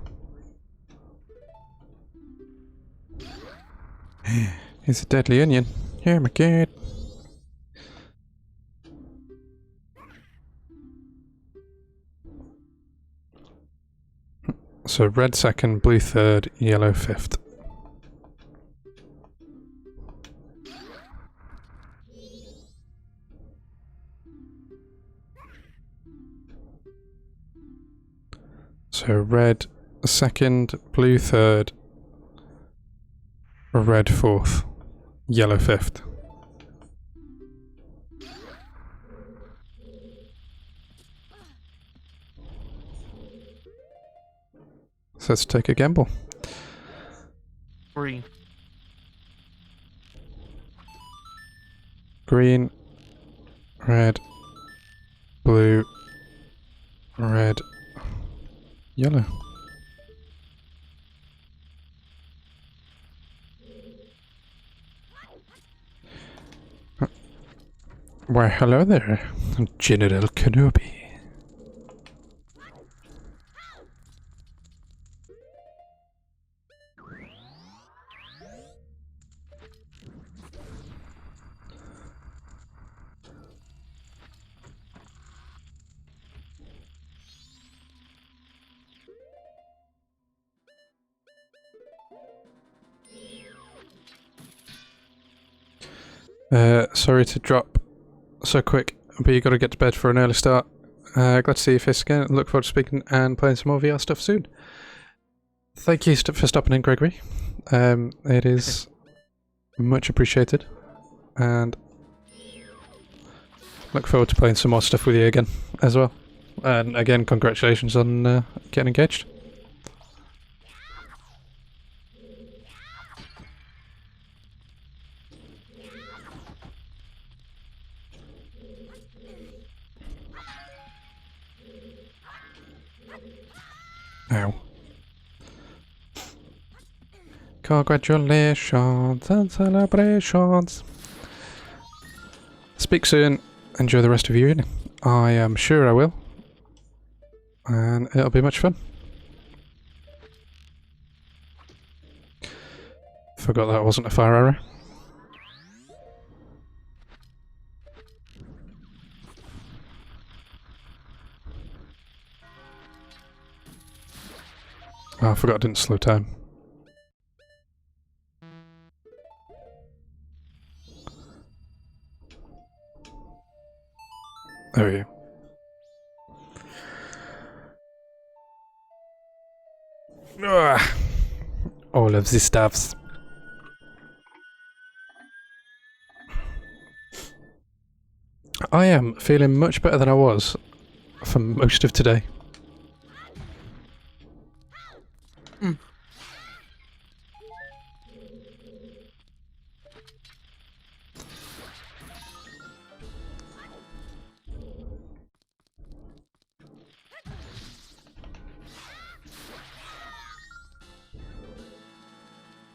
It's a deadly onion. Yeah, my god. So red second, blue third, yellow fifth. So red second, blue third, red fourth, yellow fifth. So let's take a gamble. Green. Green, red, blue, red, yellow. Why, hello there, General Kenobi. Sorry to drop so quick, but you got to get to bed for an early start. Glad to see you face again. Look forward to speaking and playing some more VR stuff soon. Thank you for stopping in, Gregory. It is much appreciated, and look forward to playing some more stuff with you again as well. And again, congratulations on getting engaged. Ow. Congratulations and celebrations. Speak soon. Enjoy the rest of your evening. I am sure I will. And it'll be much fun. Forgot that wasn't a fire arrow. Oh, I forgot I didn't slow time. There we go. Ugh. All of these stuffs. I am feeling much better than I was for most of today.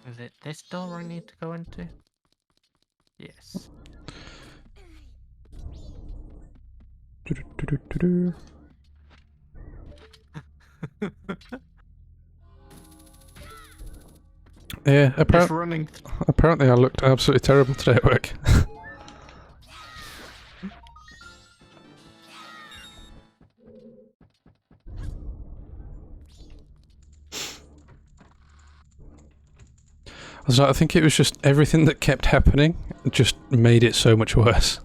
Is it this door I need to go into? Yes. Yeah, Just running. apparently I looked absolutely terrible today at work. I think it was just everything that kept happening just made it so much worse.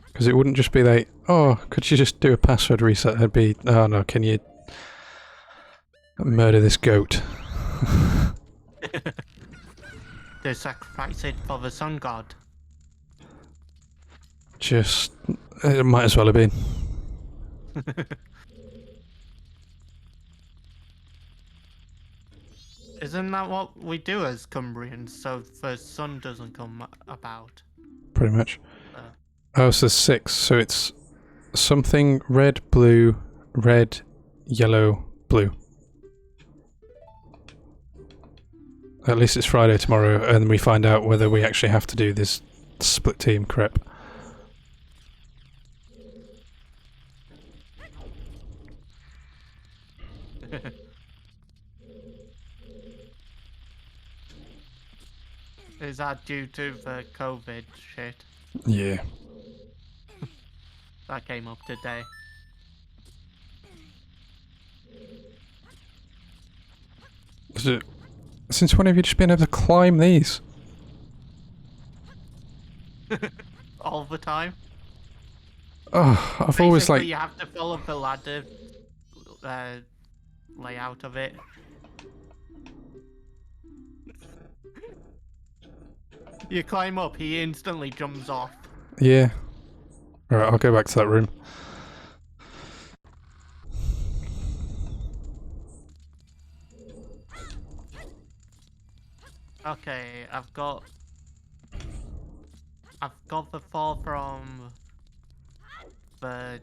Because it wouldn't just be like, oh, could you just do a password reset? It'd be, oh no, can you murder this goat? They sacrifice it for the sun god. Just... It might as well have been. Isn't that what we do as Cumbrians, so the sun doesn't come about? Pretty much. Uh, Oh, so 6. So it's something red, blue, red, yellow, blue. At least it's Friday tomorrow, and we find out whether we actually have to do this split team crap. Is that due to the COVID shit Yeah. that came up today? Since when have you just been able to climb these? All the time? Oh, I've always Basically, like... you have to follow the ladder layout of it. You climb up, he instantly jumps off. Yeah. Alright, I'll go back to that room. Okay, I've got the fall from the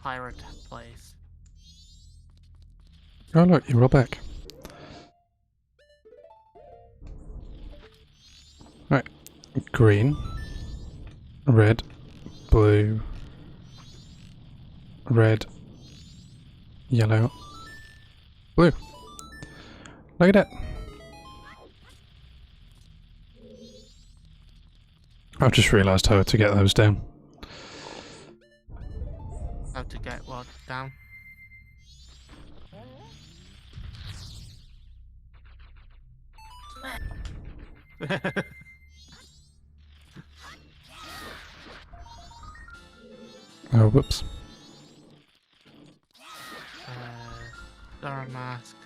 pirate place. Oh look, you're all back. Right. Green. Red. Blue. Red. Yellow. Blue. Look at that. I've just realised how to get those down. How to get what down? Oh, whoops. They're masked.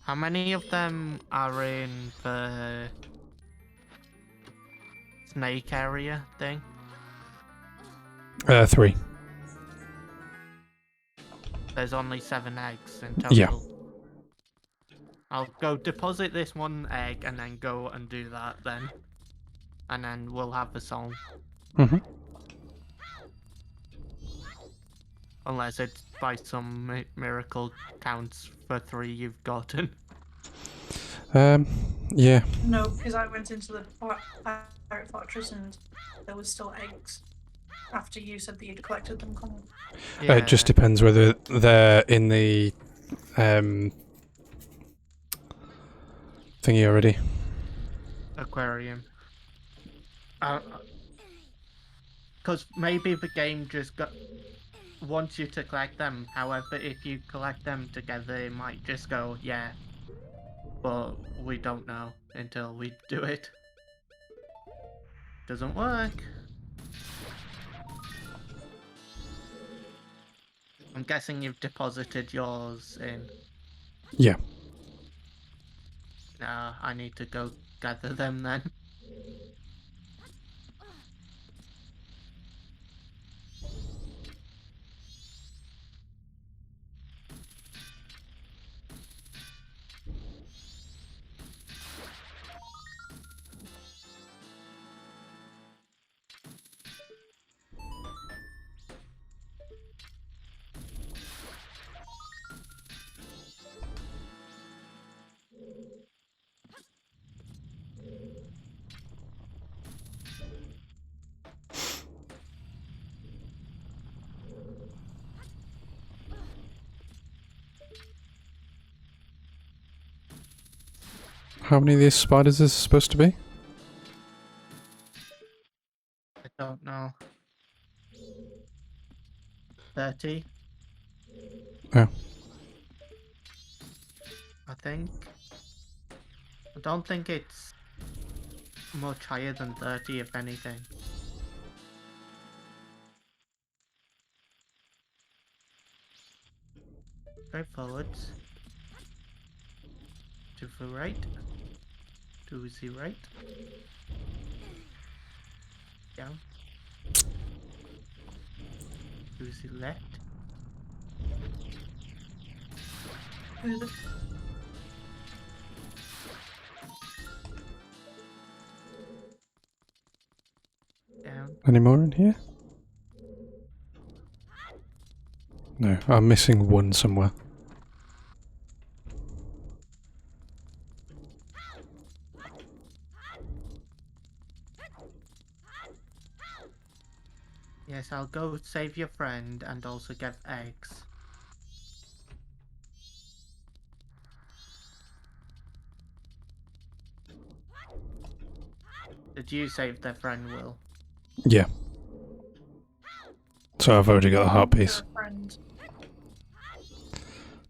How many of them are in the snake area thing? 3. There's only 7 eggs in total. Yeah. I'll go deposit this one egg and then go and do that then. And then we'll have the song. Mm-hmm. Unless it's by some miracle counts for 3 you've gotten. Yeah. No, because I went into the pirate fortress and there was still eggs after you said that you'd collected them. Colin. Yeah. It just depends whether they're in the thingy already. Aquarium. Because maybe the game just wants you to collect them. However, if you collect them together, it might just go, yeah. But we don't know until we do it. Doesn't work. I'm guessing you've deposited yours in. Yeah. I need to go gather them then. How many of these spiders is there supposed to be? I don't know. 30? Oh. I think. I don't think it's much higher than 30, if anything. Straightforward. To the right. To the right. Down. To the left. Who the Down. Any more in here? No, I'm missing one somewhere. Yes, I'll go save your friend and also get eggs. Did you save their friend, Will? Yeah. So I've already got a heart piece. your friend?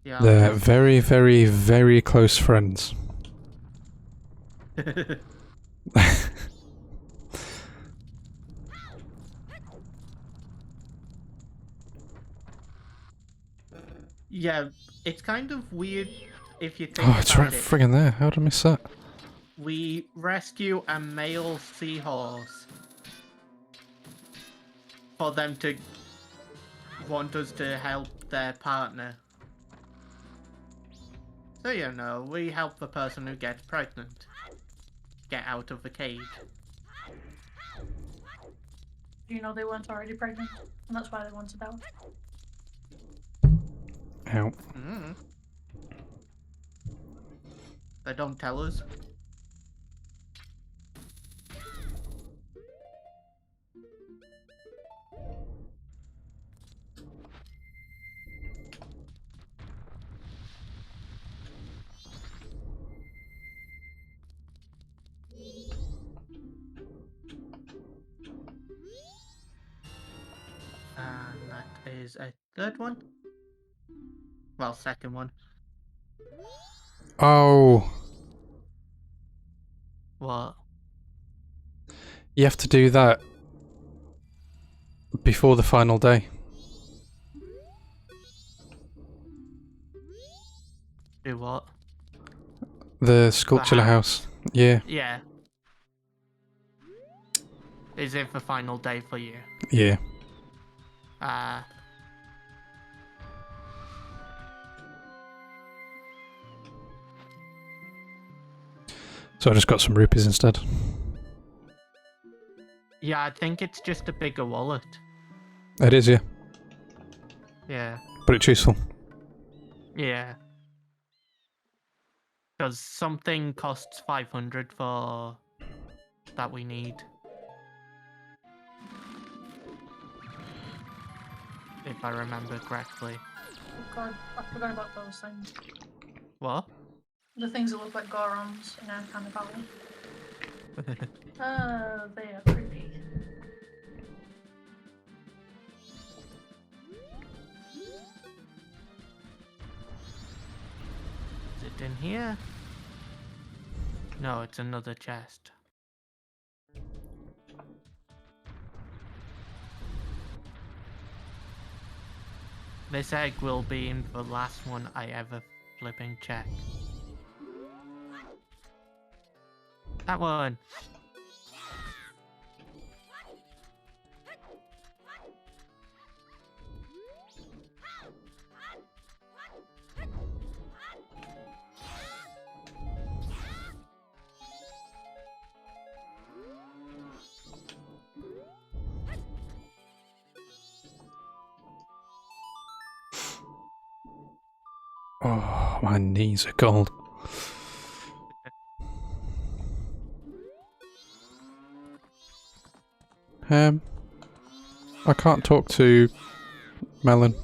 Yeah, They're very, very, very close friends. Yeah, it's kind of weird if you think Oh, it's right about it. friggin' there. How did I miss that? We rescue a male seahorse for them to want us to help their partner. So, you know, we help the person who gets pregnant get out of the cage. Do you know they weren't already pregnant? And that's why they wanted out. Ow. Mm. They don't tell us. And that is a third one. Well, second one. Oh, What? you have to do that before the final day. Do what? The sculpture house. Yeah, Yeah. Is it the final day for you? yeah. So I just got some rupees instead. Yeah, I think it's just a bigger wallet. It is, yeah. Yeah. But it's useful. Yeah. Because something costs 500 for that we need. If I remember correctly. Oh god, I forgot about those things. What? The things that look like Gorons in Uncanny Valley. They are creepy. Is it in here? No, it's another chest. This egg will be in the last one I ever flipping check. That one! Oh, my knees are cold. I can't talk to Melon.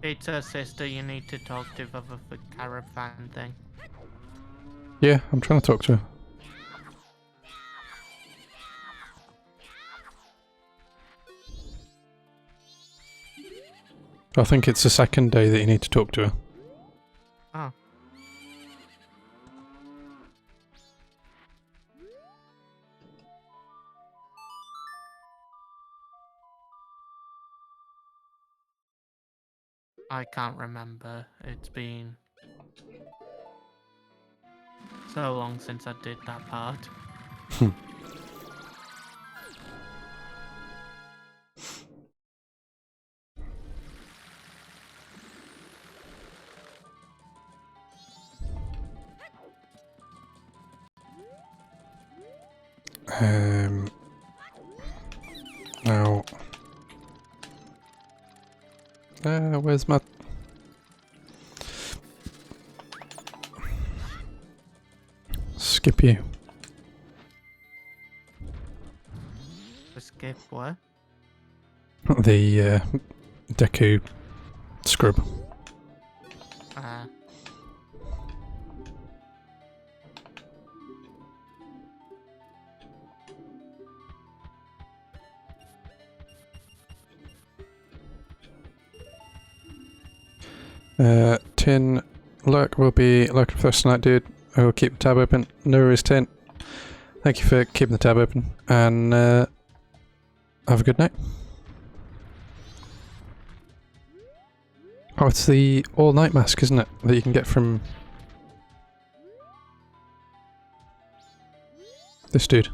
It's her sister you need to talk to for the caravan thing. Yeah, I'm trying to talk to her. I think it's the second day that you need to talk to her. Oh. I can't remember. It's been So long since I did that part. Now, where's my... Skip you. Skip what? The Deku scrub. Uh, Tin, Lurk will be lurking for us tonight, dude. I will keep the tab open. No worries, Tin. Thank you for keeping the tab open, and have a good night. Oh, it's the all-night mask, isn't it? That you can get from this dude.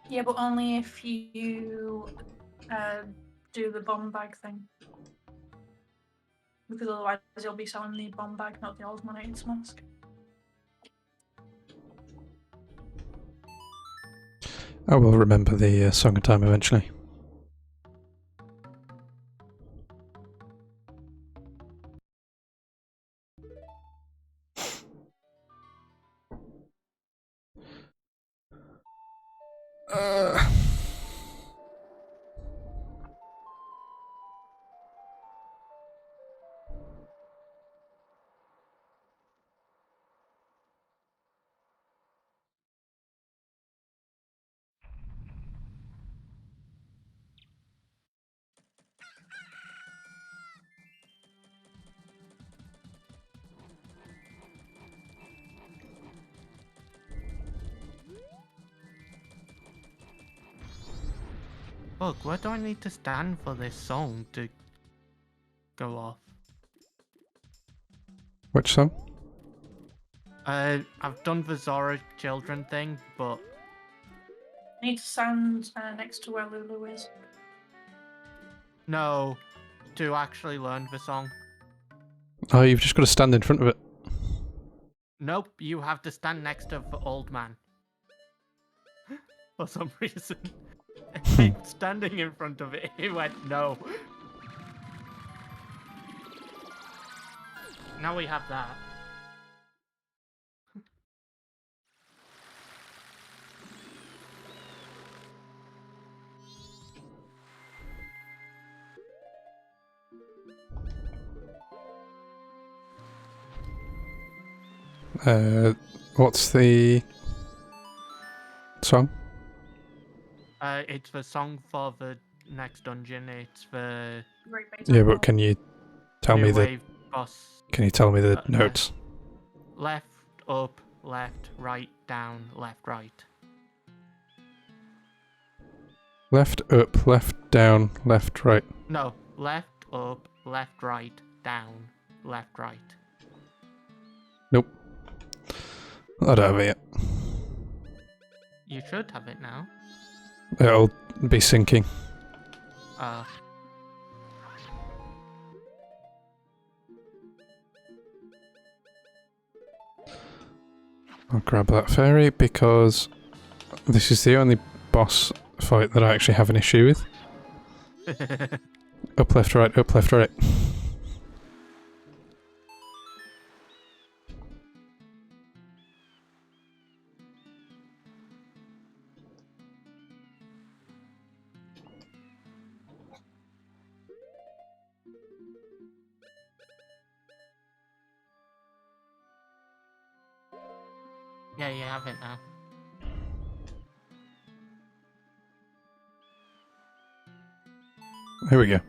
Yeah, but only if you do the bomb bag thing. Because otherwise you'll be selling the bomb bag, not the Osmonates mask. I will remember the Song of Time eventually. look, where do I need to stand for this song to go off? Which song? I've done the Zora children thing, but Need to stand next to where Lulu is. no, to actually learn the song. Oh, you've just got to stand in front of it. Nope, you have to stand next to the old man. For some reason. I keep standing in front of it. He went, no. Now we have that. What's the song? It's the song for the next dungeon. It's the Great Bait Yeah, Apple. but can you tell new me the wave boss. Can you tell me the notes? Left, up, left, right, down, left, right. Left, up, left, down, left, right. No, left, up, left, right, down, left, right. Nope. I don't have it yet. You should have it now. It'll be syncing. I'll grab that fairy because this is the only boss fight that I actually have an issue with. Up, left, right, up, left, right. Yeah, you have it now. Here we go.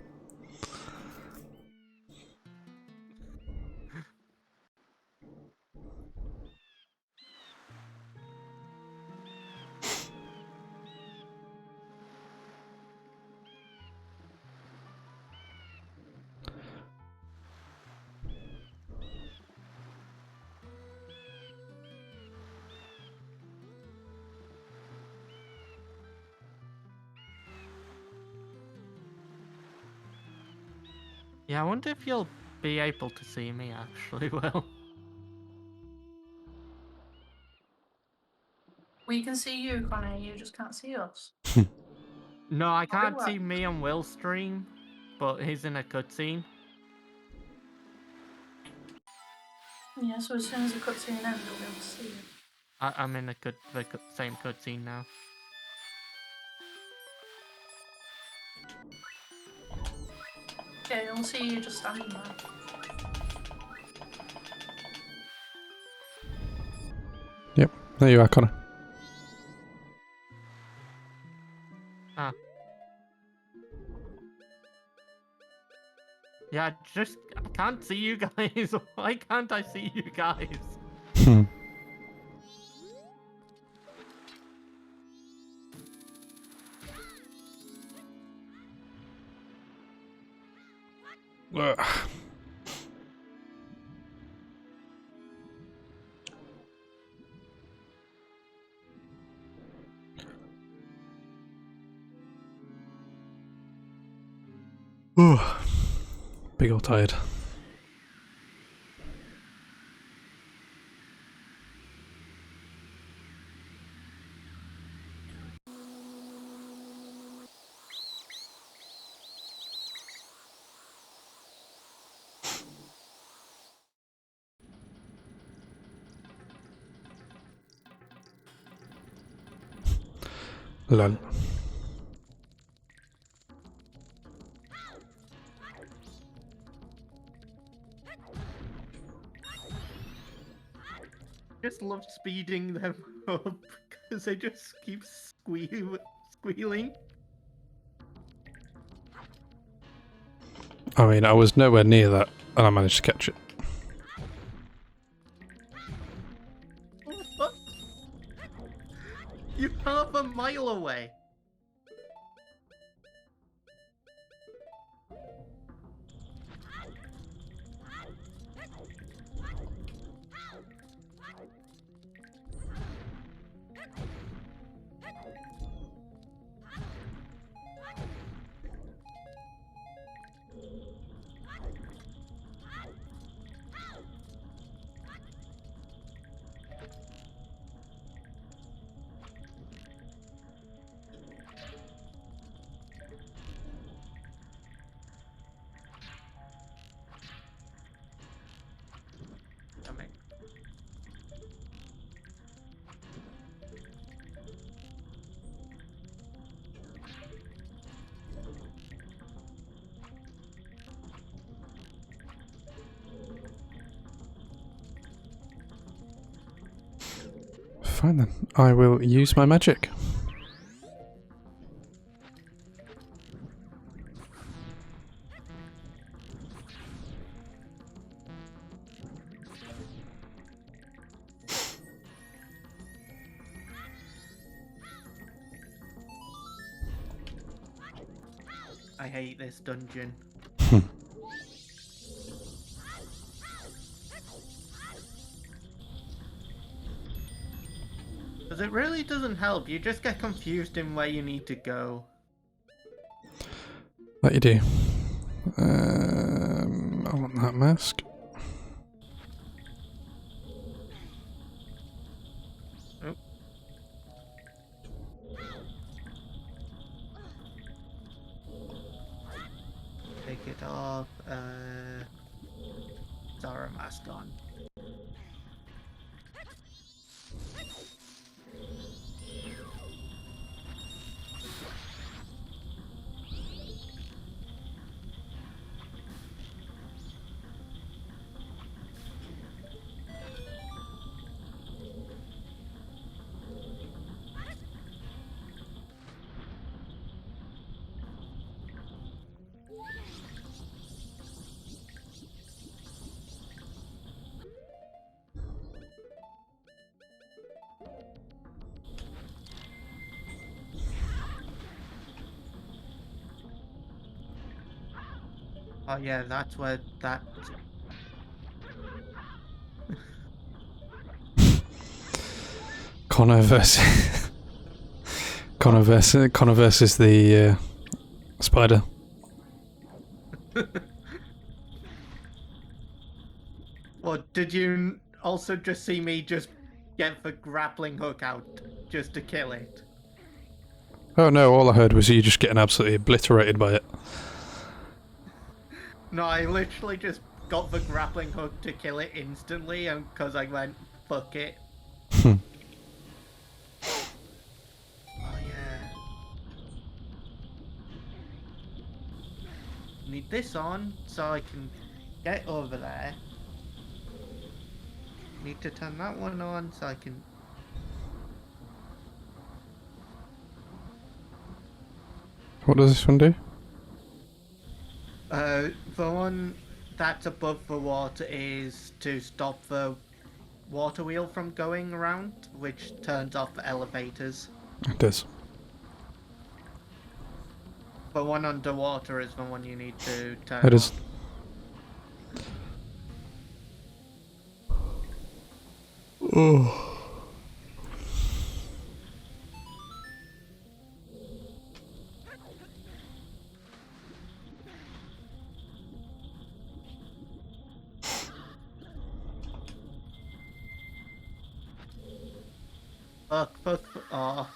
Yeah, I wonder if you'll be able to see me actually well. We can see you, Connor. You just can't see us. No, I can't well. see me on Will's stream, but he's in a cutscene. Yeah, so as soon as the cutscene ends, we'll be able to see you. I'm in the same cutscene now. Okay, we'll see you just standing there. Yep, there you are, Connor. Ah. Yeah, I can't see you guys. Why can't I see you guys? Hmm. Ugh. Ooh. Big ol' tired. Lol. Just love speeding them up because they just keep squealing. I mean, I was nowhere near that, and I managed to catch it. What? You're half a mile away. Fine then, I will use my magic. I hate this dungeon. Because it really doesn't help, you just get confused in where you need to go. That you do. I want that mask. Oh. Take it off, Zara mask on. Oh yeah, that's where that... Connor versus... Connor versus the spider. Or did you also just see me just get the grappling hook out just to kill it? Oh no, all I heard was you just getting absolutely obliterated by it. No, I literally just got the grappling hook to kill it instantly, and because I went, fuck it. Oh yeah. Need this on so I can get over there. Need to turn that one on so I can... What does this one do? The one that's above the water is to stop the water wheel from going around, which turns off the elevators. It does. The one underwater is the one you need to turn It is. on. Fuck. Oh.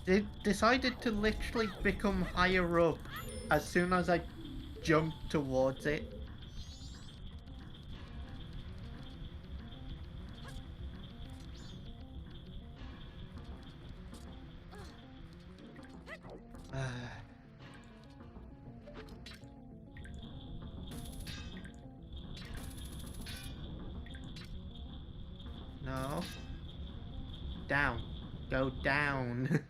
It decided to literally become higher up as soon as I jumped towards it. No. Down. Go down.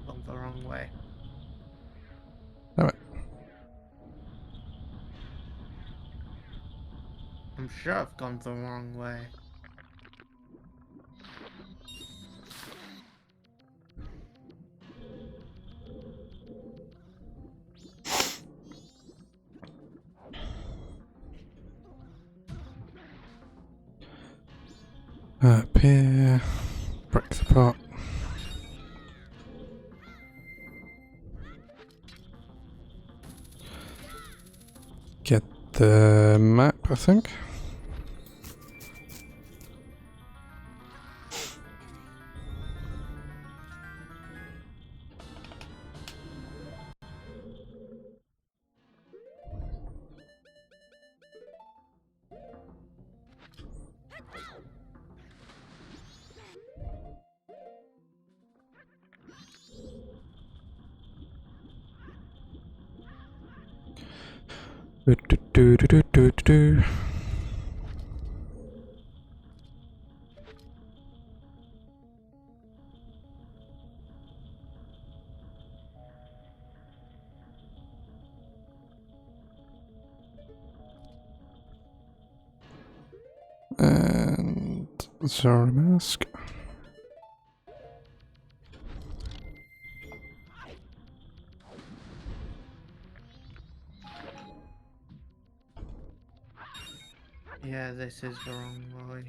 Gone the wrong way. Alright. I'm sure I've gone the wrong way. Up here. Break the pot. Get the map, I think. Do, do, do, do, do, do, do. And Zora mask. Yeah, this is the wrong way.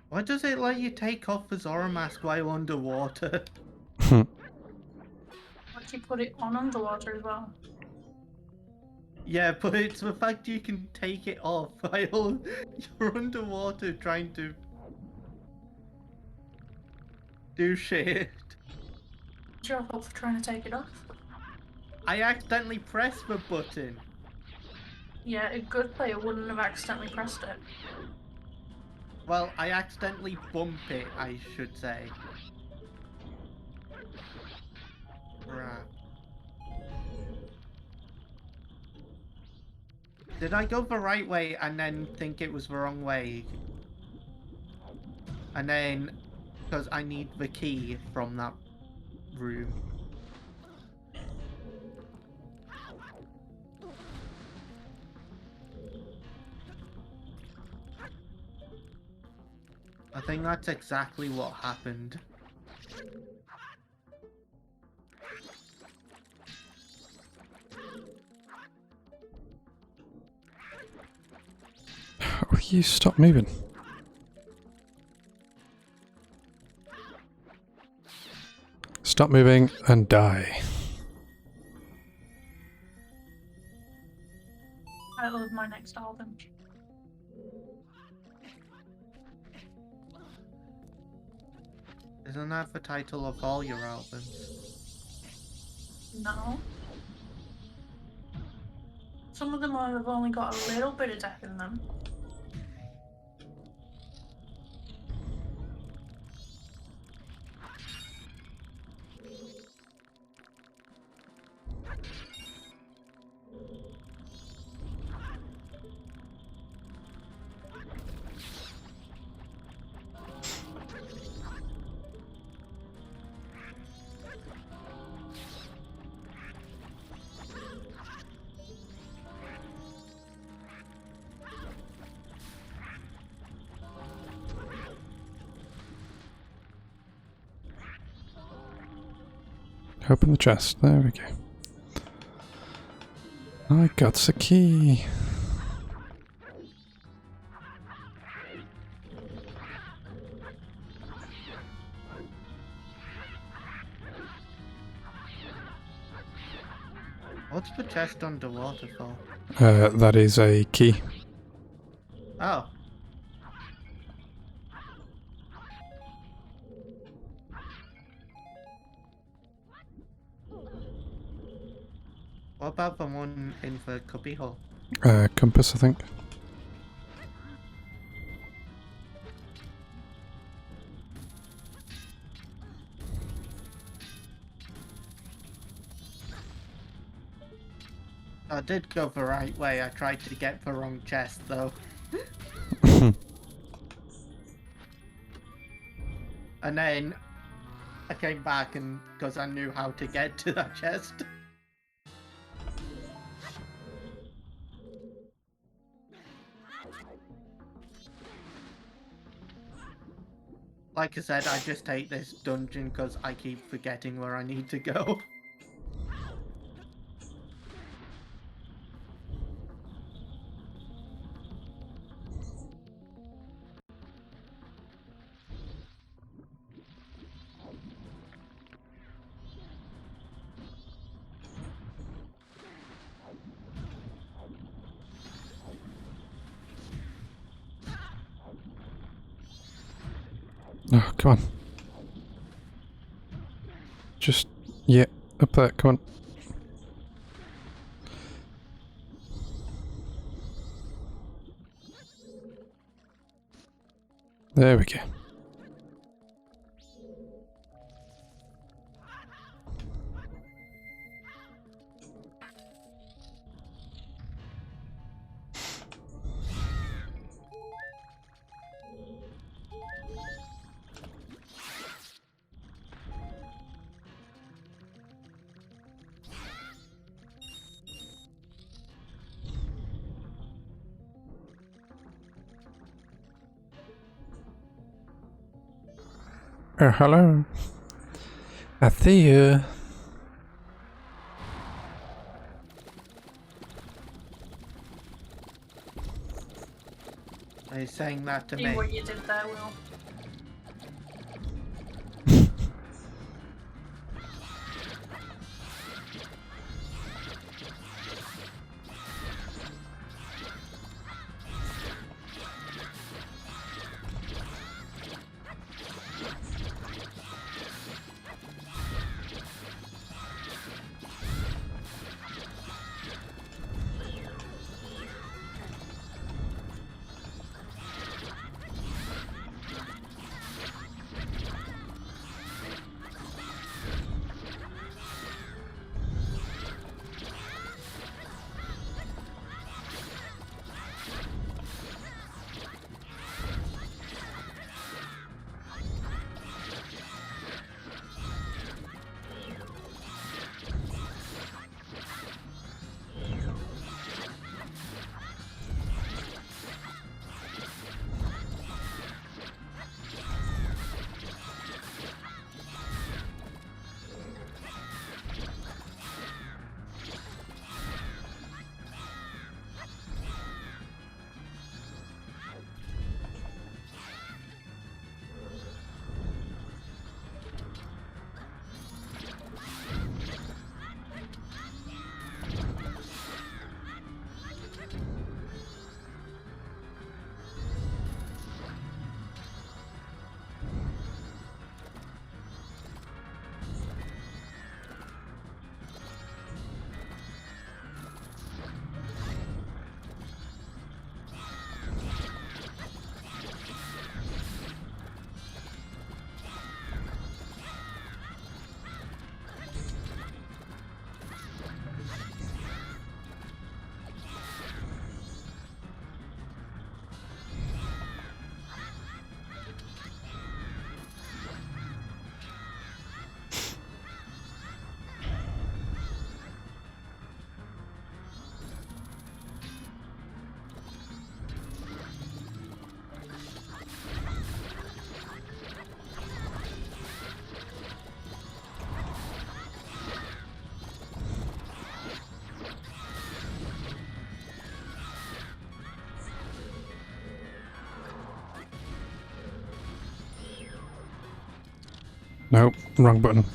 Why does it let you take off the Zora mask while underwater? Once you put it on underwater as well. Yeah, but it's the fact you can take it off while you're underwater trying to do shit. What's your fault for trying to take it off? I accidentally pressed the button. Yeah, a good player wouldn't have accidentally pressed it. Well, I accidentally bumped it, I should say. Right. Did I go the right way and then think it was the wrong way? And then, because I need the key from that room. I think that's exactly what happened. Oh, you stop moving. Stop moving and die. Title of my next album. Isn't that the title of all your albums? No. Some of them have only got a little bit of death in them. Open the chest. There we go. I got the key. What's the chest underwater for? That is a key. Oh. What about the one in the cubby hole? Compass, I think. I did go the right way. I tried to get the wrong chest though. And then I came back and because I knew how to get to that chest. Like I said, I just hate this dungeon because I keep forgetting where I need to go. Oh, come on. Just, yeah, up there, come on. There we go. Hello. I see you. Are you saying that to See me? what you did there, Will. Nope, wrong button.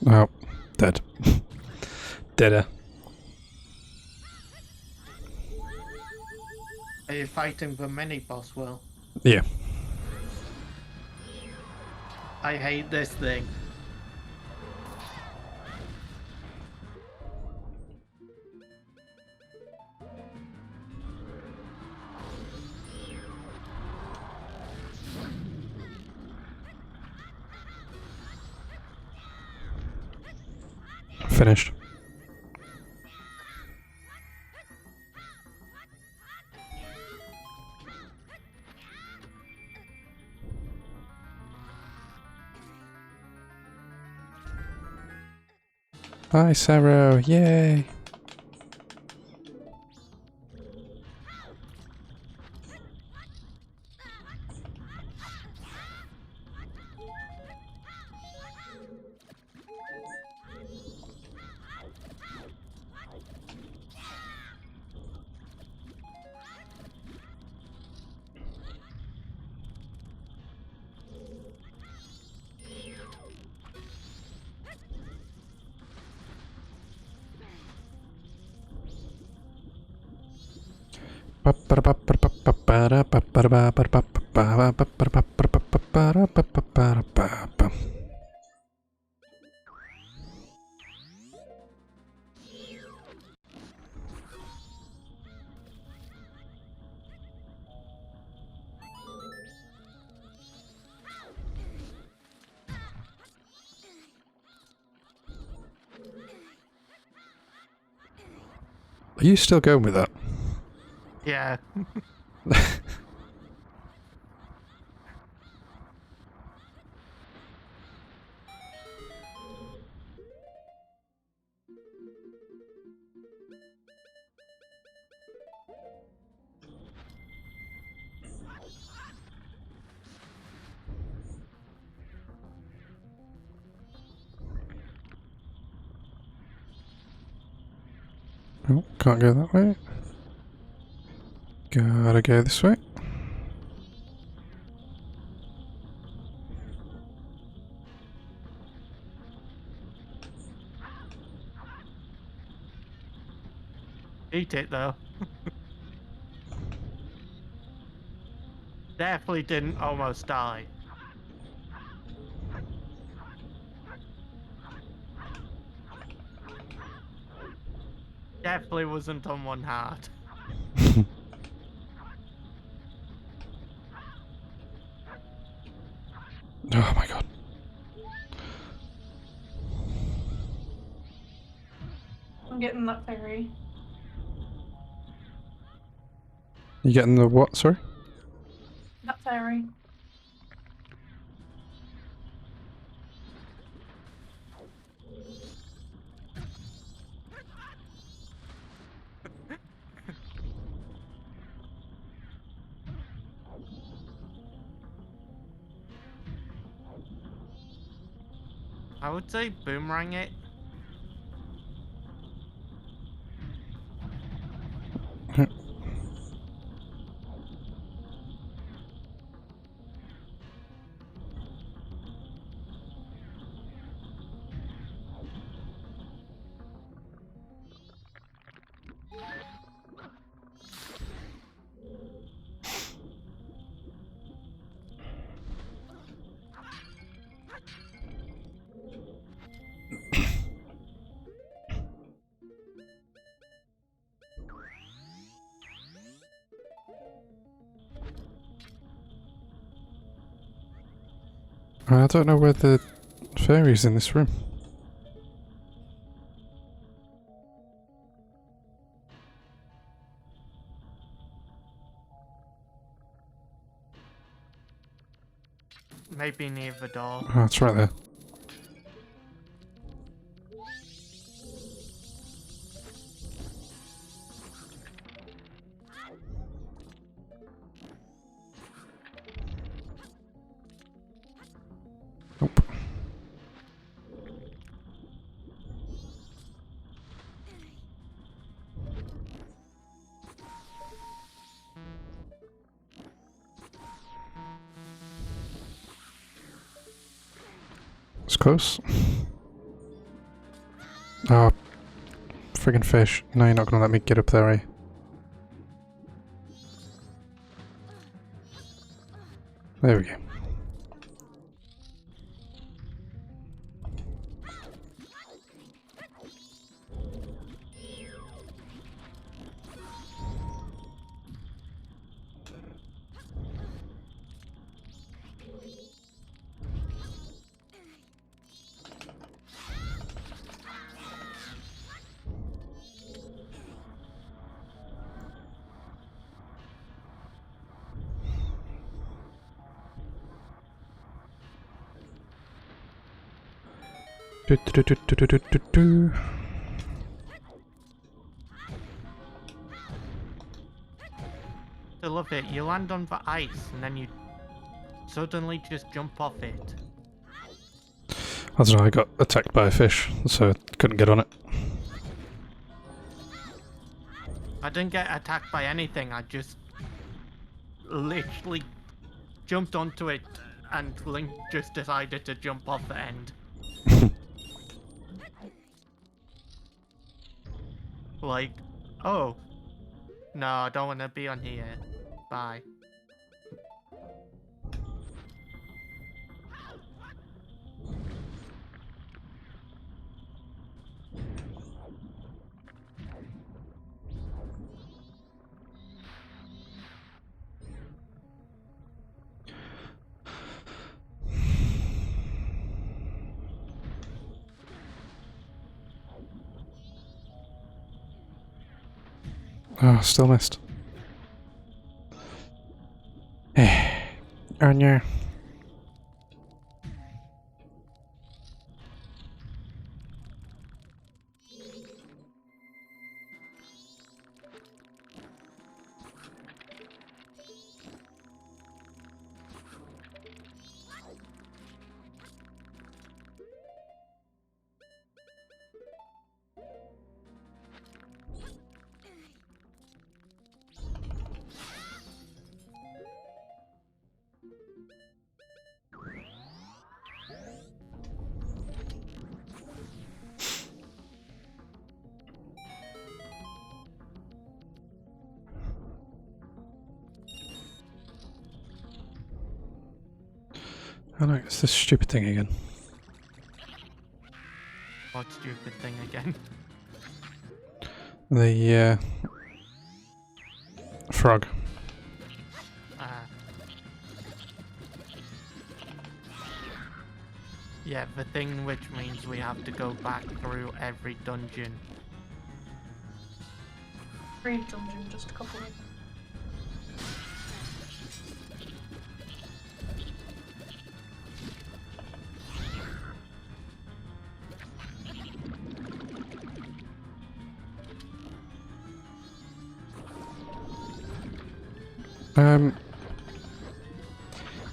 Oh, dead. Deader. Are you fighting the mini boss, Will? Yeah. I hate this thing. Finished. Bye, Sarah. Yay. Are you still going with that? Yeah. Oh, can't go that way. Gotta go this way. Eat it though. Definitely didn't almost die. Definitely wasn't on one heart. Oh my god. I'm getting that fairy. You getting the what, sorry? That fairy. I would say boomerang it. I don't know where the fairy's in this room. Maybe near the door. Oh, it's right there. Nope. close. Oh, friggin' fish. No, you're not gonna let me get up there, eh? There we go. Do, do, do, do, do, do, do, do. I love it. You land on the ice and then you suddenly just jump off it. I don't know, I got attacked by a fish, so I couldn't get on it. I didn't get attacked by anything. I just literally jumped onto it and Link just decided to jump off the end. Like, oh, no, I don't want to be on here. Bye. Oh, still missed. Oh no. Oh no, it's this stupid thing again. What stupid thing again? The frog. Yeah, the thing which means we have to go back through every dungeon. Free dungeon, just a couple of.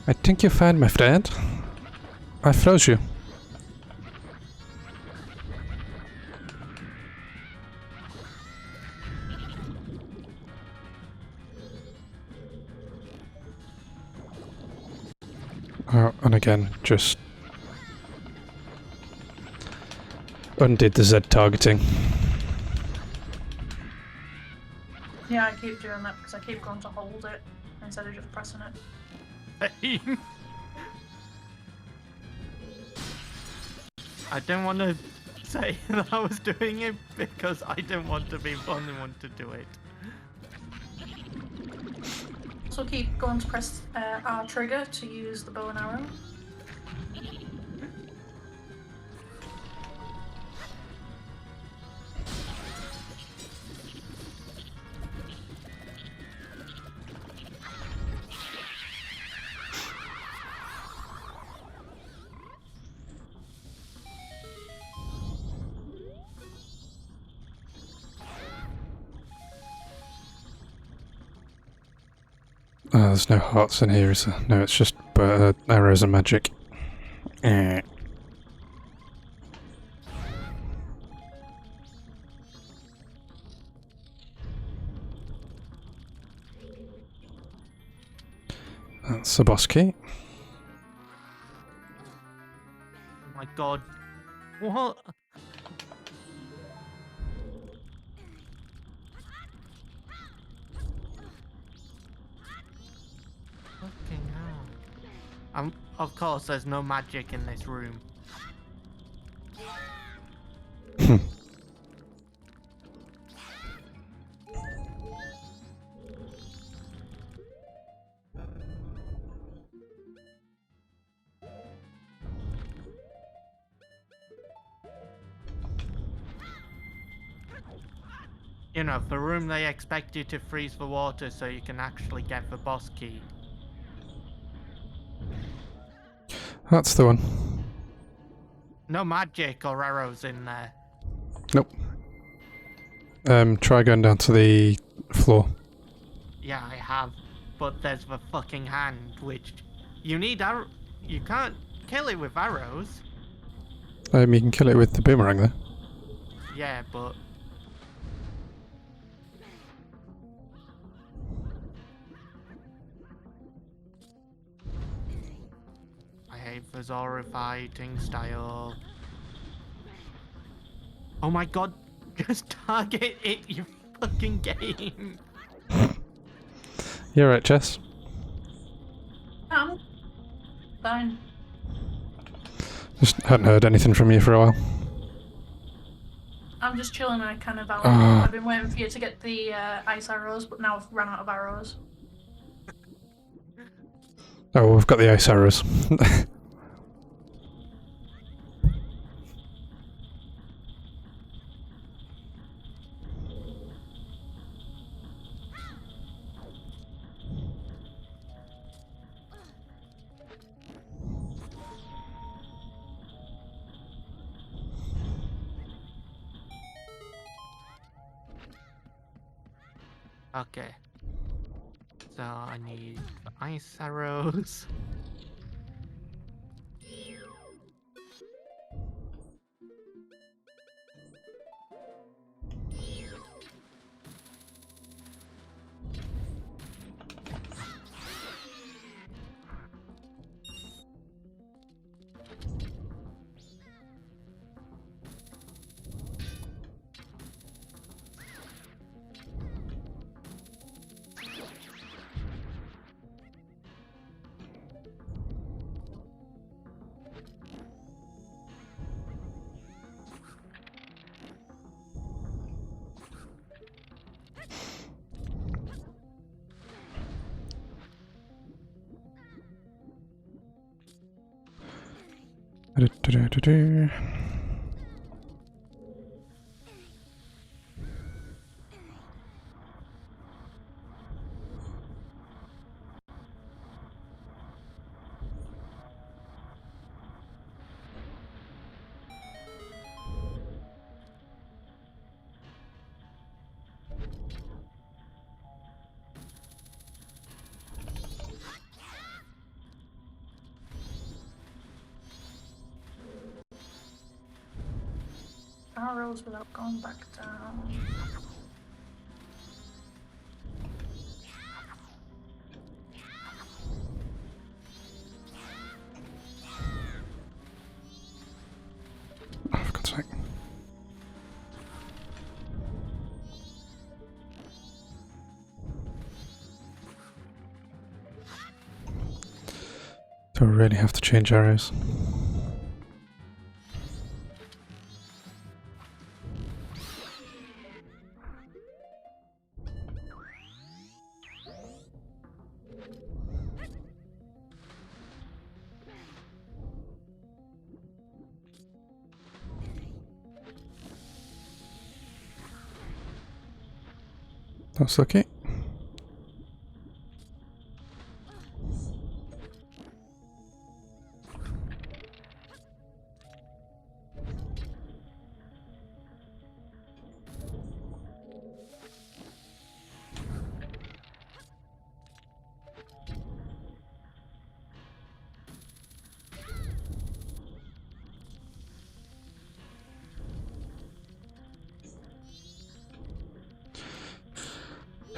I think you're fine, my friend. I froze you. Oh, and again, just undid the Z targeting. Yeah, I keep doing that because I keep going to hold it instead of just pressing it. I didn't want to say that I was doing it because I didn't want to be the only one to do it. So keep going to press R trigger to use the bow and arrow. Oh, there's no hearts in here, is there? No, it's just arrows and magic. Eh. That's the boss key. my god. What? Fucking hell. Of course, there's no magic in this room. You know, the room they expect you to freeze the water so you can actually get the boss key. That's the one. No magic or arrows in there. Nope. Try going down to the floor. Yeah, I have. But there's the fucking hand, which you need you can't kill it with arrows. You can kill it with the boomerang there. Yeah, but I hate the Zora fighting style. Oh my god, just target it, you fucking game. You're right, Jess. Fine. Just hadn't heard anything from you for a while. I'm just chilling and I kind of I've been waiting for you to get the ice arrows, but now I've run out of arrows. Oh, we've got the ice arrows. Okay. So I need ice arrows. Do-do-do-do-do. Arrows without going back down. Oh, for God's sake. Do I really have to change arrows? That's lucky.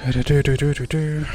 Do-do-do-do-do-do.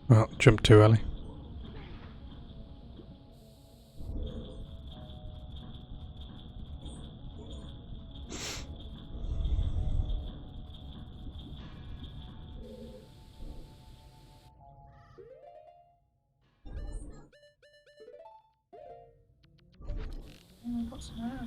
Well, jumped too early. What's that?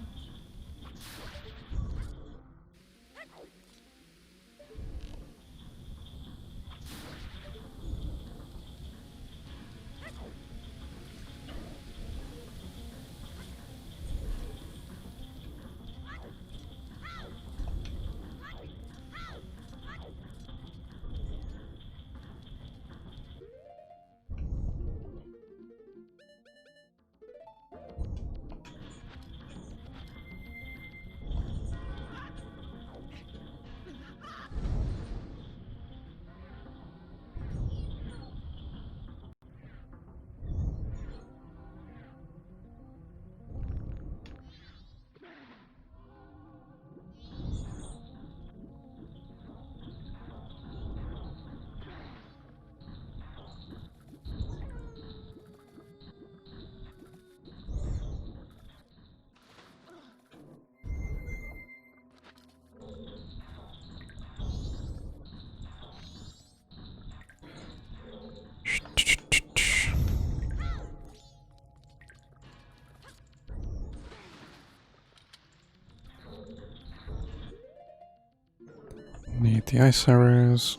Need the ice arrows.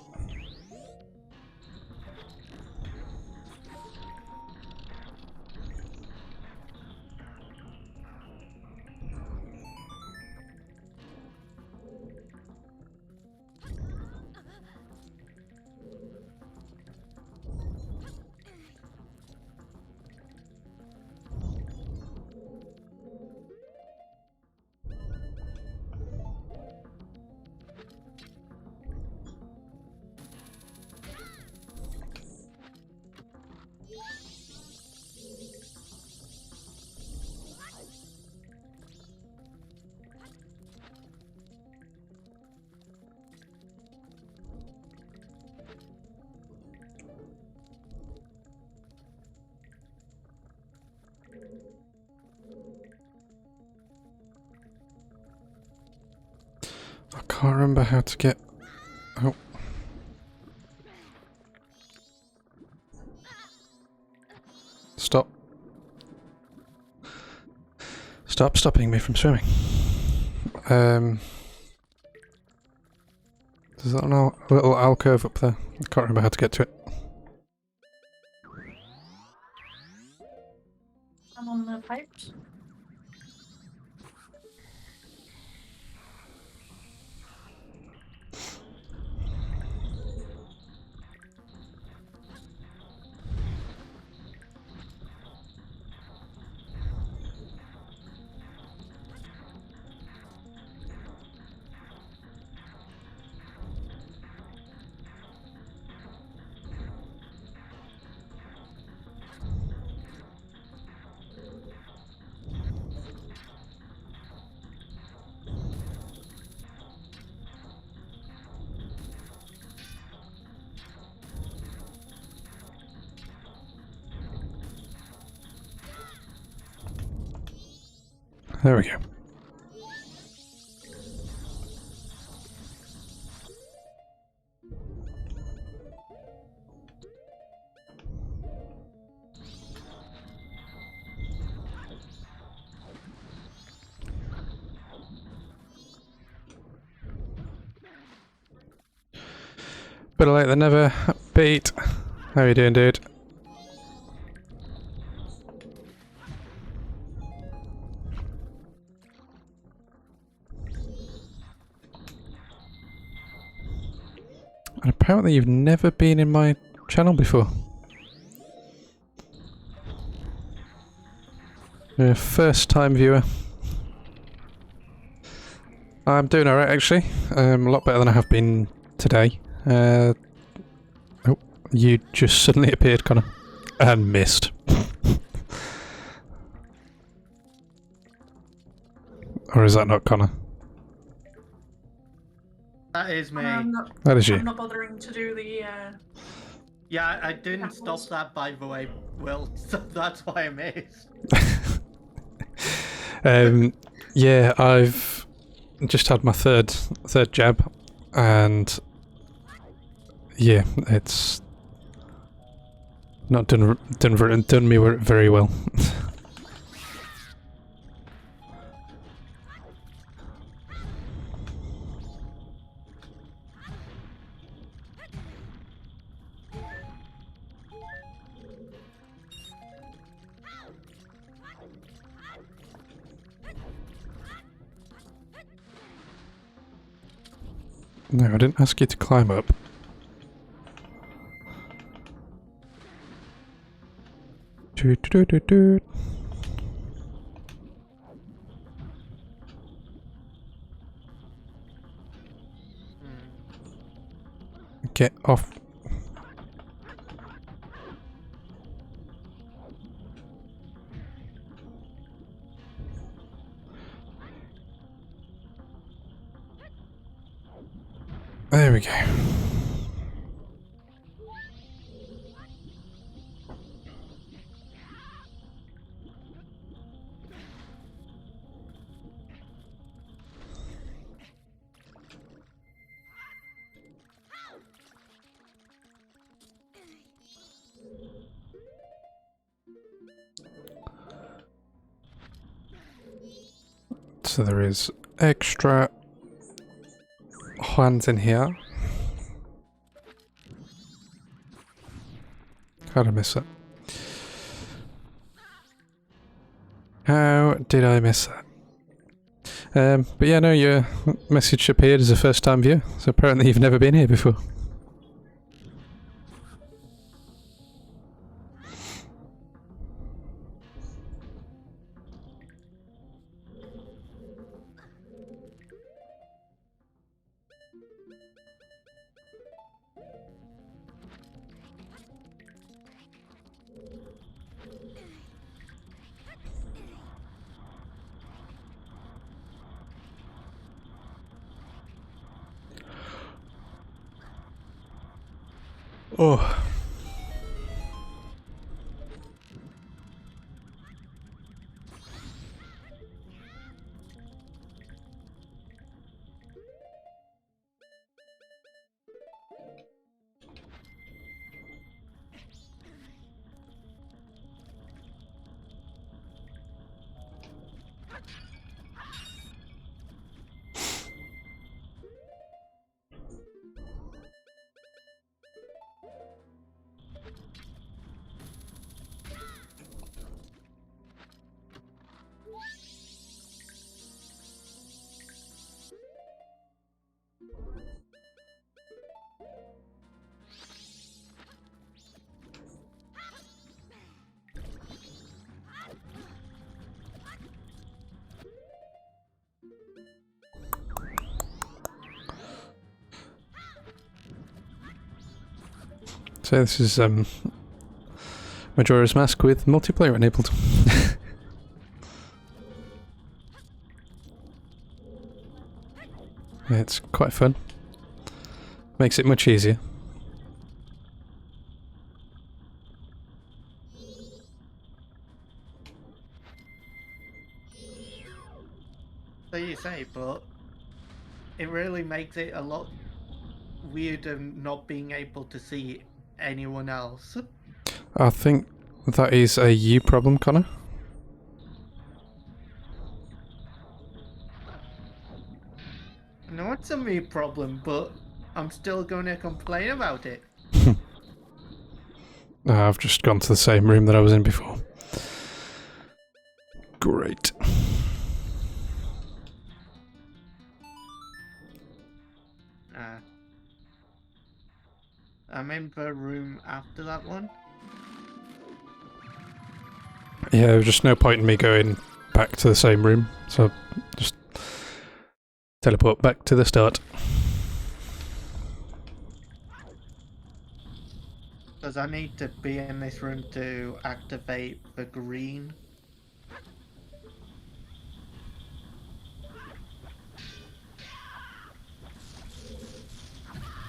I can't remember how to get... Oh. Stop. Stop stopping me from swimming. There's that little alcove up there. I can't remember how to get to it. I'm on the pipes. There we go. Better late than never. Pete, how you doing, dude? And apparently you've never been in my channel before. You're a first time viewer. I'm doing alright actually. A lot better than I have been today. Oh, you just suddenly appeared, Connor. And missed. Or is that not Connor? That is me. That is you. I'm not bothering to do the. Yeah, I didn't stop that, by the way, Will. So that's why I missed. Yeah, I've just had my third jab, and yeah, it's not done me very well. No, I didn't ask you to climb up. Get off. There we go. So there is extra hands in here. How'd I miss that? How did I miss that? But yeah, no, your message appeared as a first time viewer, so apparently you've never been here before. Oh. So this is Majora's Mask with multiplayer enabled. It's quite fun. Makes it much easier. So you say, but it really makes it a lot weirder not being able to see anyone else. I think that is a you problem, Connor. No, it's a me problem, but I'm still going to complain about it. I've just gone to the same room that I was in before. Great. I'm in the room after that one. Yeah, there's just no point in me going back to the same room, so just teleport back to the start. Because I need to be in this room to activate the green.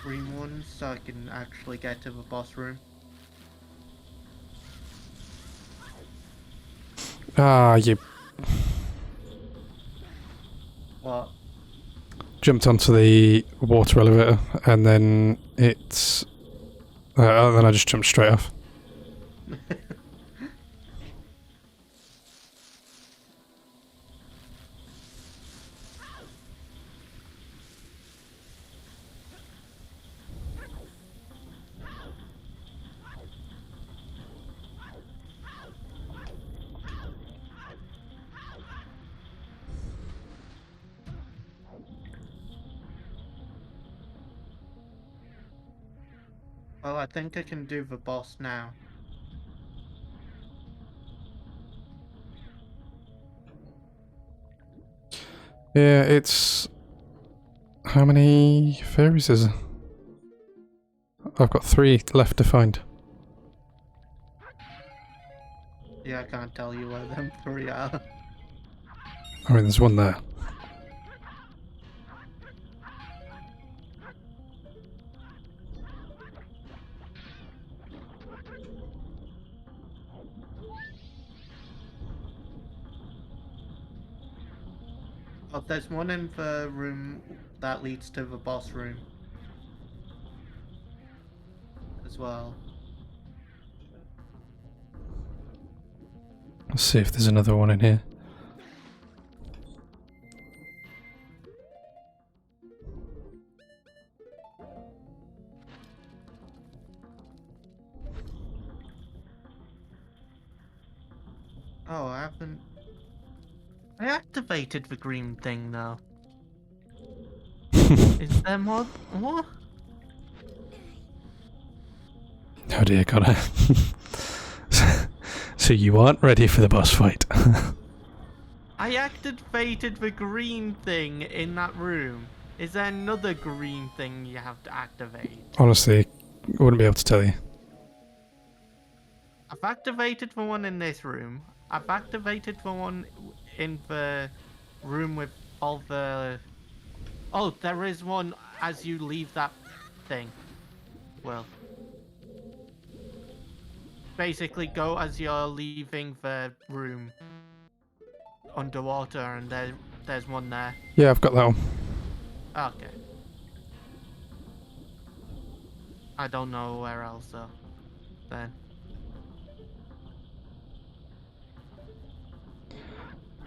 Green ones, so I can actually get to the boss room. Ah, you What? jumped onto the water elevator, and then it's... then I just jumped straight off. Well, I think I can do the boss now. Yeah, it's... How many fairies is there? I've got 3 left to find. Yeah, I can't tell you where them 3 are. I mean, there's one there. Oh, there's one in the room that leads to the boss room. As well. Let's see if there's another one in here. Oh, I haven't... I activated the green thing though. Is there more? What? Oh dear, Connor. So you aren't ready for the boss fight. I activated the green thing in that room. Is there another green thing you have to activate? Honestly, I wouldn't be able to tell you. I've activated the one in this room. I've activated the one in the room with all the... Oh, there is one as you leave that thing. Well... Basically, go as you're leaving the room underwater, and there's one there. Yeah, I've got that one. Okay. I don't know where else though. Then.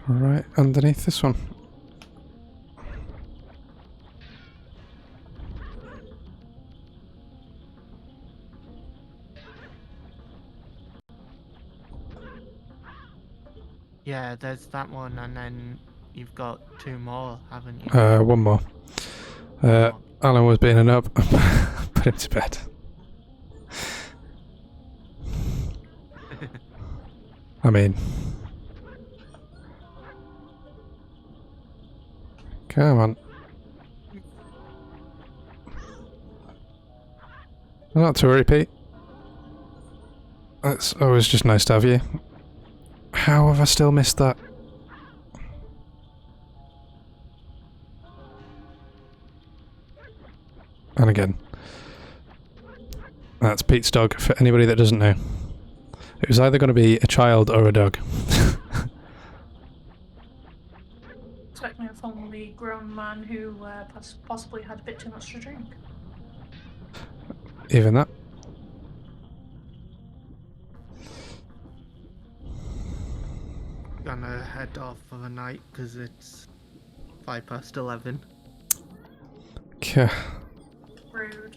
Right underneath this one. Yeah, there's that one, and then you've got 2 more, haven't you? One more. Alan was being a nub. Put him to bed. I mean... Come on. Not to worry, Pete. It's always just nice to have you. How have I still missed that? And again. That's Pete's dog, for anybody that doesn't know. It was either going to be a child or a dog. Expecting a formerly grown man who possibly had a bit too much to drink. Even that. Gonna head off for the night because it's 11:05. Okay. Rude.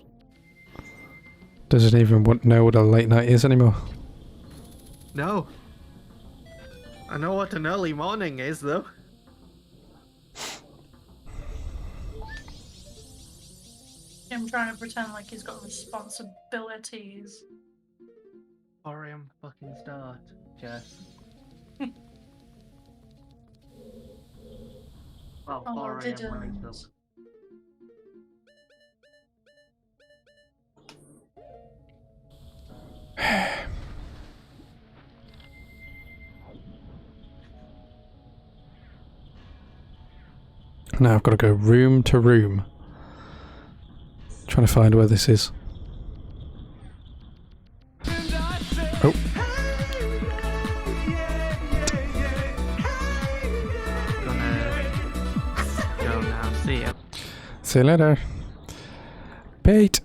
Doesn't even know what a late night is anymore. No. I know what an early morning is, though. Him trying to pretend like he's got responsibilities. 4 a.m. fucking start, Jess. Well, Oh, 4 didn't. a.m. wake up. Now I've got to go room to room. Trying to find where this is. Oh. Gonna go now. See ya. See you later. Pete!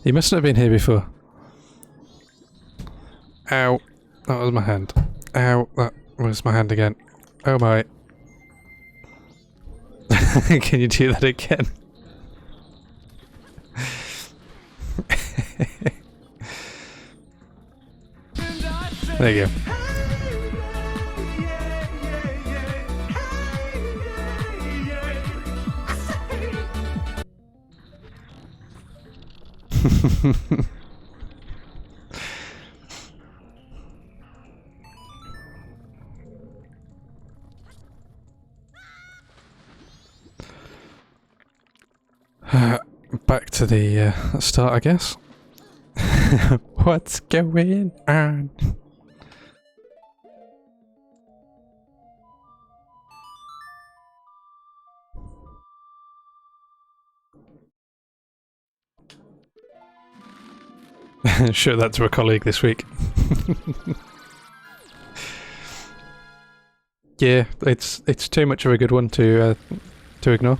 You mustn't have been here before. Ow. That was my hand. Ow. That was my hand again. Oh my. Can you do that again? There you go. Back to the start, I guess. What's going on? Show that to a colleague this week. Yeah, it's too much of a good one to ignore.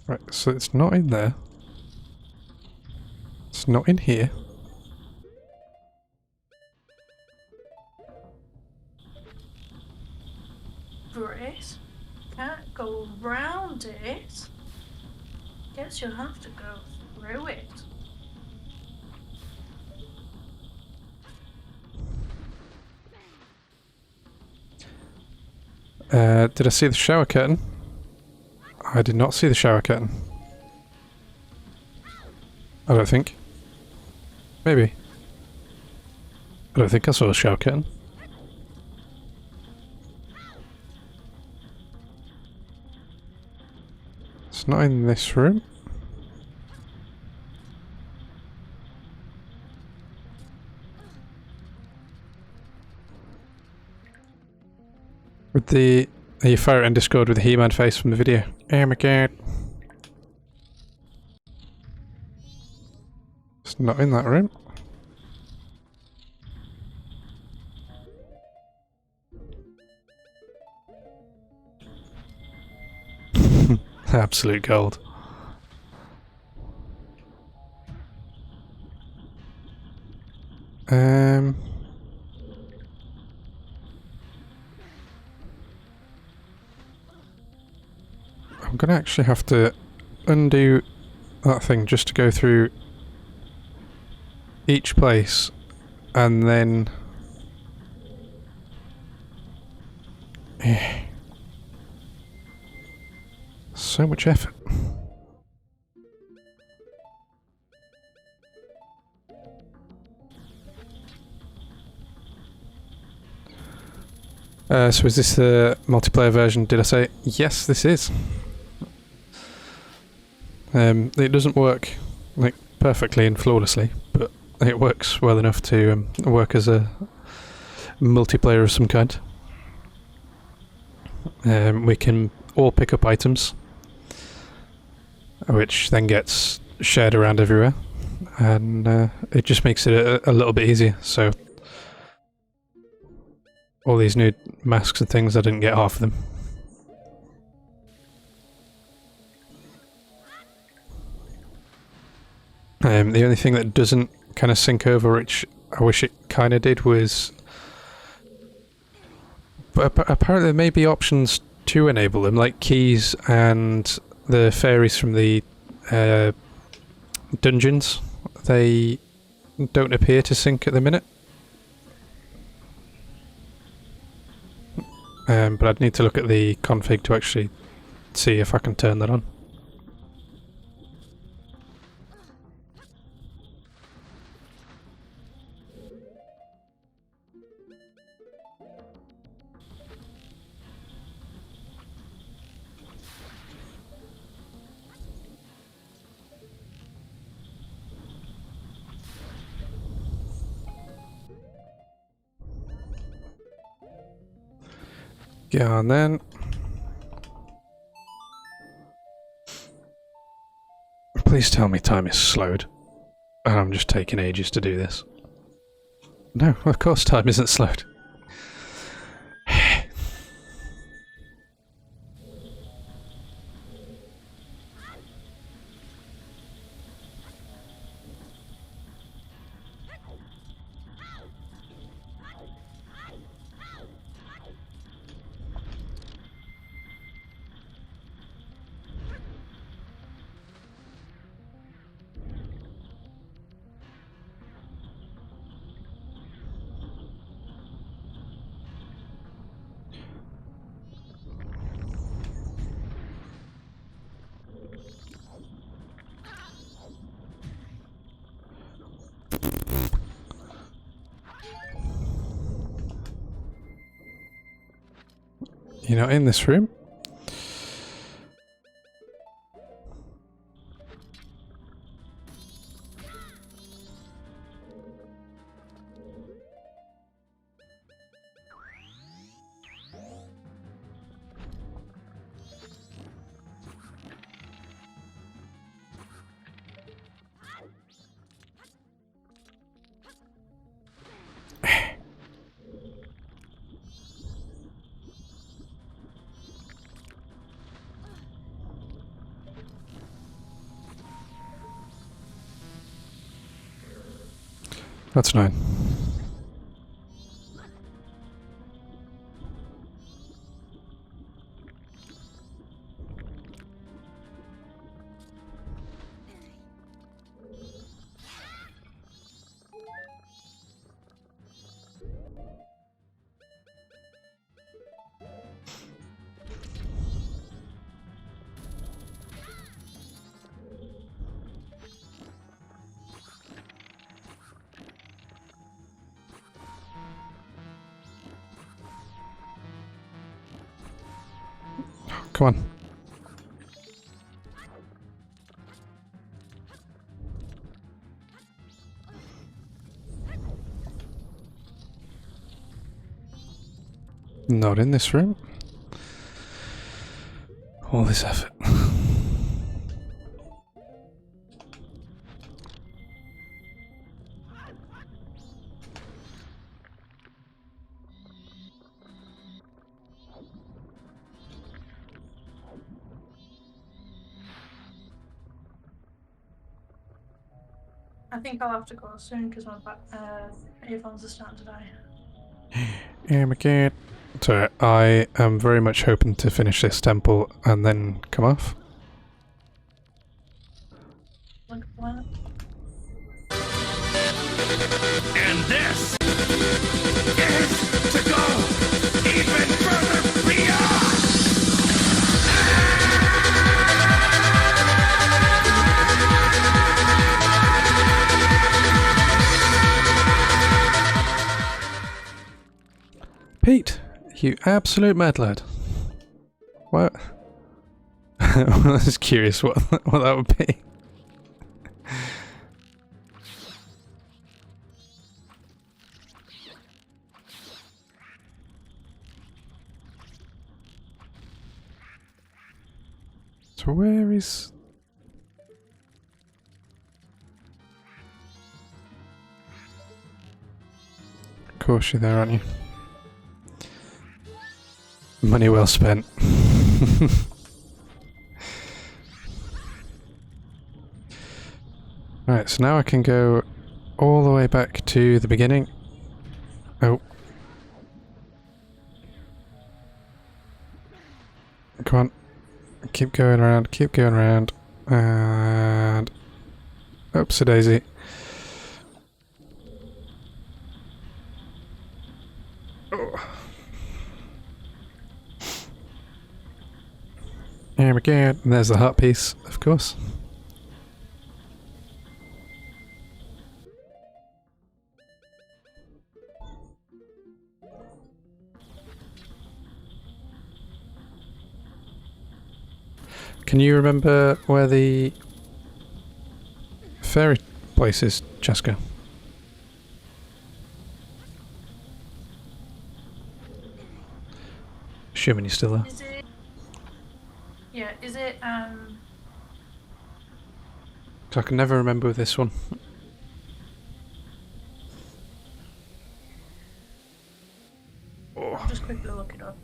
Right, so it's not in there. It's not in here. Great. Can't go round it. Guess you'll have to go through it. Did I see the shower curtain? I did not see the shower curtain. I don't think. Maybe. I don't think I saw a shower curtain. It's not in this room. With the... Are you fire in Discord with the He-Man face from the video? Oh my god. It's not in that room. Absolute gold. I'm gonna actually have to undo that thing just to go through each place and then so much effort. So is this the multiplayer version, did I say? Yes, this is. It doesn't work like perfectly and flawlessly, but it works well enough to work as a multiplayer of some kind. We can all pick up items, which then gets shared around everywhere, and it just makes it a little bit easier. So all these new masks and things, I didn't get half of them. The only thing that doesn't kind of sync over, which I wish it kind of did, was... But apparently there may be options to enable them, like keys and the fairies from the dungeons. They don't appear to sync at the minute. But I'd need to look at the config to actually see if I can turn that on. Go on then. Please tell me time is slowed. And I'm just taking ages to do this. No, of course time isn't slowed. You're not in this room? That's 9. Come on. Not in this room. All this effort. I think I'll have to go soon because my earphones are starting to die. Yeah, my cat. So I am very much hoping to finish this temple and then come off. Look at that. And this is to go even further beyond! Pete, you absolute mad lad. What? I was curious what that would be. So where is... Of course you're there, aren't you? Money well spent. Right, so now I can go all the way back to the beginning. Oh. Keep going around, keep going around. And... Oopsie daisy. Oh. Here we go. And there's the heart piece, of course. Can you remember where the fairy place is, Jessica? Assuming you're still there. Is it? Yeah, is it, 'Cause I can never remember with this one. I'll just quickly look it up.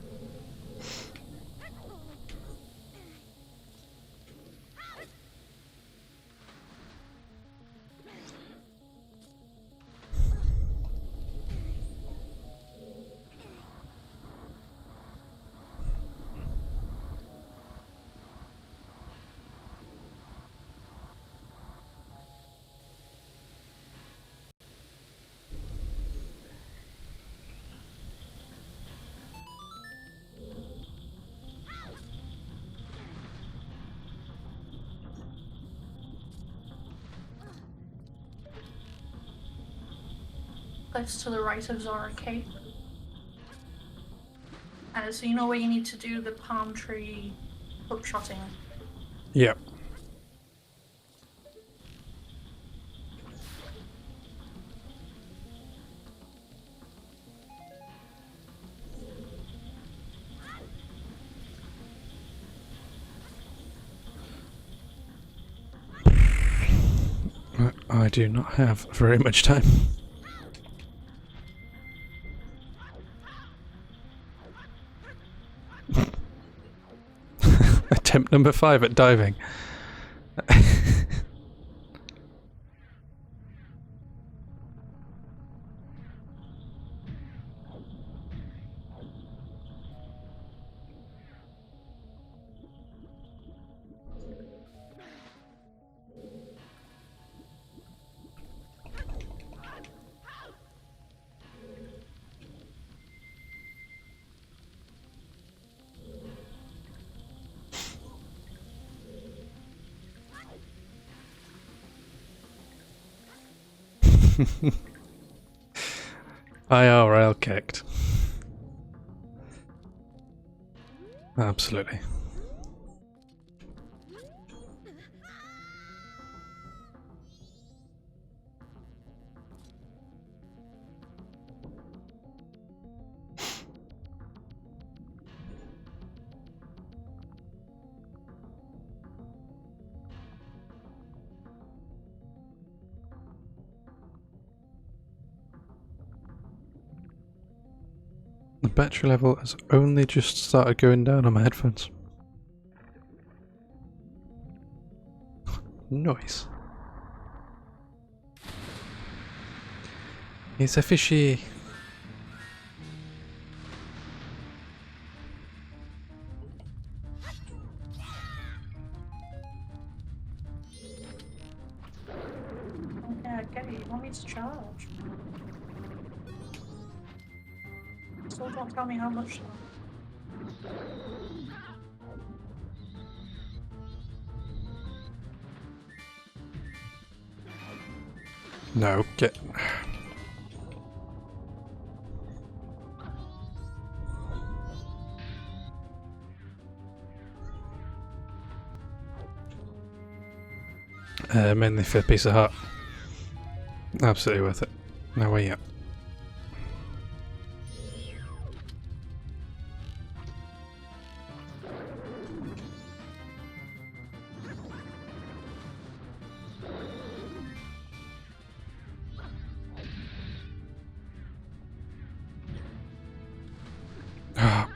That's to the right of Zora Cape. So you know where you need to do the palm tree hookshotting? Yep. I do not have very much time. Attempt number 5 at diving. IRL kicked. Absolutely. The battery level has only just started going down on my headphones. Nice. It's a fishy. Okay, I get it. You want me to charge? Still don't tell me how much though. No, get. Mainly for a piece of heart. Absolutely worth it. No way yet. Ah.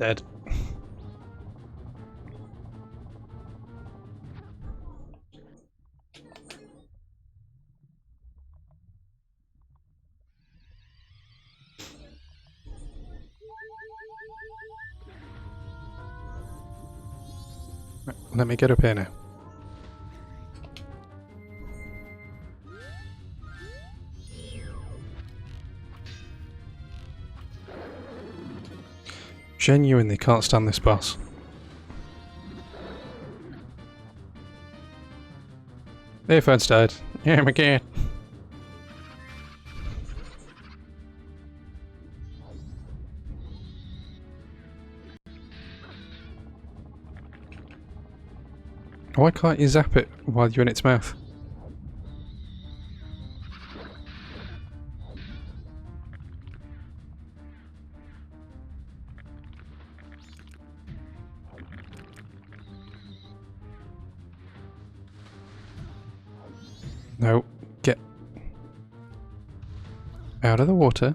Dead. Let me get up here now. Genuinely can't stand this boss. Earphones died. Yeah, my god. Why can't you zap it while you're in its mouth? No, get out of the water.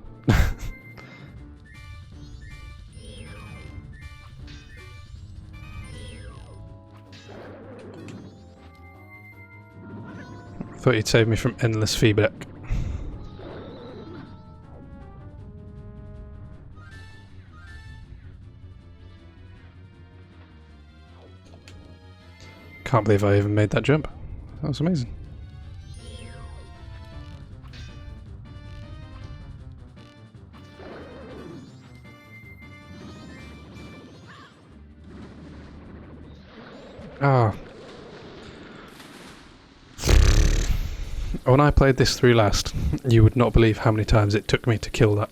Thought you'd save me from endless feedback. Can't believe I even made that jump. That was amazing. Ah. When I played this through last, you would not believe how many times it took me to kill that.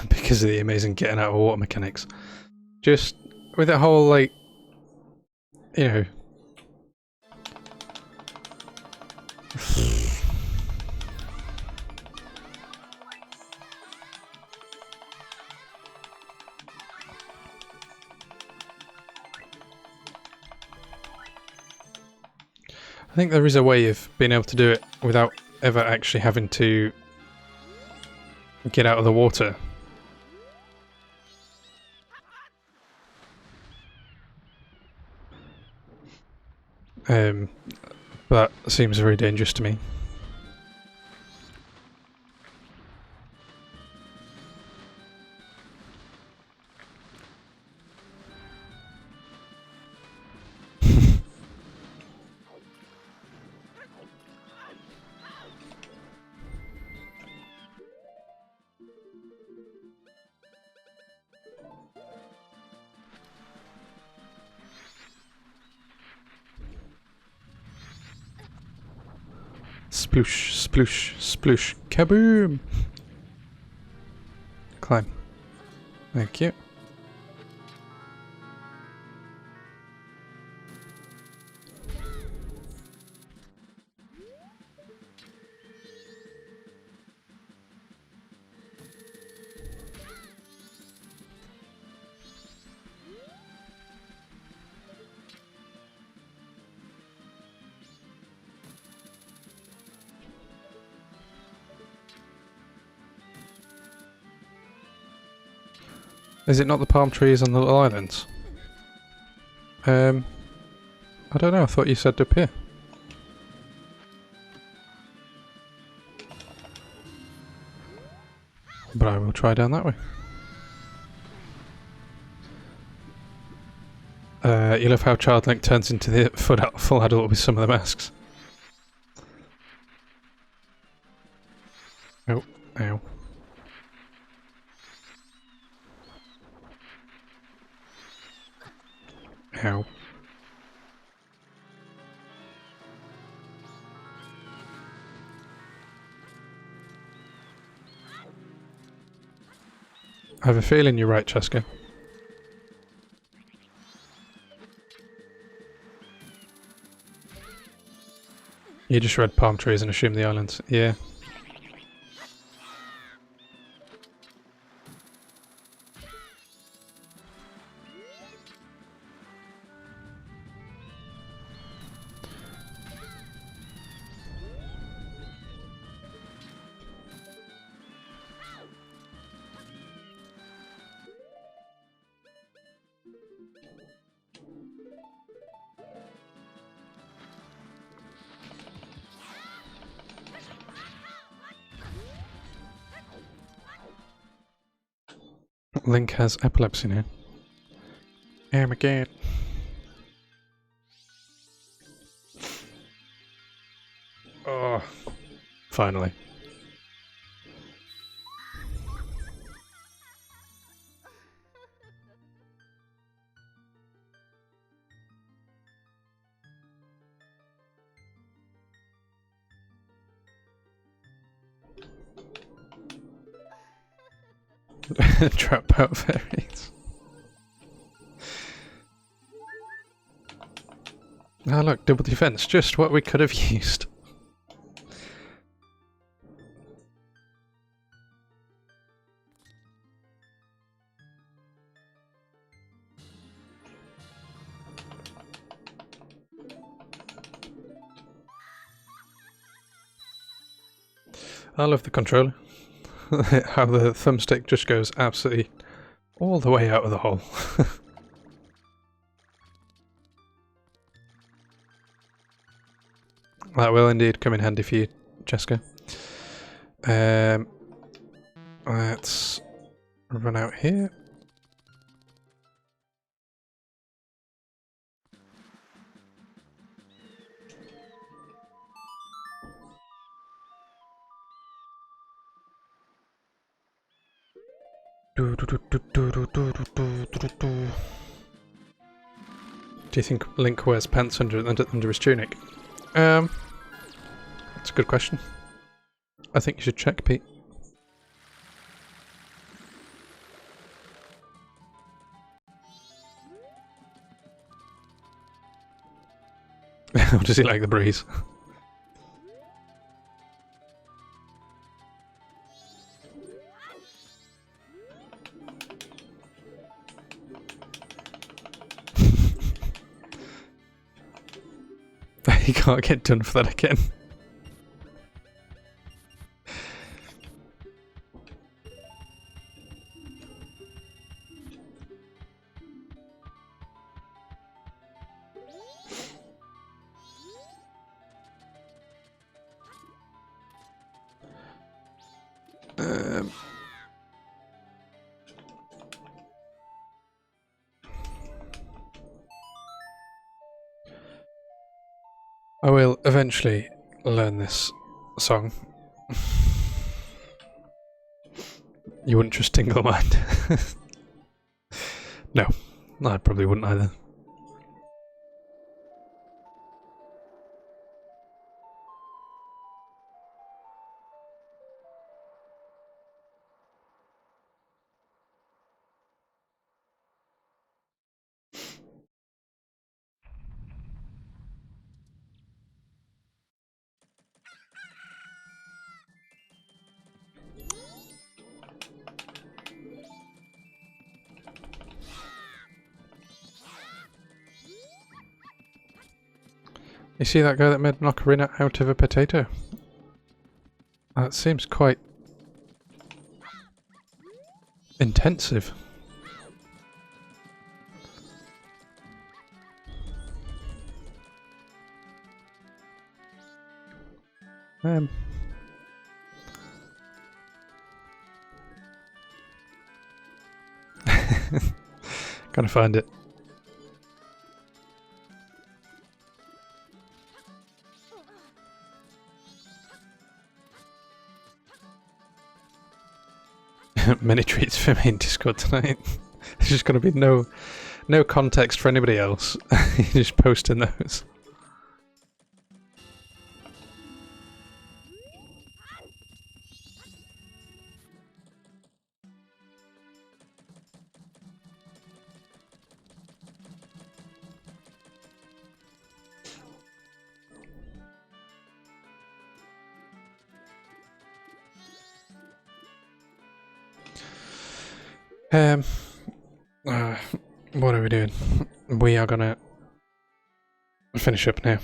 Because of the amazing getting out of water mechanics. Just with that whole, like, you know... I think there is a way of being able to do it without ever actually having to get out of the water. But seems very dangerous to me. Sploosh, sploosh, sploosh, kaboom! Climb. Thank you. Is it not the palm trees on the little islands? I don't know, I thought you said up here. But I will try down that way. You love how Childlink turns into the full adult with some of the masks. Oh, ow. Ow. I have a feeling you're right, Cheska. You just read palm trees and assumed the islands. Yeah. Link has epilepsy now. Armageddon. Oh, finally. Trap out fairies. Ah, look, double defense, just what we could have used. I love the controller. How the thumbstick just goes absolutely all the way out of the hole. That will indeed come in handy for you, Jessica. Let's run out here. Do you think Link wears pants under his tunic? That's a good question. I think you should check, Pete. Or does he like the breeze? He can't get done for that again. I will eventually learn this song. You wouldn't trust Tingle Mind? No, I probably wouldn't either. You see that guy that made an ocarina out of a potato? That seems quite intensive. Gotta find it. Many treats for me in Discord tonight. There's just gonna be no context for anybody else. You just posting those. What are we doing? We are gonna finish up now.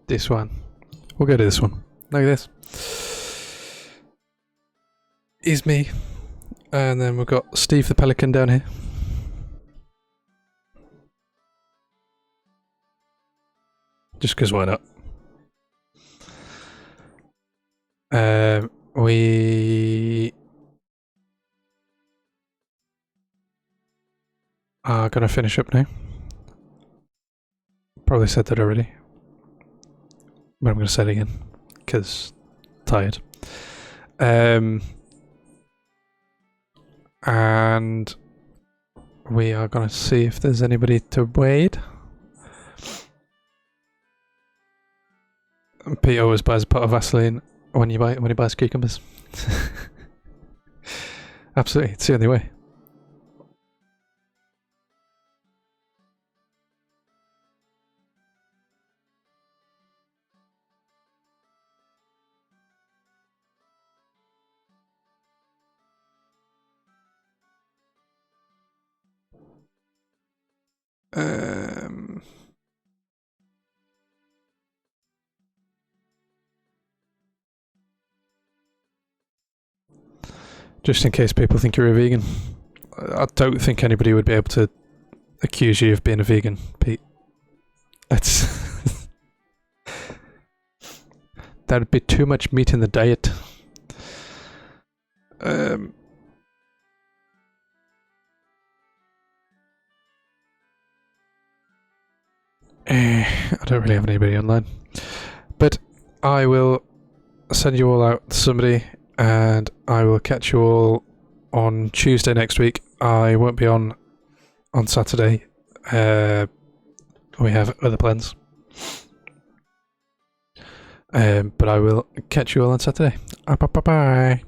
This one. We'll go to this one. Like this. Is me. And then we've got Steve the Pelican down here. Just because why not? We are going to finish up now. Probably said that already. But I'm going to say it again. Because tired. And we are going to see if there's anybody to wade. Pete always buys a pot of Vaseline when he buys cucumbers. Absolutely, it's the only way. Just in case people think you're a vegan. I don't think anybody would be able to accuse you of being a vegan, Pete. That's that'd be too much meat in the diet. I don't really have anybody online. But I will send you all out to somebody, and I will catch you all on Tuesday next week. I won't be on Saturday. We have other plans. But I will catch you all on Saturday. Bye bye.